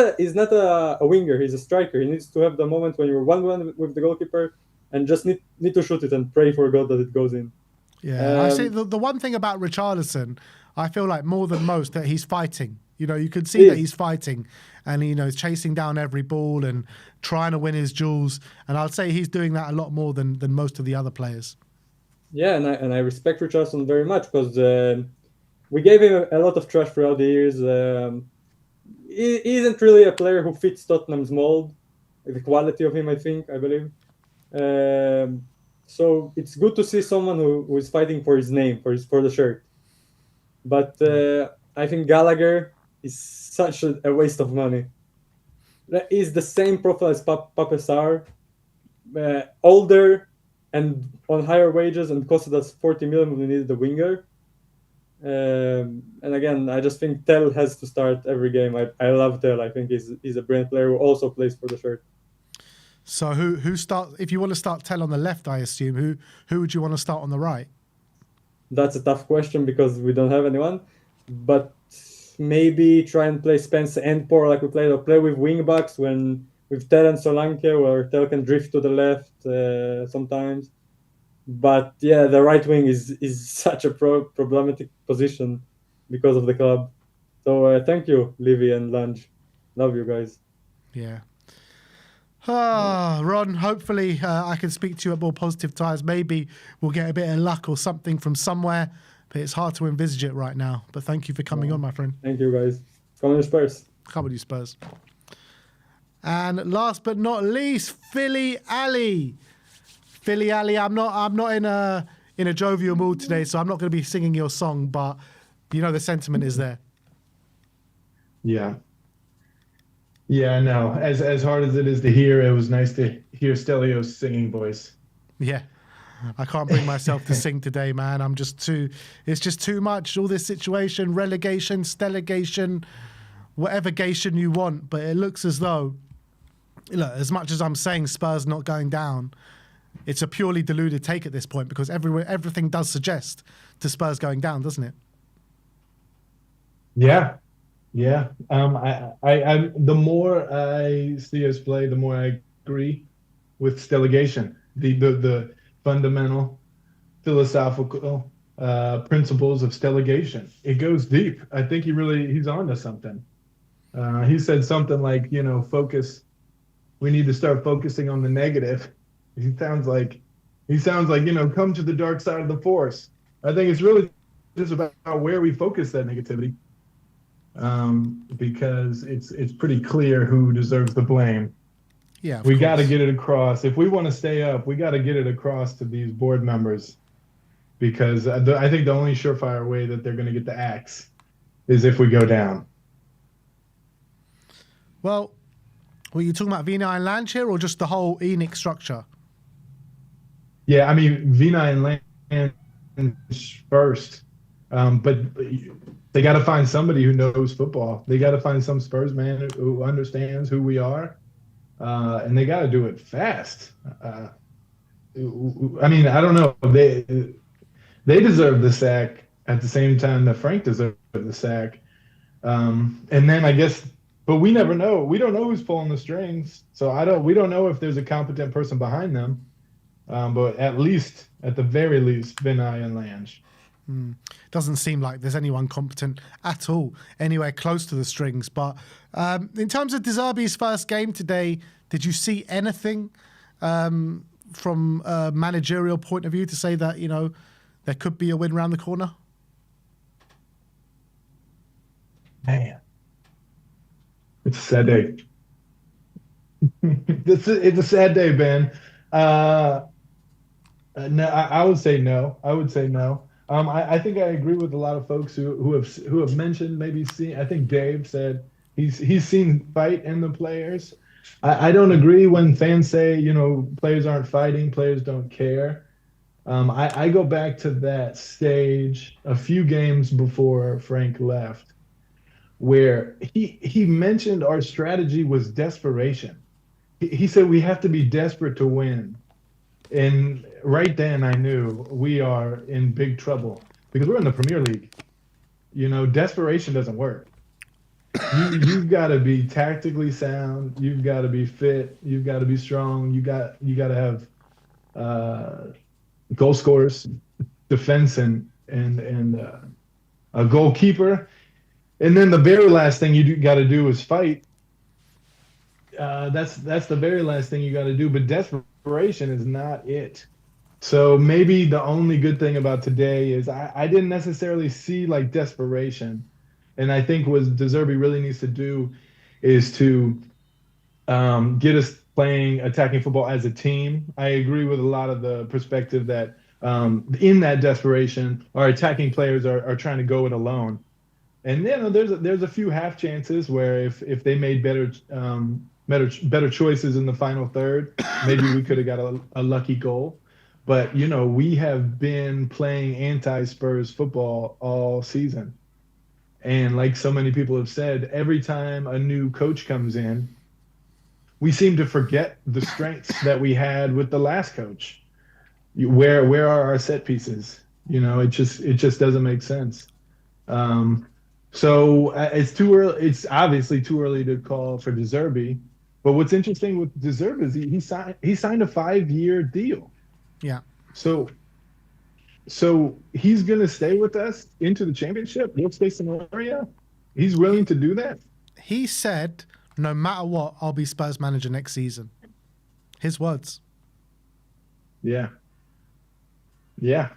a winger. He's a striker. He needs to have the moment when you're 1-1 with the goalkeeper and just need to shoot it and pray for God that it goes in. Yeah, I say the one thing about Richarlison, I feel like more than most that he's fighting. You know, you can see that he's fighting, and he's chasing down every ball and trying to win his duels. And I'd say he's doing that a lot more than most of the other players. Yeah, and I respect Richarlison very much because we gave him a lot of trash throughout the years. He isn't really a player who fits Tottenham's mold, the quality of him, I believe. So it's good to see someone who is fighting for his name, for the shirt. But I think Gallagher is such a waste of money. He's the same profile as Pape Sarr, older and on higher wages, and costed us 40 million when we needed the winger. And again, I just think Tell has to start every game. I love Tell. I think he's a brilliant player who also plays for the shirt. So who start? If you want to start Tell on the left, I assume who would you want to start on the right? That's a tough question because we don't have anyone. But maybe try and play Spence and Por like we played, or play with wing backs with Tell and Solanke, where Tell can drift to the left sometimes. But yeah, the right wing is such a problematic position because of the club. So thank you, Livy and Lange. Love you guys. Yeah. Ron, hopefully I can speak to you at more positive times. Maybe we'll get a bit of luck or something from somewhere, but it's hard to envisage it right now. But thank you for coming on, my friend. Thank you, guys. Come on, you Spurs. Come on, you Spurs. And last but not least, Philly Ali. Philly Ali, I'm not in a jovial mood today, so I'm not going to be singing your song, but the sentiment is there. Yeah. Yeah, no. As hard as it is to hear, it was nice to hear Stellios' singing voice. Yeah. I can't bring myself to sing today, man. It's just too much. All this situation, relegation, stelligation, whatever gation you want. But it looks as though, as much as I'm saying Spurs not going down, it's a purely deluded take at this point because everything does suggest to Spurs going down, doesn't it? Yeah. Yeah. I the more I see us play, the more I agree with Stelligation. The fundamental philosophical principles of Stelligation. It goes deep. I think he's on to something. He said something like, focus. We need to start focusing on the negative. He sounds like, come to the dark side of the force. I think it's really just about where we focus that negativity. Because it's pretty clear who deserves the blame. Yeah, we got to get it across. If we want to stay up, we got to get it across to these board members, because I think the only surefire way that they're going to get the axe is if we go down. Well, were you talking about Vina and Lange here, or just the whole ENIC structure? Yeah, I mean Vina and Lange first, but they got to find somebody who knows football. They got to find some Spurs man who understands who we are, and they got to do it fast. I mean, I don't know. They deserve the sack at the same time that Frank deserved the sack. And then I guess, but we never know. We don't know who's pulling the strings. So we don't know if there's a competent person behind them. But at the very least, Vinay and Lange. Doesn't seem like there's anyone competent at all anywhere close to the strings. But in terms of De Zerbi's first game today, did you see anything from a managerial point of view to say that, there could be a win around the corner? Man, it's a sad day. It's a sad day, Ben. No, I would say no. I think I agree with a lot of folks who have mentioned, maybe seen. I think Dave said he's seen fight in the players. I don't agree when fans say players aren't fighting, players don't care. I go back to that stage a few games before Frank left, where he mentioned our strategy was desperation. He said we have to be desperate to win. And right then I knew we are in big trouble because we're in the Premier League. You know, desperation doesn't work. You've got to be tactically sound. You've got to be fit. You've got to be strong. You got to have goal scorers, defense, and a goalkeeper. And then the very last thing you got to do is fight. That's the very last thing you got to do. But desperation is not it. So maybe the only good thing about today is I didn't necessarily see like desperation. And I think what De Zerbi really needs to do is to get us playing attacking football as a team. I agree with a lot of the perspective that in that desperation, our attacking players are trying to go it alone. And then there's a few half chances where if they made better choices in the final third, maybe we could have got a lucky goal. But, you know, we have been playing anti-Spurs football all season. And like so many people have said, every time a new coach comes in, we seem to forget the strengths that we had with the last coach. Where are our set pieces? You know, it just doesn't make sense. So it's too early. It's obviously too early to call for De Zerbi. But what's interesting with De Zerbi is he signed a 5-year deal. Yeah. So he's going to stay with us into the championship, worst case scenario? He's willing to do that? He said, no matter what, I'll be Spurs manager next season. His words. Yeah. Yeah.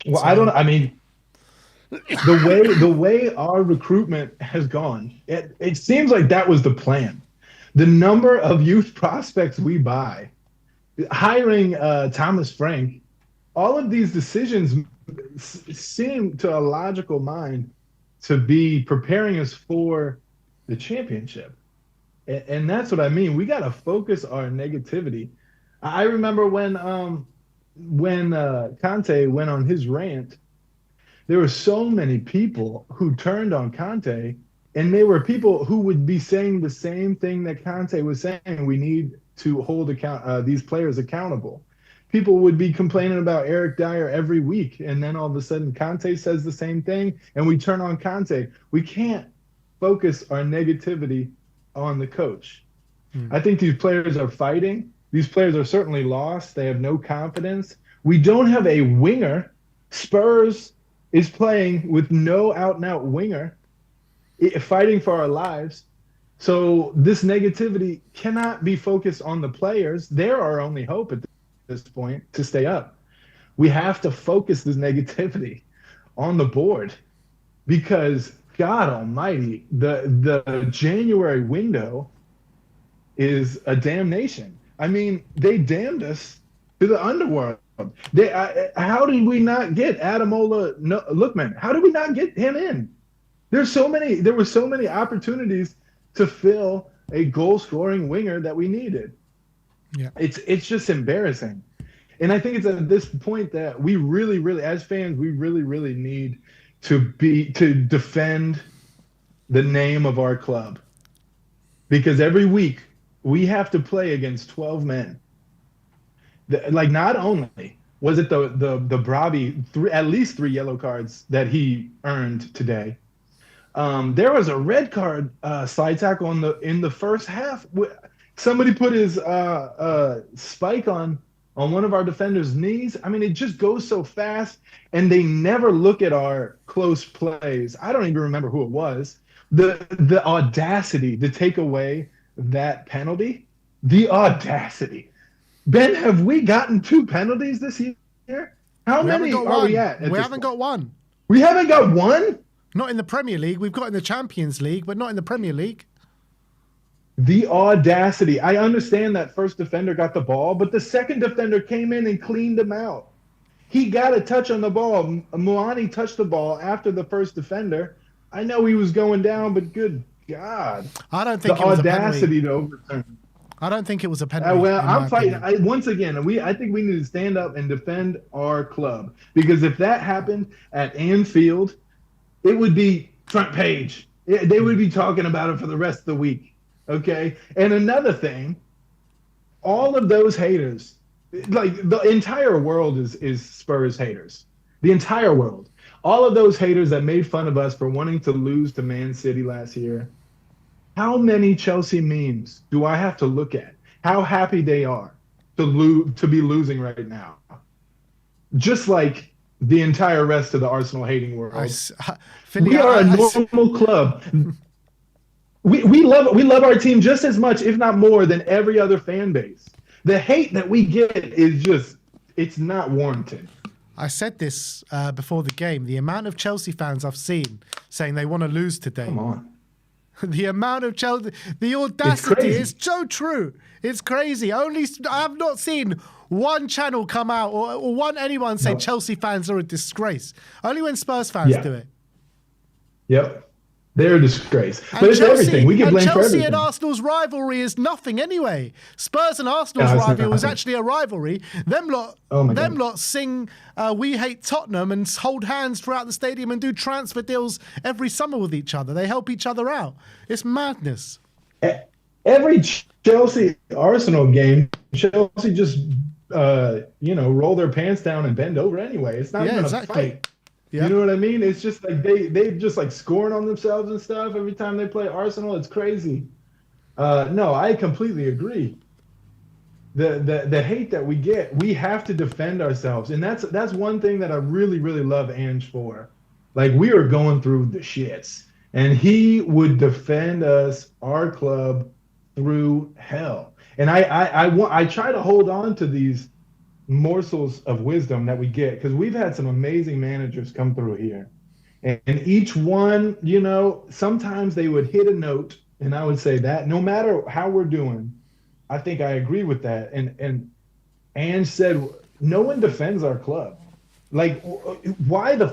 Well, I mean, the way our recruitment has gone, it seems like that was the plan. The number of youth prospects we buy, hiring Thomas Frank, all of these decisions seem to a logical mind to be preparing us for the championship. And that's what I mean. We got to focus our negativity. I remember when Conte went on his rant, there were so many people who turned on Conte, and they were people who would be saying the same thing that Conte was saying. We need to hold these players accountable. People would be complaining about Eric Dyer every week, and then all of a sudden Conte says the same thing, and we turn on Conte. We can't focus our negativity on the coach. I think these players are fighting. These players are certainly lost. They have no confidence. We don't have a winger. Spurs is playing with no out-and-out winger, fighting for our lives. So this negativity cannot be focused on the players. They're our only hope at this point to stay up. We have to focus this negativity on the board because God almighty, the January window is a damnation. I mean, they damned us to the underworld. How did we not get Ademola Lookman? How did we not get him in? There were so many opportunities to fill a goal-scoring winger that we needed. Yeah, it's just embarrassing. And I think it's at this point that we really, really, as fans, we really, really need to defend the name of our club. Because every week we have to play against 12 men. Like, not only was it the Brabi, at least 3 yellow cards that he earned today. There was a red card slide tackle in the first half. Somebody put his spike on one of our defenders' knees. I mean, it just goes so fast, and they never look at our close plays. I don't even remember who it was. The audacity to take away that penalty, the audacity. Ben, have we gotten 2 penalties this year? How many are we at? We haven't got one. We haven't got one? Not in the Premier League. We've got in the Champions League, but not in the Premier League. The audacity. I understand that first defender got the ball, but the second defender came in and cleaned him out. He got a touch on the ball. Muani touched the ball after the first defender. I know he was going down, but good God. I don't think the it was audacity a penalty. to overturn. I don't think it was a penalty. Well, I'm fighting. Once again, I think we need to stand up and defend our club. Because if that happened at Anfield, it would be front page. They would be talking about it for the rest of the week. Okay? And another thing, all of those haters, like the entire world is Spurs haters. The entire world. All of those haters that made fun of us for wanting to lose to Man City last year. How many Chelsea memes do I have to look at? How happy they are to be losing right now. Just like the entire rest of the Arsenal hating world. We are a normal club. We love our team just as much, if not more, than every other fan base. The hate that we get is just, it's not warranted. I said this before the game. The amount of Chelsea fans I've seen saying they want to lose today. Come on. The amount of Chelsea, the audacity is so true. It's crazy. I have not seen one channel come out or anyone say Chelsea fans are a disgrace. Only when Spurs fans do it. Yep. They're a disgrace. But it's everything. We get blamed for everything. Chelsea and Arsenal's rivalry is nothing anyway. Spurs and Arsenal's rivalry was actually a rivalry. Them lot sing We Hate Tottenham and hold hands throughout the stadium and do transfer deals every summer with each other. They help each other out. It's madness. Every Chelsea-Arsenal game, Chelsea just, roll their pants down and bend over anyway. It's not even a fight. Yep. You know what I mean? It's just like they just like scoring on themselves and stuff every time they play Arsenal. It's crazy. No, I completely agree. The hate that we get, we have to defend ourselves, and that's one thing that I really love Ange for. Like, we are going through the shits, and he would defend us, our club, through hell. And I try to hold on to these morsels of wisdom that we get, because we've had some amazing managers come through here, and each one, sometimes they would hit a note, and I would say that no matter how we're doing, I think I agree with that. And Ange said, no one defends our club. Like, why in the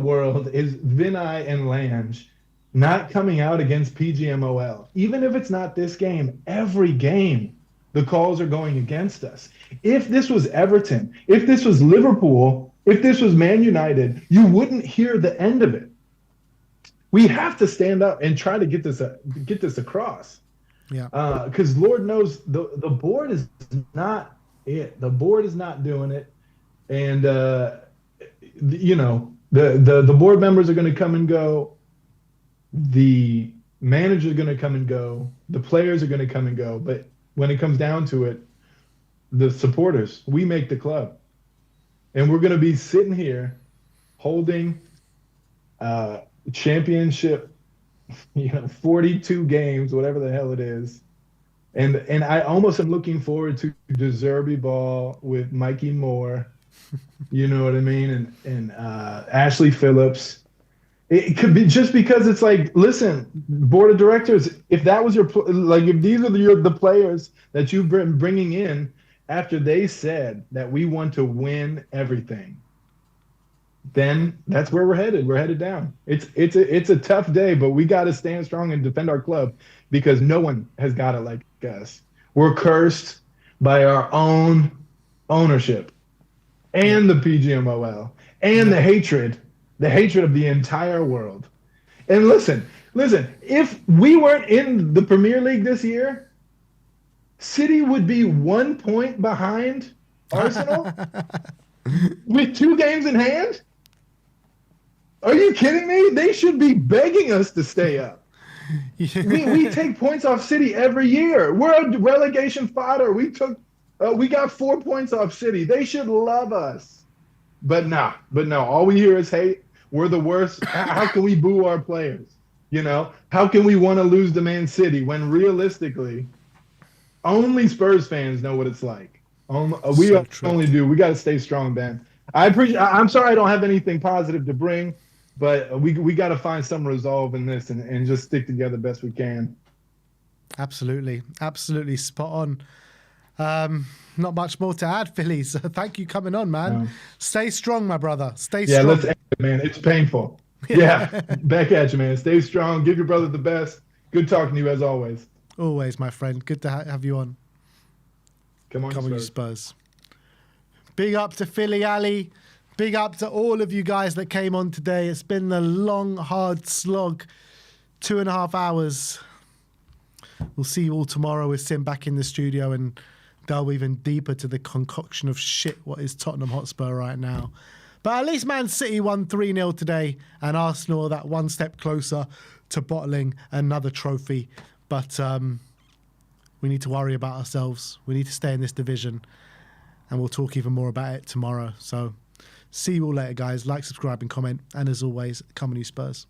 world is Vinay and Lange not coming out against PGMOL? Even if it's not this game, every game the calls are going against us. If this was Everton, if this was Liverpool, if this was Man United, you wouldn't hear the end of it. We have to stand up and try to get this across. Yeah. Because Lord knows the board is not it. The board is not doing it, and the board members are going to come and go. The manager is going to come and go. The players are going to come and go. But when it comes down to it, the supporters, we make the club. And we're going to be sitting here holding championship, 42 games, whatever the hell it is. And I almost am looking forward to De Zerbi ball with Mikey Moore, you know what I mean? And Ashley Phillips. It could be just because it's like, listen, board of directors, if that was if these are the players that you've been bringing in after they said that we want to win everything, then that's where we're headed. We're headed down. It's a tough day, but we got to stand strong and defend our club, because no one has got it like us. We're cursed by our own ownership and the PGMOL and the hatred of the entire world. And listen, if we weren't in the Premier League this year, City would be 1 point behind Arsenal with 2 games in hand. Are you kidding me? They should be begging us to stay up. We take points off City every year. We're a relegation fodder. We got 4 points off City. They should love us. But no, all we hear is hate. We're the worst. How can we boo our players? How can we want to lose to Man City when realistically, only Spurs fans know what it's like. We only do. We got to stay strong, Ben. I'm sorry I don't have anything positive to bring, but we got to find some resolve in this and just stick together best we can. Absolutely spot on. Not much more to add, Phillies. Thank you coming on, man. Stay strong, my brother. Stay strong. Yeah, let's end it, man. It's painful. Yeah, back at you, man. Stay strong. Give your brother the best. Good talking to you as always. Always, my friend. Good to have you on. Come on, you Spurs. Big up to Philly Ali. Big up to all of you guys that came on today. It's been a long, hard slog. 2.5 hours. We'll see you all tomorrow with Sim back in the studio, and delve even deeper to the concoction of shit what is Tottenham Hotspur right now. But at least Man City won 3-0 today, and Arsenal are that one step closer to bottling another trophy. But we need to worry about ourselves. We need to stay in this division, and we'll talk even more about it tomorrow. So see you all later, guys. Like, subscribe, and comment. And as always, come on, you Spurs.